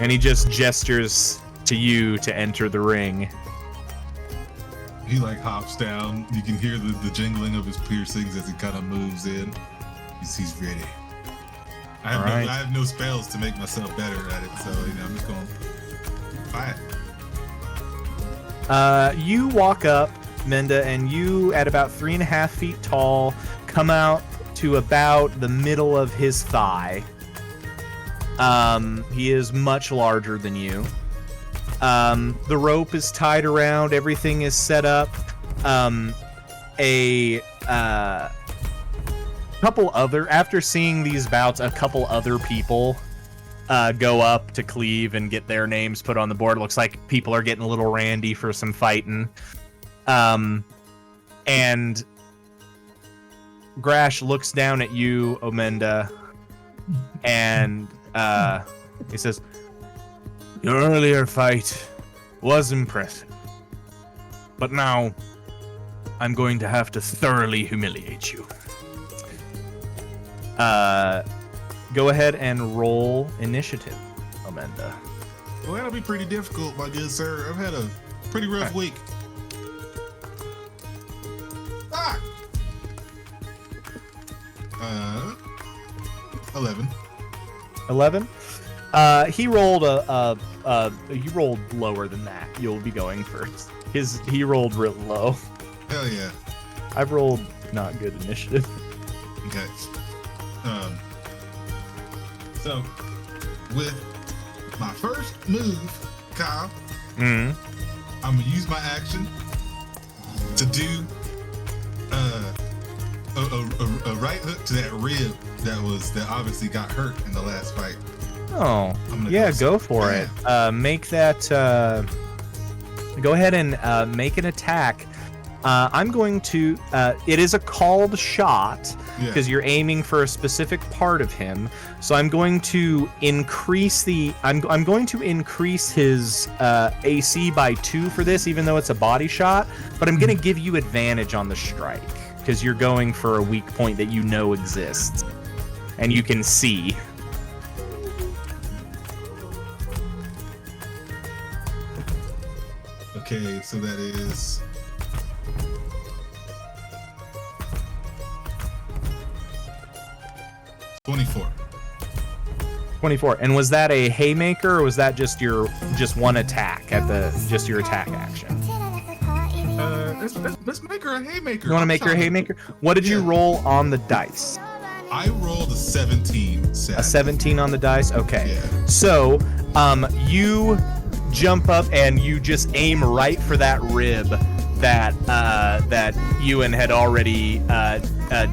And he just gestures to you to enter the ring. He like hops down. You can hear the jingling of his piercings as he kind of moves in. He's ready. I have no spells to make myself better at it, so I'm just going fight. You walk up, Menda, and you, at about 3.5 feet tall, come out to about the middle of his thigh. He is much larger than you. The rope is tied around. Everything is set up. After seeing these bouts, a couple other people go up to Cleave and get their names put on the board. It looks like people are getting a little randy for some fighting. And Grash looks down at you, Omenda, and he says, "Your earlier fight was impressive, but now I'm going to have to thoroughly humiliate you. Go ahead and roll initiative, Omenda." Well, that'll be pretty difficult, my good sir. I've had a pretty rough week. 11. 11? He rolled you rolled lower than that. You'll be going first. He rolled real low. Hell yeah. I've rolled not good initiative. Okay. So with my first move, Kyle, I'm gonna use my action to do a right hook to that rib that obviously got hurt in the last fight. Oh, yeah, go for it. Make that. Go ahead and make an attack. I'm going to. It is a called shot because you're aiming for a specific part of him. So I'm going to increase the. I'm going to increase his AC by 2 for this, even though it's a body shot. But I'm going to give you advantage on the strike. because you're going for a weak point that you know exists and you can see. Okay, so that is 24. 24. And was that a haymaker, or was that just one attack at just your attack action? Let's make her a haymaker. You want to make her a haymaker? What did you roll on the dice? I rolled a 17. A 17 on the dice? Okay. Yeah. So, you jump up and you just aim right for that rib that Ewan had already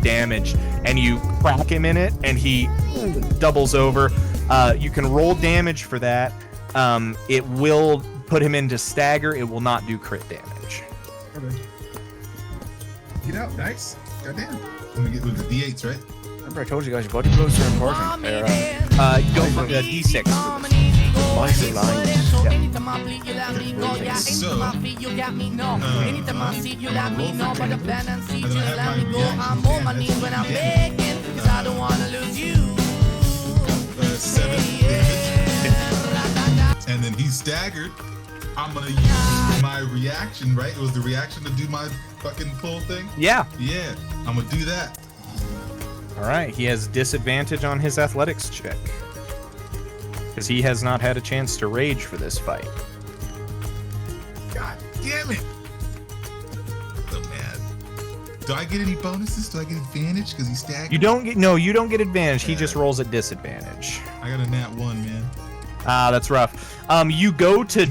damaged, and you crack him in it, and he doubles over. You can roll damage for that. It will put him into stagger. It will not do crit damage. Okay. Get out, dice. Goddamn. Let me get with the D8s, right? Remember I told you guys your body blows are important. Go for the D6. Mighty lines. So, and then I have my reaction. 7 damage. And then he's staggered. I'm gonna use my reaction, right? It was the reaction to do my fucking pull thing? Yeah. Yeah, I'm gonna do that. All right, he has disadvantage on his athletics check because he has not had a chance to rage for this fight. God damn it! So mad. Do I get any bonuses? Do I get advantage because he's staggered? You don't get advantage. He just rolls at disadvantage. I got a nat 1, man. That's rough. You go to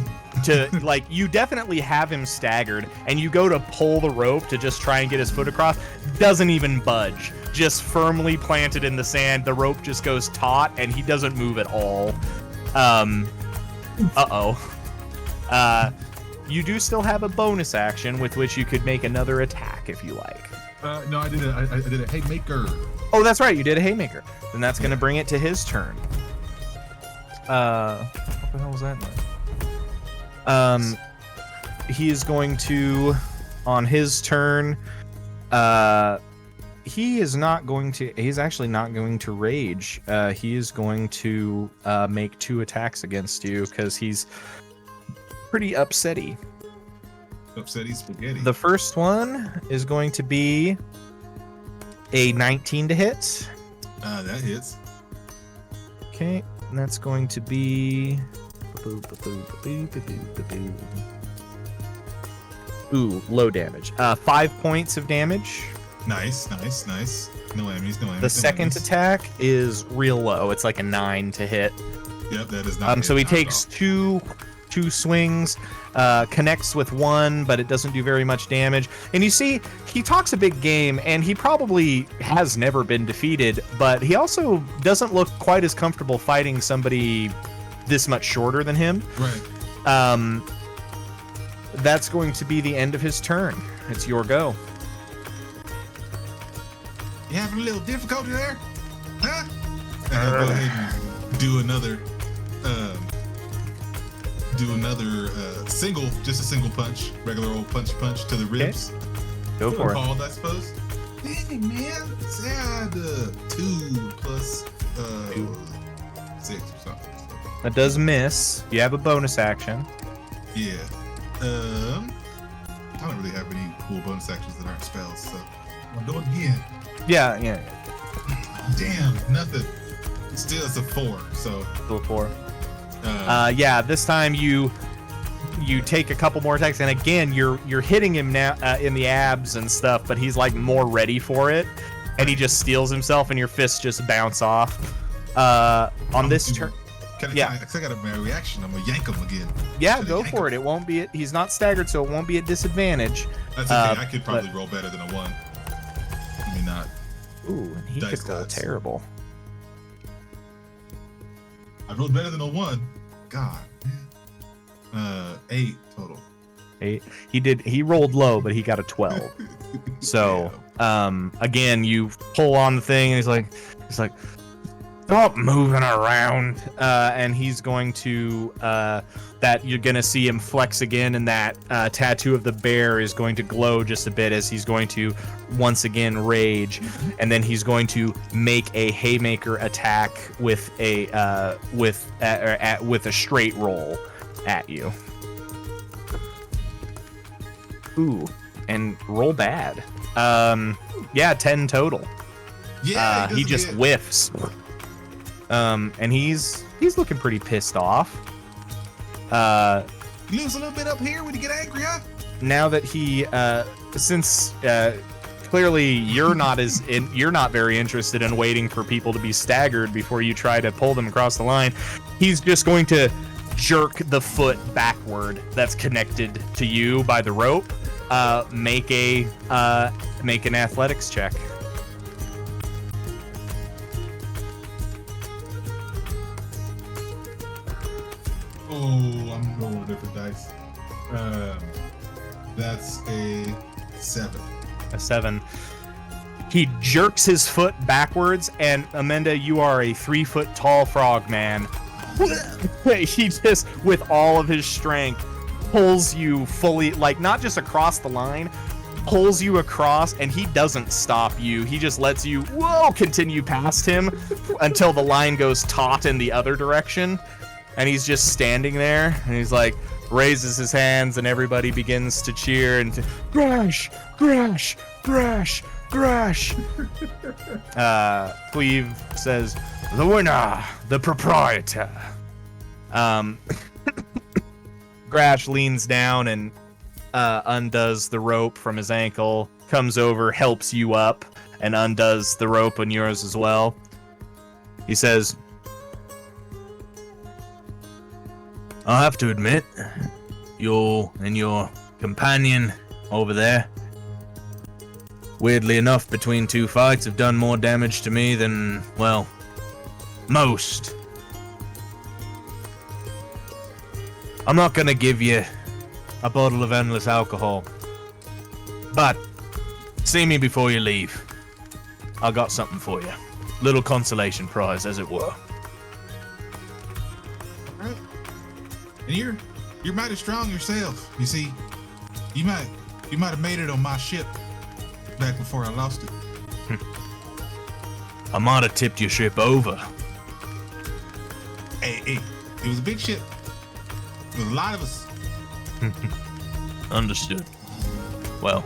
like, you definitely have him staggered, and you go to pull the rope to just try and get his foot across. Doesn't even budge. Just firmly planted in the sand. The rope just goes taut, and he doesn't move at all. You do still have a bonus action with which you could make another attack if you like. No, I did a haymaker. Oh, that's right. You did a haymaker. Then that's going to bring it to his turn. What the hell was that noise? He is going to, on his turn, he's actually not going to rage. He is going to make 2 attacks against you because he's pretty upsetty. Upsetty spaghetti. The first one is going to be a 19 to hit. That hits. Okay, and that's going to be... Ooh, low damage. 5 points of damage. Nice. No enemies. The second attack is real low. It's like a 9 to hit. Yep, that is not. So he takes two swings, connects with one, but it doesn't do very much damage. And you see, he talks a big game, and he probably has never been defeated, but he also doesn't look quite as comfortable fighting somebody this much shorter than him. Right. That's going to be the end of his turn. It's your go. You having a little difficulty there? Huh? And I'll go ahead and do another just a single punch, regular old punch to the ribs. Okay. Go for it. Called, I suppose. Dang, man. Sad. 2 plus 6 or something. That does miss. You have a bonus action. Yeah. I don't really have any cool bonus actions that aren't spells, so I'll do it again. Yeah. Damn, nothing. Still, it's a 4, so. Still 4. Yeah, this time you take a couple more attacks, and again, you're hitting him now in the abs and stuff, but he's like more ready for it, and he just steals himself, and your fists just bounce off. On this turn. I got a reaction. I'm gonna yank him again. Yeah, go for it. It won't be. He's not staggered, so it won't be at disadvantage. That's okay. I could probably roll better than a 1. I mean, not. Ooh, and he could roll terrible. I rolled better than a 1. God, man. 8 total. 8. He rolled low, but he got a 12. So, again, you pull on the thing, and he's like, Stop moving around. And he's going to, that you're going to see him flex again, and that tattoo of the bear is going to glow just a bit as he's going to once again rage. And then he's going to make a haymaker attack with a with a straight roll at you. Ooh, and roll bad. Yeah, 10 total. Yeah, he just whiffs. And he's looking pretty pissed off. You lose a little bit up here when you get angry, huh? Now that he, since clearly you're not very interested in waiting for people to be staggered before you try to pull them across the line, he's just going to jerk the foot backward that's connected to you by the rope. Make an athletics check. Oh, I'm rolling different dice. That's a 7. A 7. He jerks his foot backwards, and Amanda, you are a 3-foot tall frog man. He just, with all of his strength, pulls you fully, like, not just across the line, pulls you across, and he doesn't stop you. He just lets you, continue past him until the line goes taut in the other direction. And he's just standing there, and he's like, raises his hands, and everybody begins to cheer, and Grash, Grash, Grash, Grash. Cleve says, the winner, the proprietor. Grash leans down and undoes the rope from his ankle, comes over, helps you up, and undoes the rope on yours as well. He says, I have to admit, you and your companion over there, weirdly enough, between two fights, have done more damage to me than, well, most. I'm not gonna give you a bottle of endless alcohol, but see me before you leave. I got something for you. Little consolation prize, as it were. And you're mighty strong yourself. You see, you might have made it on my ship back before I lost it. I might have tipped your ship over. Hey, it was a big ship. There was a lot of us. Understood. Well,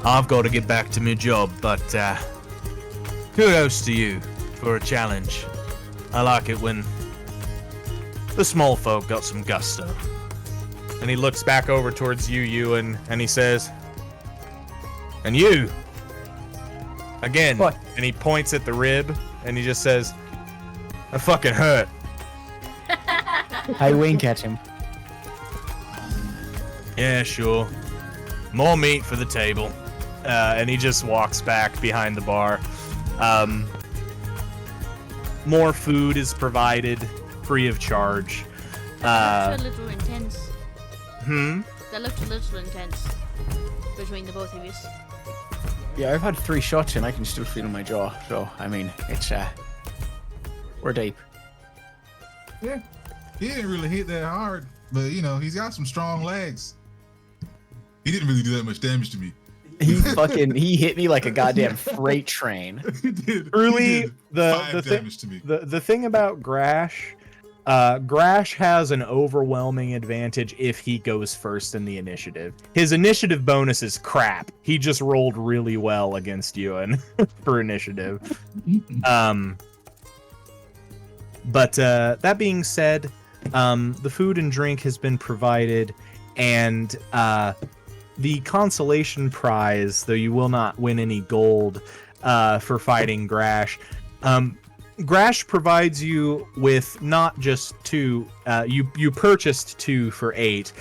I've got to get back to my job, but kudos to you for a challenge. I like it when the small folk got some gusto. And he looks back over towards you, Ewan, and he says, and you, again, What? and he points at the rib, and he just says, that fucking hurt. I wink at him. Yeah, sure. More meat for the table. And he just walks back behind the bar. More food is provided, free of charge. That looked a little intense. Hmm? That looked a little intense between the both of you. Yeah, I've had 3 shots and I can still feel my jaw. So, I mean, it's, we're deep. Yeah. He didn't really hit that hard, but you know, he's got some strong legs. He didn't really do that much damage to me. He hit me like a goddamn freight train. He did. Truly, He did the 5 thing, damage to me. the thing about Grash, Grash has an overwhelming advantage if he goes first in the initiative. His initiative bonus is crap. He just rolled really well against Ewan for initiative. But that being said, the food and drink has been provided, and the consolation prize, though you will not win any gold for fighting Grash, Grash provides you with not just 2, you purchased 2 for 8.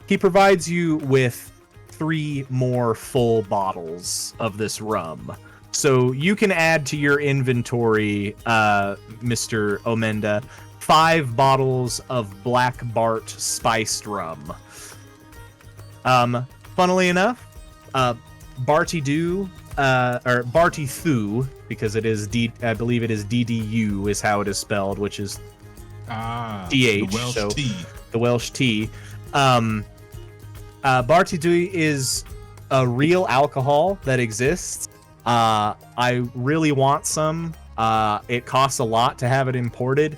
He provides you with 3 more full bottles of this rum. So you can add to your inventory, Mr. Omenda, 5 bottles of Black Bart spiced rum. Funnily enough, Barty Doo or Barty Thu, because it is I believe it is DDU is how it is spelled, which is DH. The Welsh so T. the Welsh T. Barty Thu is a real alcohol that exists. I really want some. It costs a lot to have it imported,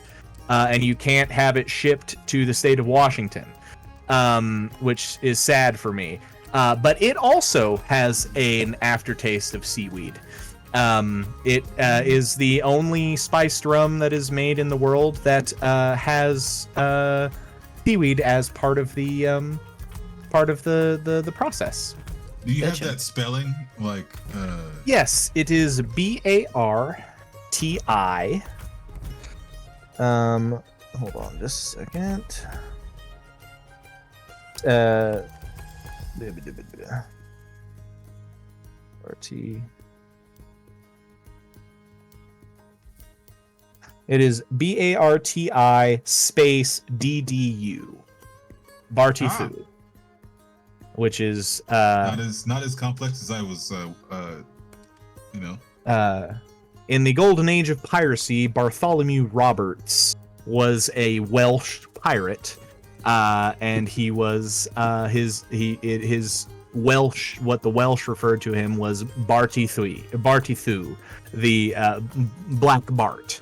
and you can't have it shipped to the state of Washington, which is sad for me. But it also has an aftertaste of seaweed. It is the only spiced rum that is made in the world that has seaweed as part of the process. Do you have that spelling? Like, Yes, it is BARTI. Hold on just a second. RT. It is BARTI space DDU. Barty Thu. Which is not as complex as I was, in the golden age of piracy, Bartholomew Roberts was a Welsh pirate, and he was his Welsh. What the Welsh referred to him was Barty Thu, the Black Bart,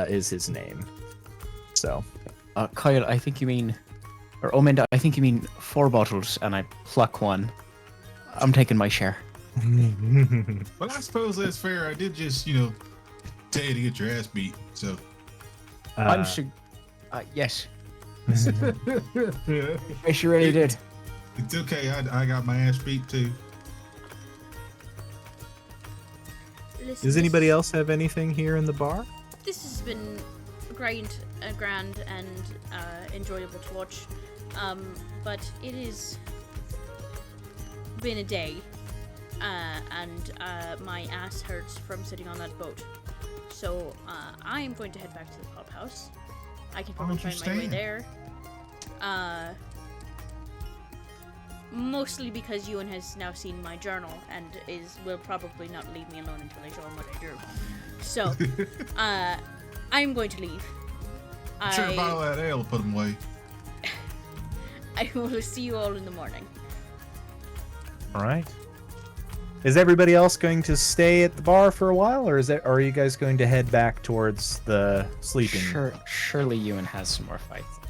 is his name. So, Kyle, I think you mean. Or Ominda, I think you mean 4 bottles, and I pluck one. I'm taking my share. Well, I suppose that's fair. I did just, tell you to get your ass beat. So, I'm sure. Yes. I sure really did. It's okay. I got my ass beat too. Listen, does anybody else have anything here in the bar? This has been grand and enjoyable to watch. But it has been a day, and my ass hurts from sitting on that boat. So I am going to head back to the pub house. I can probably find my way there. Mostly because Ewan has now seen my journal and will probably not leave me alone until I show him what I do. So I'm going to leave. Sure, a bottle of that ale will put him away. I will see you all in the morning. All right. Is everybody else going to stay at the bar for a while, or are you guys going to head back towards the sleeping? Surely Ewan has some more fights.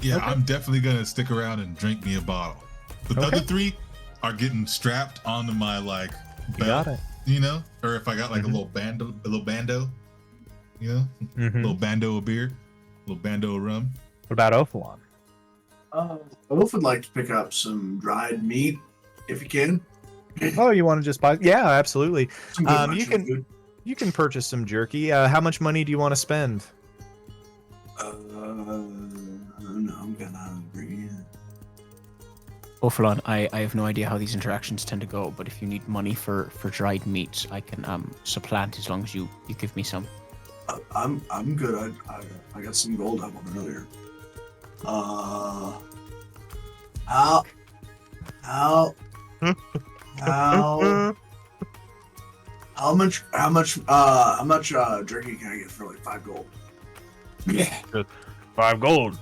Yeah, Okay. I'm definitely gonna stick around and drink me a bottle. But the other 3 are getting strapped onto my belt, You got it. Or if I got like a little bando, a little bando of beer, a little bando of rum. What about Ophalon? Wolf would like to pick up some dried meat, if you can. Oh, you want to just buy? Yeah, absolutely. Some good Russian food. You can purchase some jerky. How much money do you want to spend? No, I'm gonna agree. Ophalon, I have no idea how these interactions tend to go, but if you need money for dried meats, I can supplant as long as you give me some. I'm good. I got some gold I won earlier. How much jerky can I get for like 5 gold? Yeah. 5 gold. You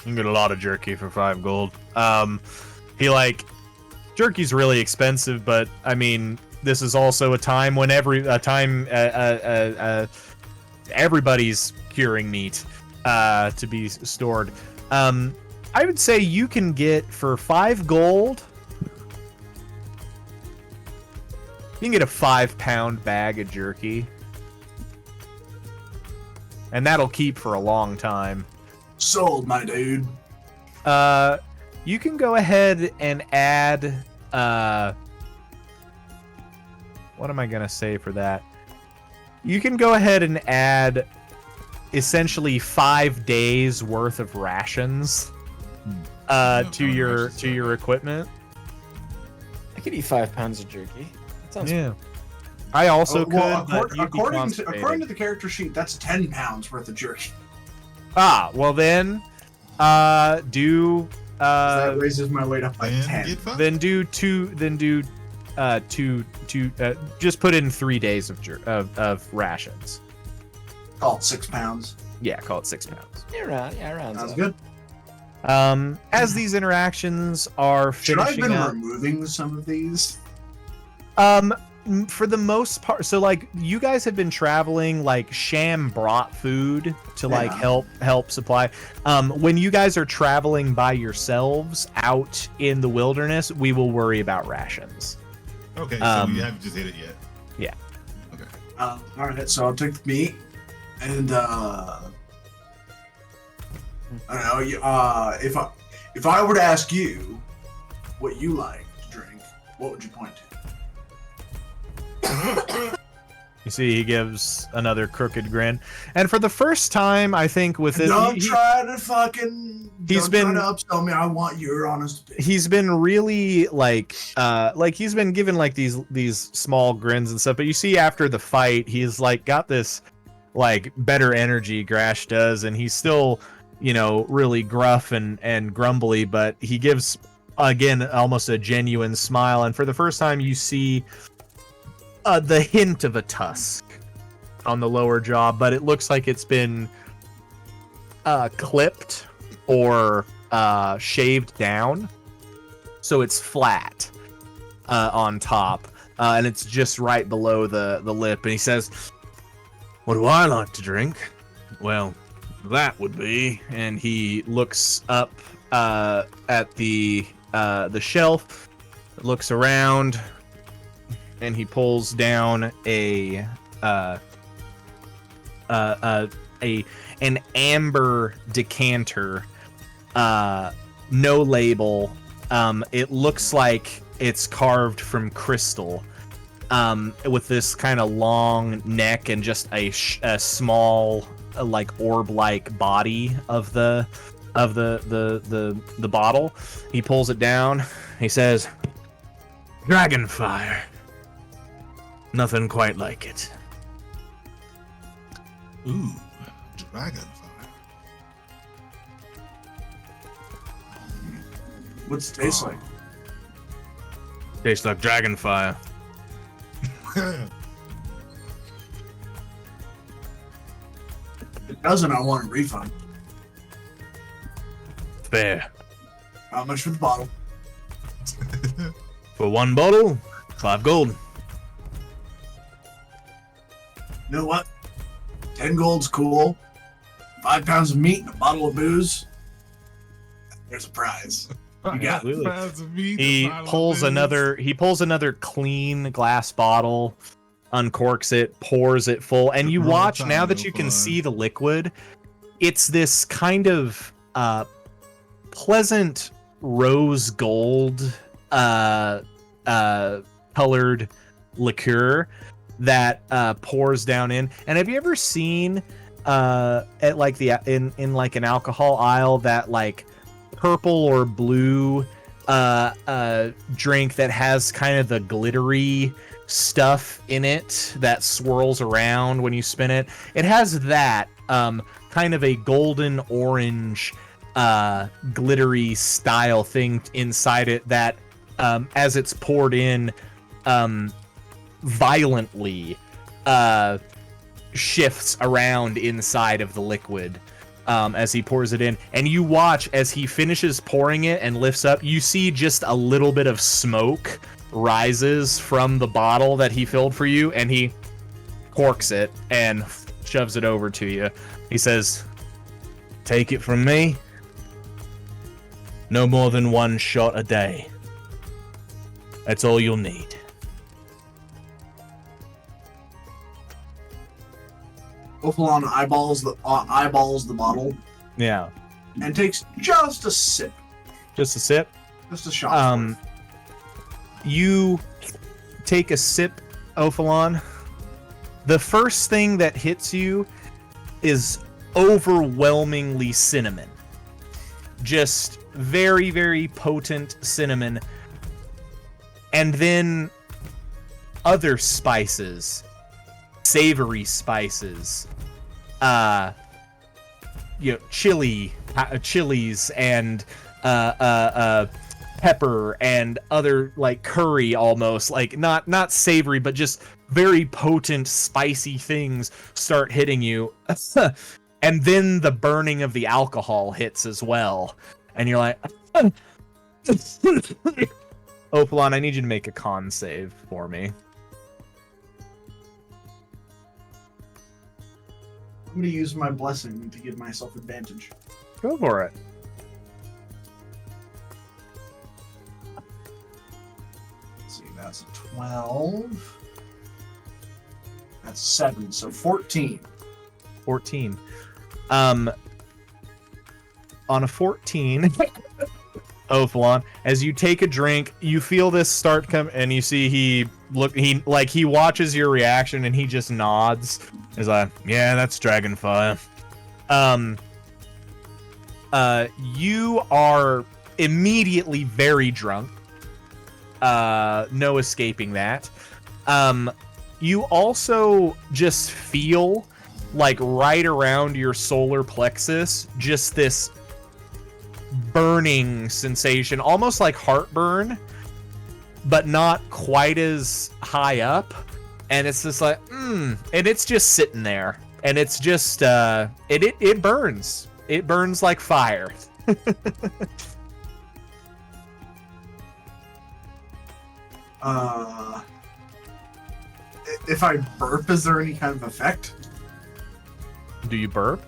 can get a lot of jerky for 5 gold. Jerky's really expensive, but I mean, this is also a time when everybody's curing meat to be stored. I would say you can get for 5 gold. You can get a 5-pound bag of jerky. And that'll keep for a long time. Sold, my dude. You can go ahead and add, what am I going to say for that? You can go ahead and add essentially 5 days worth of rations to your equipment. I could eat 5 pounds of jerky. That sounds Yeah. I also could. Well, but you'd be according constipated. to the character sheet, that's 10 pounds worth of jerky. Ah, well then, do that raises my weight up by 10. Then do just put in 3 days of rations. Call it 6 pounds. Yeah, call it 6 pounds. Around. Sounds good. As these interactions are Should I have finishing been up, removing some of these? for the most part, so like you guys have been traveling, like Sham brought food to like help supply. When you guys are traveling by yourselves out in the wilderness, we will worry about rations. Okay, so we haven't just hit it yet. Yeah. Okay. All right, so I'll take the meat and I don't know. If I were to ask you what you like to drink, what would you point to? You see, he gives another crooked grin, and for the first time, I think with this, Don't try to upsell me. I want your honest opinion. He's been really like he's been given like these small grins and stuff. But you see, after the fight, he's like got this like better energy. Grash does, and he's still, you know, really gruff and grumbly, but he gives again almost a genuine smile. And for the first time, you see the hint of a tusk on the lower jaw, but it looks like it's been clipped or shaved down, so it's flat on top, and it's just right below the lip. And he says, "What do I like to drink? Well, that would be," and he looks up at the shelf, looks around, and he pulls down an amber decanter, no label. It looks like it's carved from crystal, with this kind of long neck and just a small, like orb-like body of the bottle. He pulls it down. He says, "Dragonfire. Nothing quite like it." Ooh, dragonfire. What's it taste like? Tastes like dragonfire. If it doesn't, I want a refund. Fair. How much for the bottle? For one bottle, 5 gold. You know what? 10 gold's cool. 5 pounds of meat and a bottle of booze. There's a prize. You got it. He pulls another clean glass bottle, uncorks it, pours it full, and you watch now that you can see the liquid. It's this kind of pleasant rose gold colored liqueur that pours down in. And have you ever seen at like in like an alcohol aisle that like purple or blue drink that has kind of the glittery stuff in it that swirls around when you spin it? It has that kind of a golden orange glittery style thing inside it that as it's poured in violently shifts around inside of the liquid as he pours it in. And you watch as he finishes pouring it and lifts up, you see just a little bit of smoke rises from the bottle that he filled for you, and he corks it and shoves it over to you. He says, "Take it from me, no more than 1 shot a day. That's all you'll need." Ophalon eyeballs the bottle. Yeah. And takes just a sip. Just a sip? Just a shot. You take a sip, Ophalon. The first thing that hits you is overwhelmingly cinnamon. Just very, very potent cinnamon. And then other spices, savory spices, chilies and pepper and other like curry, almost like not savory, but just very potent, spicy things start hitting you. And then the burning of the alcohol hits as well. And you're like, Opalon, I need you to make a con save for me. I'm going to use my blessing to give myself advantage. Go for it. Let's see, that's a 12. That's 7, so 14. 14. On a 14, Ophalon, as you take a drink, you feel this start come, and you see he watches your reaction and he just nods. He's like, yeah, that's Dragonfire. You are immediately very drunk. No escaping that. You also just feel like right around your solar plexus, just this burning sensation, almost like heartburn, but not quite as high up. And it's just like, and it's just sitting there. And it's just, it burns. It burns like fire. If I burp, is there any kind of effect? Do you burp?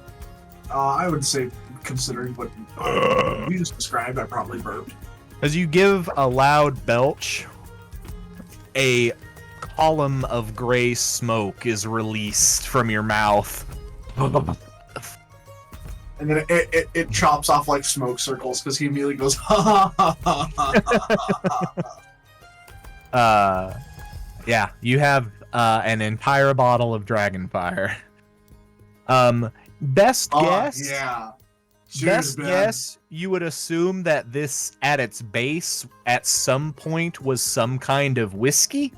I would say, considering what you just described, I probably burped. As you give a loud belch, a column of gray smoke is released from your mouth. And then it chops off like smoke circles because he immediately goes, ha ha ha ha ha. Yeah, you have an entire bottle of Dragonfire. Best guess? Yeah. Cheers, Best man. guess, you would assume that this, at its base, at some point, was some kind of whiskey.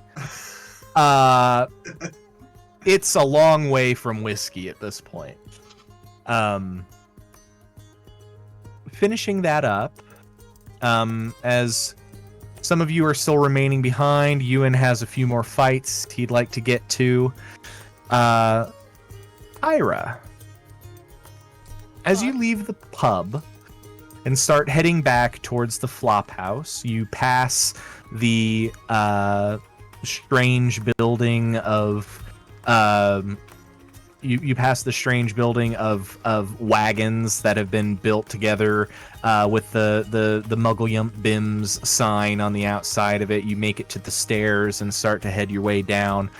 It's a long way from whiskey at this point. Finishing that up, as some of you are still remaining behind, Ewan has a few more fights he'd like to get to. Ira, as you leave the pub and start heading back towards the flop house, you pass the strange building of you pass the strange building of wagons that have been built together with the Muggle Bims sign on the outside of it. You make it to the stairs and start to head your way down.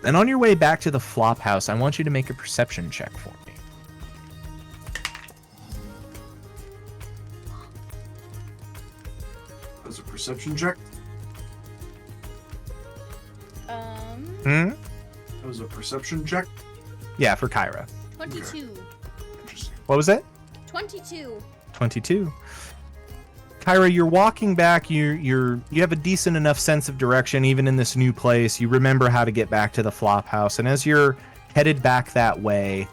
And on your way back to the flop house, I want you to make a perception check for me. As a perception check? That was a perception check? Yeah, for Kyra. 22. What was it? 22. 22. Kyra, you're walking back. You have a decent enough sense of direction, even in this new place. You remember how to get back to the flop house, and as you're headed back that way,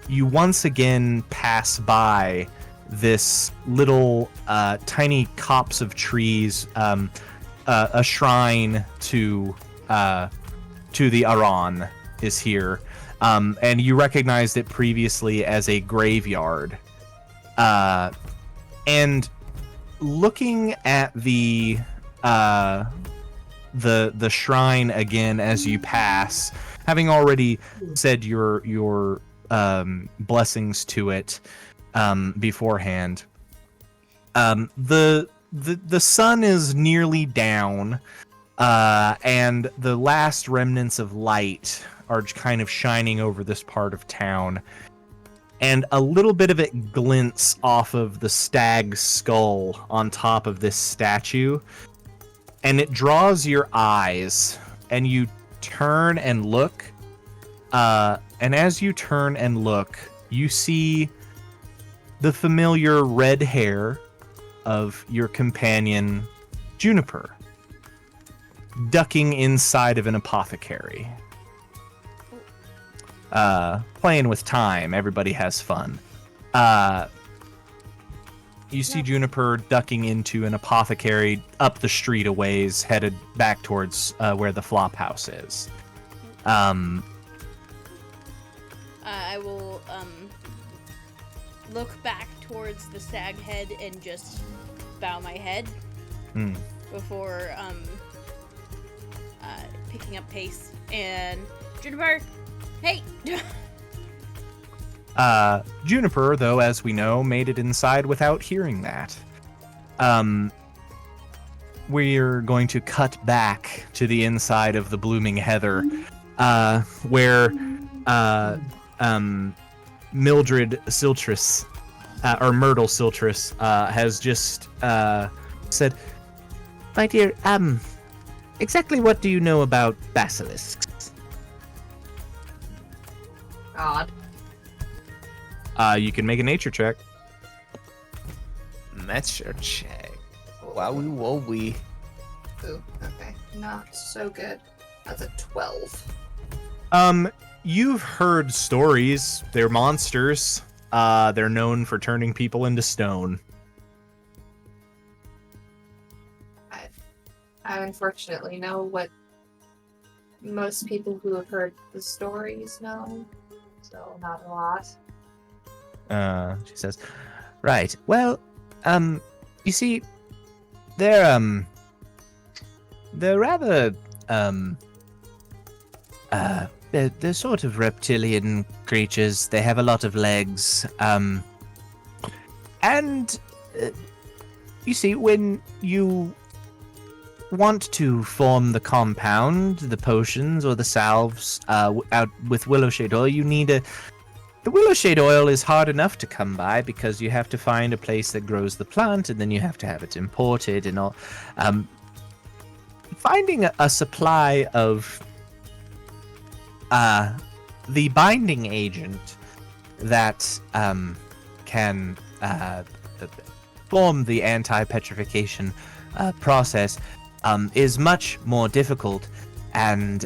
you once again pass by this little tiny copse of trees, a shrine to the Aran is here, and you recognized it previously as a graveyard. And looking at the shrine again as you pass, having already said your blessings to it beforehand, the sun is nearly down, and the last remnants of light are kind of shining over this part of town. And a little bit of it glints off of the stag's skull on top of this statue. And it draws your eyes. And you turn and look. And as you turn and look, you see the familiar red hair of your companion, Juniper, ducking inside of an apothecary. Playing with time, everybody has fun. you see Juniper ducking into an apothecary up the street a ways, headed back towards where the flop house is. I will look back towards the stag head and just bow my head before picking up pace. And Juniper, hey! Juniper, though, as we know, made it inside without hearing that. We're going to cut back to the inside of the Blooming Heather, where Mildred Siltrus, or Myrtle Siltrus, has just said, My dear, exactly what do you know about basilisks? God. You can make a nature check. Nature check. Wowie wowie. Ooh, okay. Not so good. That's a 12. You've heard stories. They're monsters. They're known for turning people into stone. I unfortunately know what most people who have heard the stories know, so not a lot. She says, right, well, you see, they're rather, they're sort of reptilian creatures. They have a lot of legs, and, you see, when you want to form the compound, the potions, or the salves, out with Willowshade oil, you need the Willowshade oil is hard enough to come by because you have to find a place that grows the plant, and then you have to have it imported and all. Finding a supply of the binding agent that can form the anti-petrification process is much more difficult, and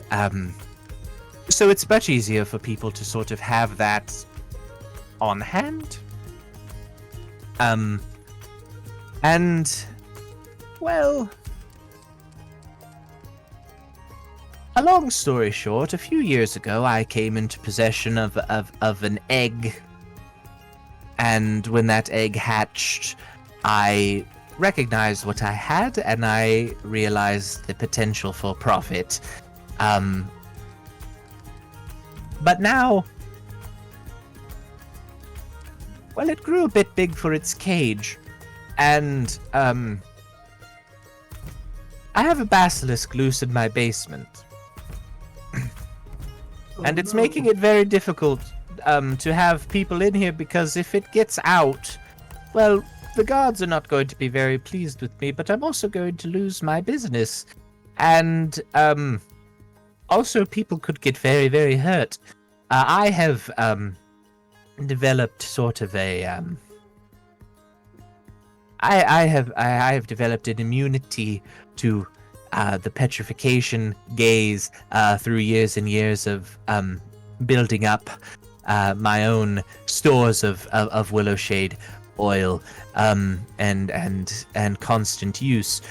so it's much easier for people to sort of have that on hand. And, well, a long story short, a few years ago I came into possession of an egg, and when that egg hatched, I recognized what I had, and I realized the potential for profit. But now, well, it grew a bit big for its cage, and I have a basilisk loose in my basement. And it's making it very difficult to have people in here, because if it gets out, well, the guards are not going to be very pleased with me, but I'm also going to lose my business. And also people could get very, very hurt. I have developed sort of a I have developed an immunity to the petrification gaze through years and years of building up my own stores of Willowshade oil and constant use.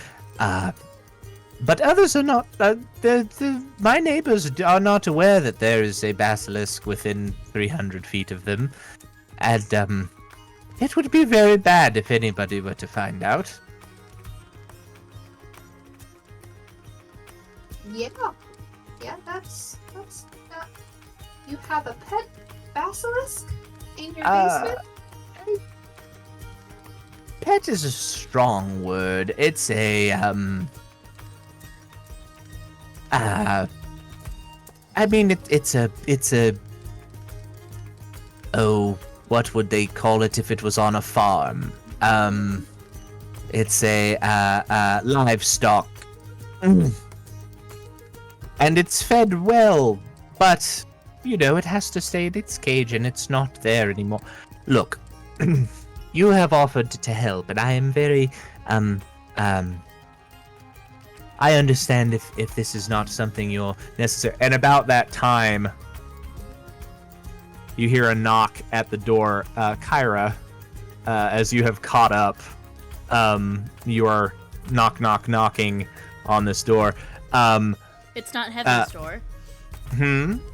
But others are not. My neighbors are not aware that there is a basilisk within 300 feet of them, and it would be very bad if anybody were to find out. Yeah, that's not. You have a pet basilisk in your basement? Pet is a strong word. It's a I mean, it's a oh, what would they call it if it was on a farm? It's a livestock. And it's fed well, but, you know, it has to stay in its cage, and it's not there anymore. Look, you have offered to help, and I am very, I understand if this is not something you're necessary. And about that time, you hear a knock at the door. Kyra, as you have caught up. You are knocking on this door. It's not Heaven's door.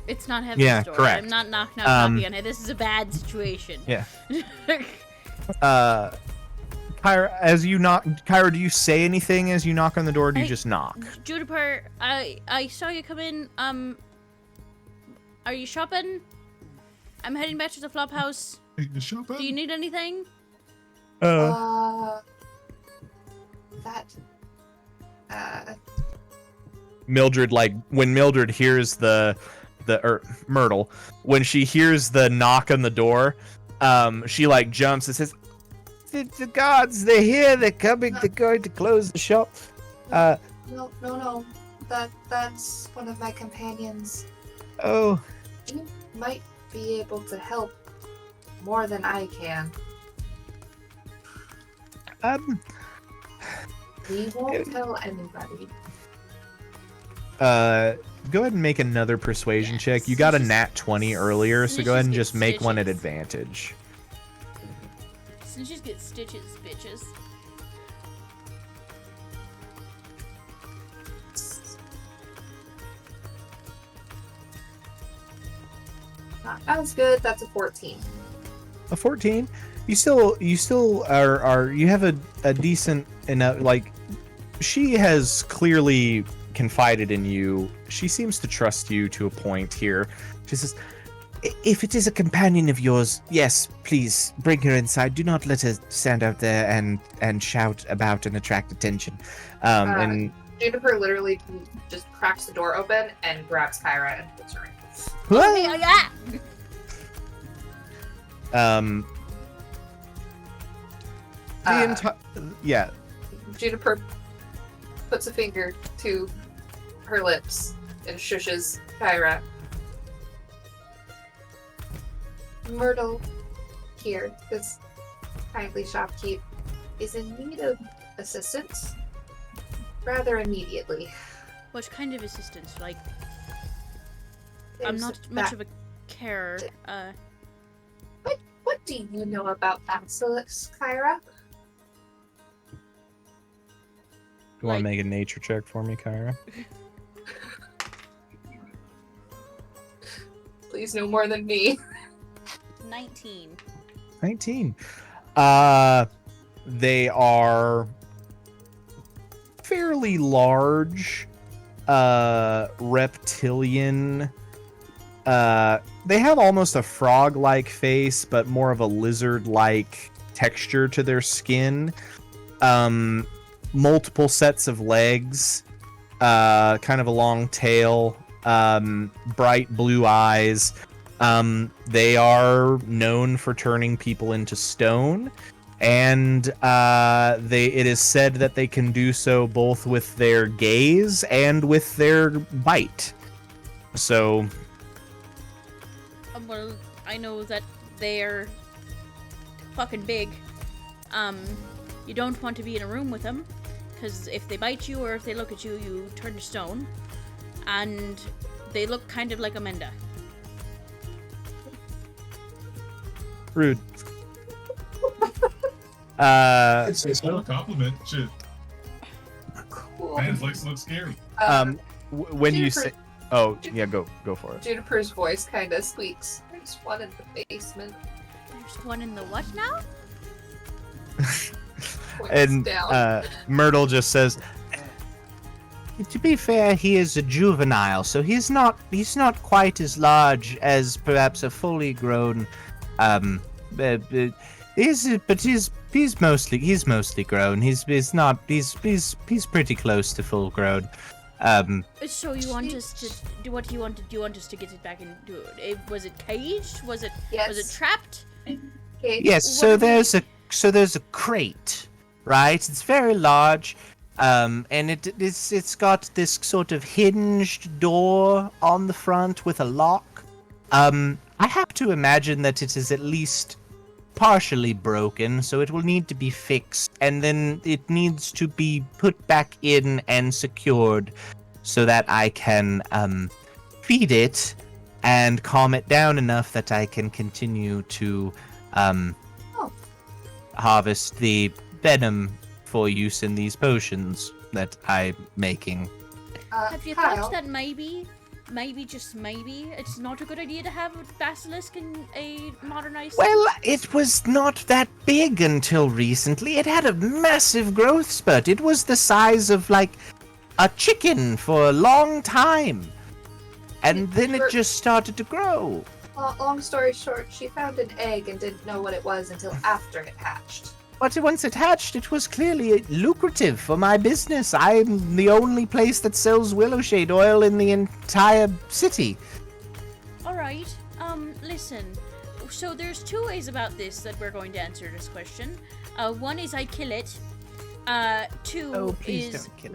It's not Heaven's Yeah, door. correct. I'm not knocking on it. This is a bad situation. Yeah. Kyra, as you knock, Kyra, do you say anything as you knock on the door? Or do you just knock? Juniper, I saw you come in. Are you shopping? I'm heading back to the flop house. Hey, you shopping? Do you need anything? That. Mildred, like when Mildred hears Myrtle, when she hears the knock on the door, she like jumps and says, "The guards, they're here. They're coming. They're going to close the shop." No. That's one of my companions. Oh. You might be able to help more than I can. We won't tell anybody. Go ahead and make another persuasion check. You got a nat 20 earlier, so go ahead and just make one at advantage. Snitches get stitches, bitches. Not as good. That's a 14. A 14. You still are you have a decent enough, like, she has clearly confided in you. She seems to trust you to a point here. She says, If it is a companion of yours, yes, please bring her inside. Do not let her stand out there and shout about and attract attention. And Juniper literally just cracks the door open and grabs Kyra and puts her in. Yeah. Juniper puts a finger to her lips and shushes Kyra. Myrtle here, this kindly shopkeep, is in need of assistance rather immediately. What kind of assistance? Like, There's I'm not much of a carer. What do you know about basilisks, Kyra? You want to make a nature check for me, Kyra? Please no more than me. 19. 19. They are fairly large, reptilian. They have almost a frog-like face, but more of a lizard-like texture to their skin. Multiple sets of legs, kind of a long tail, bright blue eyes. They are known for turning people into stone, and it is said that they can do so both with their gaze and with their bite. So, well, I know that they're fucking big. You don't want to be in a room with them, because if they bite you or if they look at you, you turn to stone. And they look kind of like Amanda. Rude. It's no compliment. Shit. Cool. Man, Flex looks scary. When you say, oh yeah, go for it. Juniper's voice kind of squeaks. There's one in the basement. There's one in the what now? And down. Myrtle just says, To be fair, he is a juvenile, so he's not quite as large as perhaps a fully grown. He's mostly grown. He's pretty close to full grown. So you want us to do what do you want to do? You want us to get it back into it? Was it caged? Was it trapped? Okay. Yes. So there's a crate, right? It's very large, and it's got this sort of hinged door on the front with a lock. I have to imagine that it is at least partially broken, so it will need to be fixed, and then it needs to be put back in and secured so that I can feed it and calm it down enough that I can continue to harvest the venom for use in these potions that I'm making. Have you Kyle, thought that maybe, just maybe, it's not a good idea to have a basilisk in a modernized... Well, it was not that big until recently. It had a massive growth spurt. It was the size of, like, a chicken for a long time. And then it just started to grow. long story short, she found an egg and didn't know what it was until after it hatched. But once it hatched, it was clearly lucrative for my business. I'm the only place that sells Willowshade oil in the entire city. Alright, listen. So there's two ways about this that we're going to answer this question. One is I kill it. Two please is... don't kill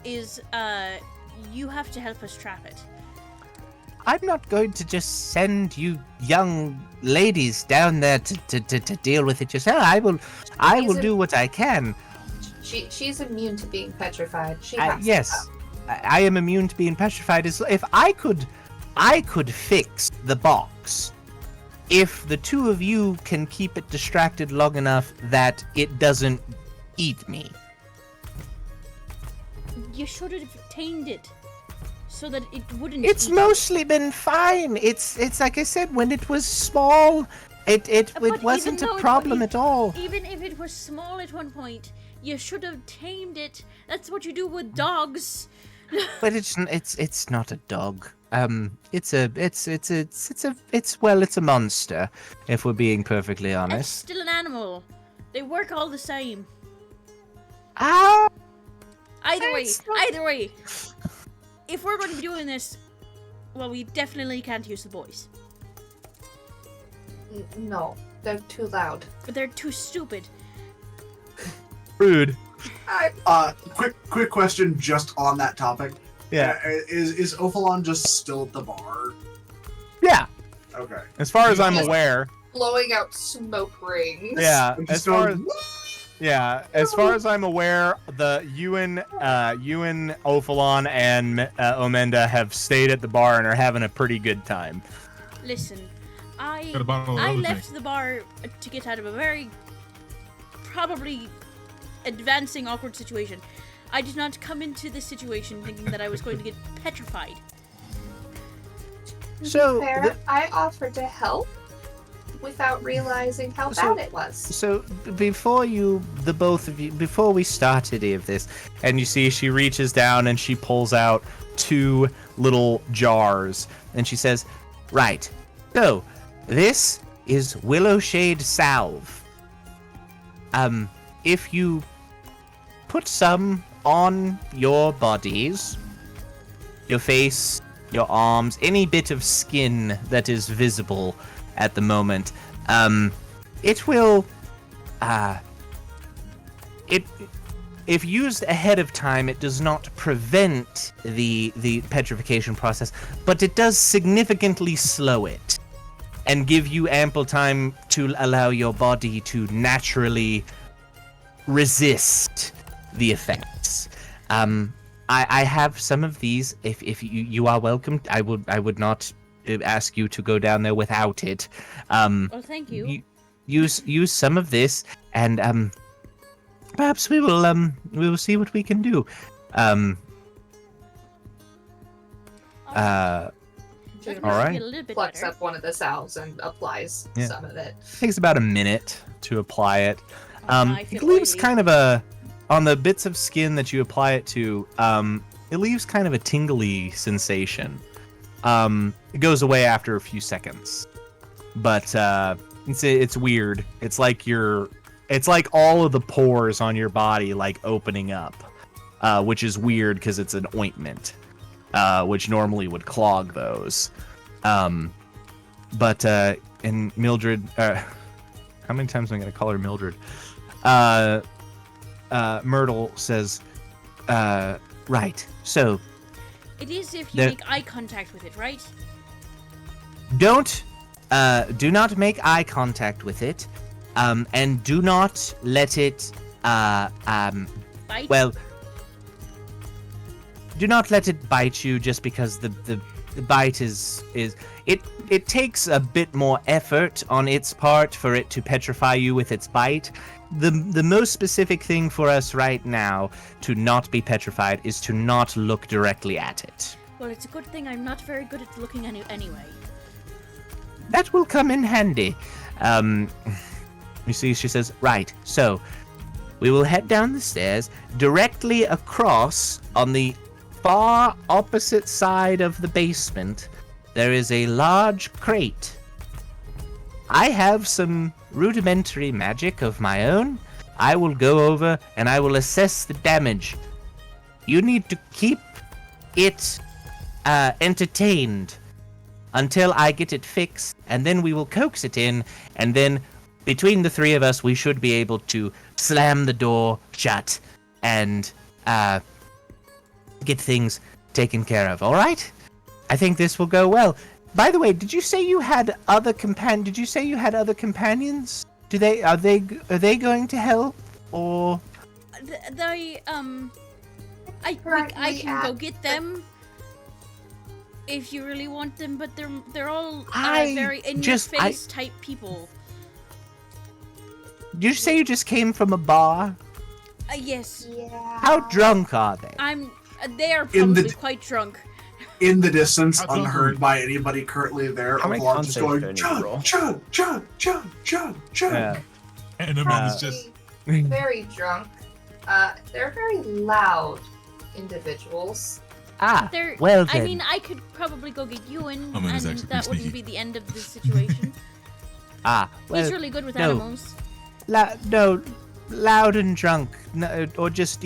it. You have to help us trap it. I'm not going to just send you young ladies down there to deal with it yourself. I will do what I can. She's immune to being petrified. She has yes, I am immune to being petrified. If I could fix the box. If the two of you can keep it distracted long enough that it doesn't eat me. You should have tamed it. So that it wouldn't. It's mostly been fine. It's like I said, when it was small, it wasn't a problem at all. Even if it was small at one point, you should have tamed it. That's what you do with dogs. But it's not a dog. It's a monster. If we're being perfectly It's honest. still an animal. They work all the same. Ah. Either way. If we're going to be doing this, well, we definitely can't use the boys. No, they're too loud. But they're too stupid. Rude. Quick question just on that topic. Yeah. Is Ophalon just still at the bar? Yeah. Okay. As far as I'm aware. Blowing out smoke rings. Yeah. As far as I'm aware, the Ewan, Ophalon, and Omenda have stayed at the bar and are having a pretty good time. Listen, I Got a bottle of left everything. the bar to get out of a very probably advancing awkward situation. I did not come into this situation thinking that I was going to get petrified. So Fair, I offered to help without realizing how bad it was. So before we start any of this, And you see she reaches down and she pulls out 2 little jars. and she says, "Right. So this is Willowshade salve. If you put some on your bodies, your face, your arms, any bit of skin that is visible at the moment, it will, if used ahead of time, it does not prevent the petrification process, but it does significantly slow it and give you ample time to allow your body to naturally resist the effects. I have some of these. If you are welcome, I would not ask you to go down there without it. Well, thank you. Use some of this, and perhaps we will see what we can do. That all might right. be a little bit Plucks better. up one of the salves and applies Yeah. some of it. Takes about a minute to apply it. I It feel leaves oily. kind of on the bits of skin that you apply it to, it leaves kind of a tingly sensation. It goes away after a few seconds, but it's weird. It's like all of the pores on your body like opening up, which is weird because it's an ointment, which normally would clog those. But and Mildred, how many times am I gonna call her Mildred? Myrtle says, Right. So It is if you There- make eye contact with it, right? do not make eye contact with it, and do not let it Bite? well, do not let it bite you just because the bite is it takes a bit more effort on its part for it to petrify you with its bite. The most specific thing for us right now to not be petrified is to not look directly at it. Well, it's a good thing I'm not very good at looking anyway. That will come in handy. You see, she says, right, so we will head down the stairs directly across on the far opposite side of the basement. There is a large crate. I have some rudimentary magic of my own. I will go over and I will assess the damage. You need to keep it entertained until I get it fixed, and then we will coax it in, and then between the three of us, we should be able to slam the door shut and get things taken care of. All right? I think this will go well. By the way, did you say you had other companions? Are they going to help, or? I can go get them if you really want them, but they're all very in-your-face type people. Did you say you just came from a bar? Yes. Yeah. How drunk are they? They are probably quite drunk. In the distance, unheard by anybody currently there, How many Ovalon just concerts do I going need to roll? chug, chug, chug, chug, chug, chug. And I mean, it's just Very drunk. They're very loud individuals. Well then. I mean, I could probably go get Ewan, Oh, man, it's and actually that pretty wouldn't sneaky. be the end of the situation. Well, He's really good with no. animals. No, loud and drunk, no, or just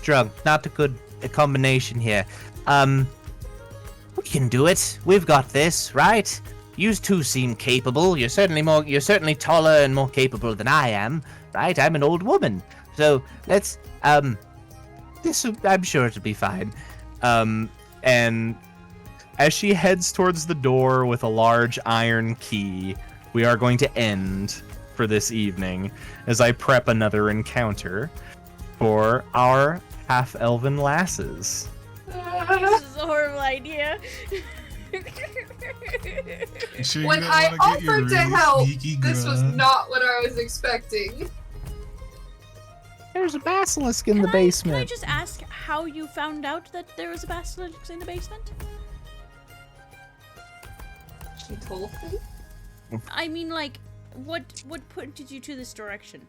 drunk. Not a good combination here. We can do it. We've got this, right? You two seem capable. You're certainly taller and more capable than I am, right? I'm an old woman, so let's I'm sure it'll be fine. And as she heads towards the door with a large iron key, we are going to end for this evening as I prep another encounter for our half-elven lasses. This is a horrible idea. When I offered to help, this was not what I was expecting. There's a basilisk in the Can I basement. just ask how you found out that there was a basilisk in the basement? She told me. I mean, like, what pointed you to this direction?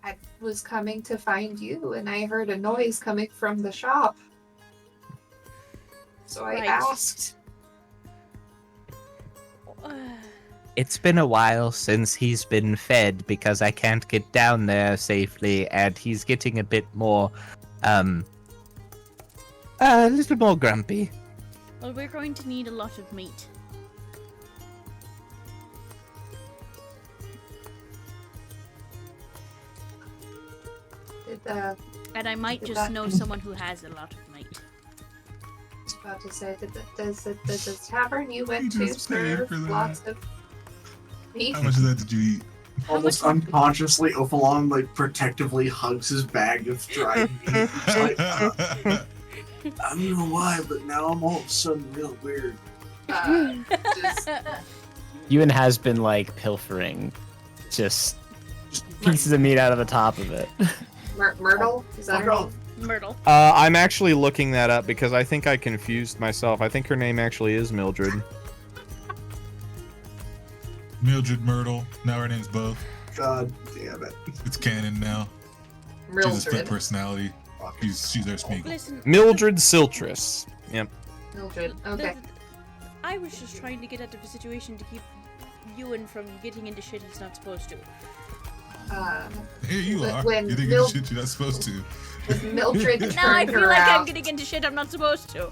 I was coming to find you, and I heard a noise coming from the shop. So I asked. It's been a while since he's been fed because I can't get down there safely, and he's getting a bit more, a little more grumpy. Well, we're going to need a lot of meat. And I might just know someone who has a lot of meat. I was about to say, does the tavern you went to serve lots of meat? How much of that did you eat? Almost unconsciously, Ophalon like protectively hugs his bag of dried meat. He's like, I don't know why, but now I'm all of a sudden real weird. Just Ewan has been like pilfering just pieces of meat out of the top of it. Myrtle? Is that her name? Myrtle. I'm actually looking that up because I think I confused myself. I think her name actually is Mildred. Mildred Myrtle. Now her name's both. God damn it. It's canon now. She has a split personality. She's our Smeagol. Listen, Mildred Siltress. Yep. Mildred. Okay. I was just trying to get out of a situation to keep Ewan from getting into shit he's not supposed to. Here you are. when You're thinking shit you're not supposed to. With Mildred turned Now I feel around. like I'm getting into shit I'm not supposed to.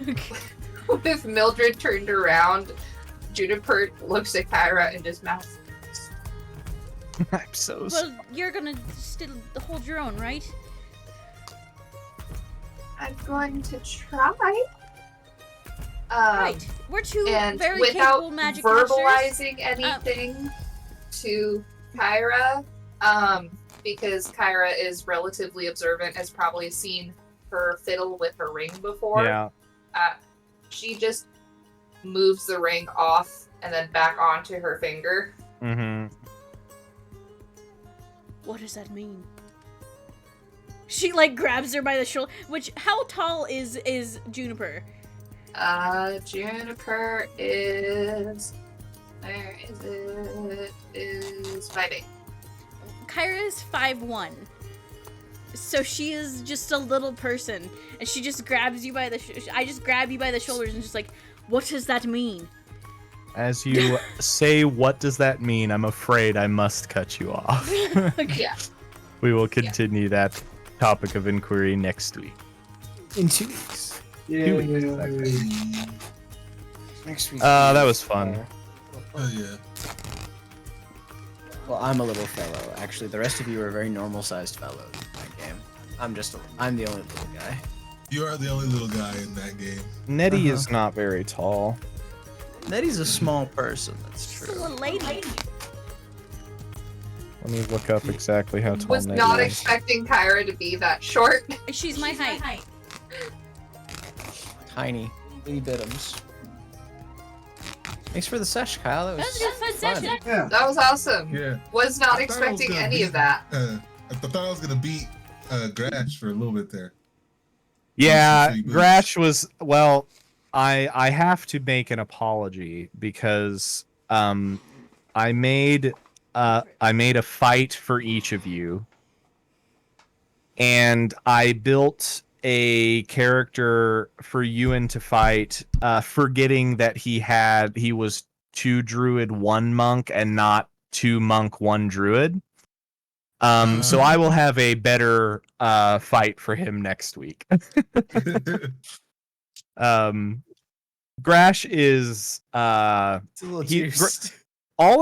If Mildred turned around, Juniper looks at Kyra and just mouths. I'm so Well, you're gonna still hold your own, right? I'm going to try. Right. We're two and very without capable magic verbalizing casters. anything to Kyra, because Kyra is relatively observant, has probably seen her fiddle with her ring before. Yeah. She just moves the ring off and then back onto her finger. Mm-hmm. What does that mean? She like grabs her by the shoulder. Which how tall is Juniper? Juniper is where is it? Is 5'8". Kyra is 5'1". So she is just a little person, and she just grabs you by the. I just grab you by the shoulders and just like, what does that mean? As you say, what does that mean? I'm afraid I must cut you off. Yeah. We will continue that topic of inquiry next week. In 2 weeks. Yeah. 2 weeks, exactly. Next week. That was fun. Oh yeah. Well, I'm a little fellow. Actually, the rest of you are very normal-sized fellows in that game. I'm the only little guy. You are the only little guy in that game. Nettie is not very tall. Nettie's a small person. That's true. A lady. Let me look up exactly how tall Was Nettie not is. expecting Kyra to be that short. She's my height. Tiny. Little bitums. Thanks for the sesh, Kyle. That was a fun session. Yeah. That was awesome. Yeah. Was I not thought I was expecting gonna any beat, of that. I thought I was gonna beat Grash for a little bit there. Yeah, Sweet boots. Grash was well. I have to make an apology because I made a fight for each of you, and I built a character for Ewan to fight, forgetting that he was 2 druid 1 monk and not 2 monk 1 druid. So I will have a better fight for him next week. Grash is it's a little all of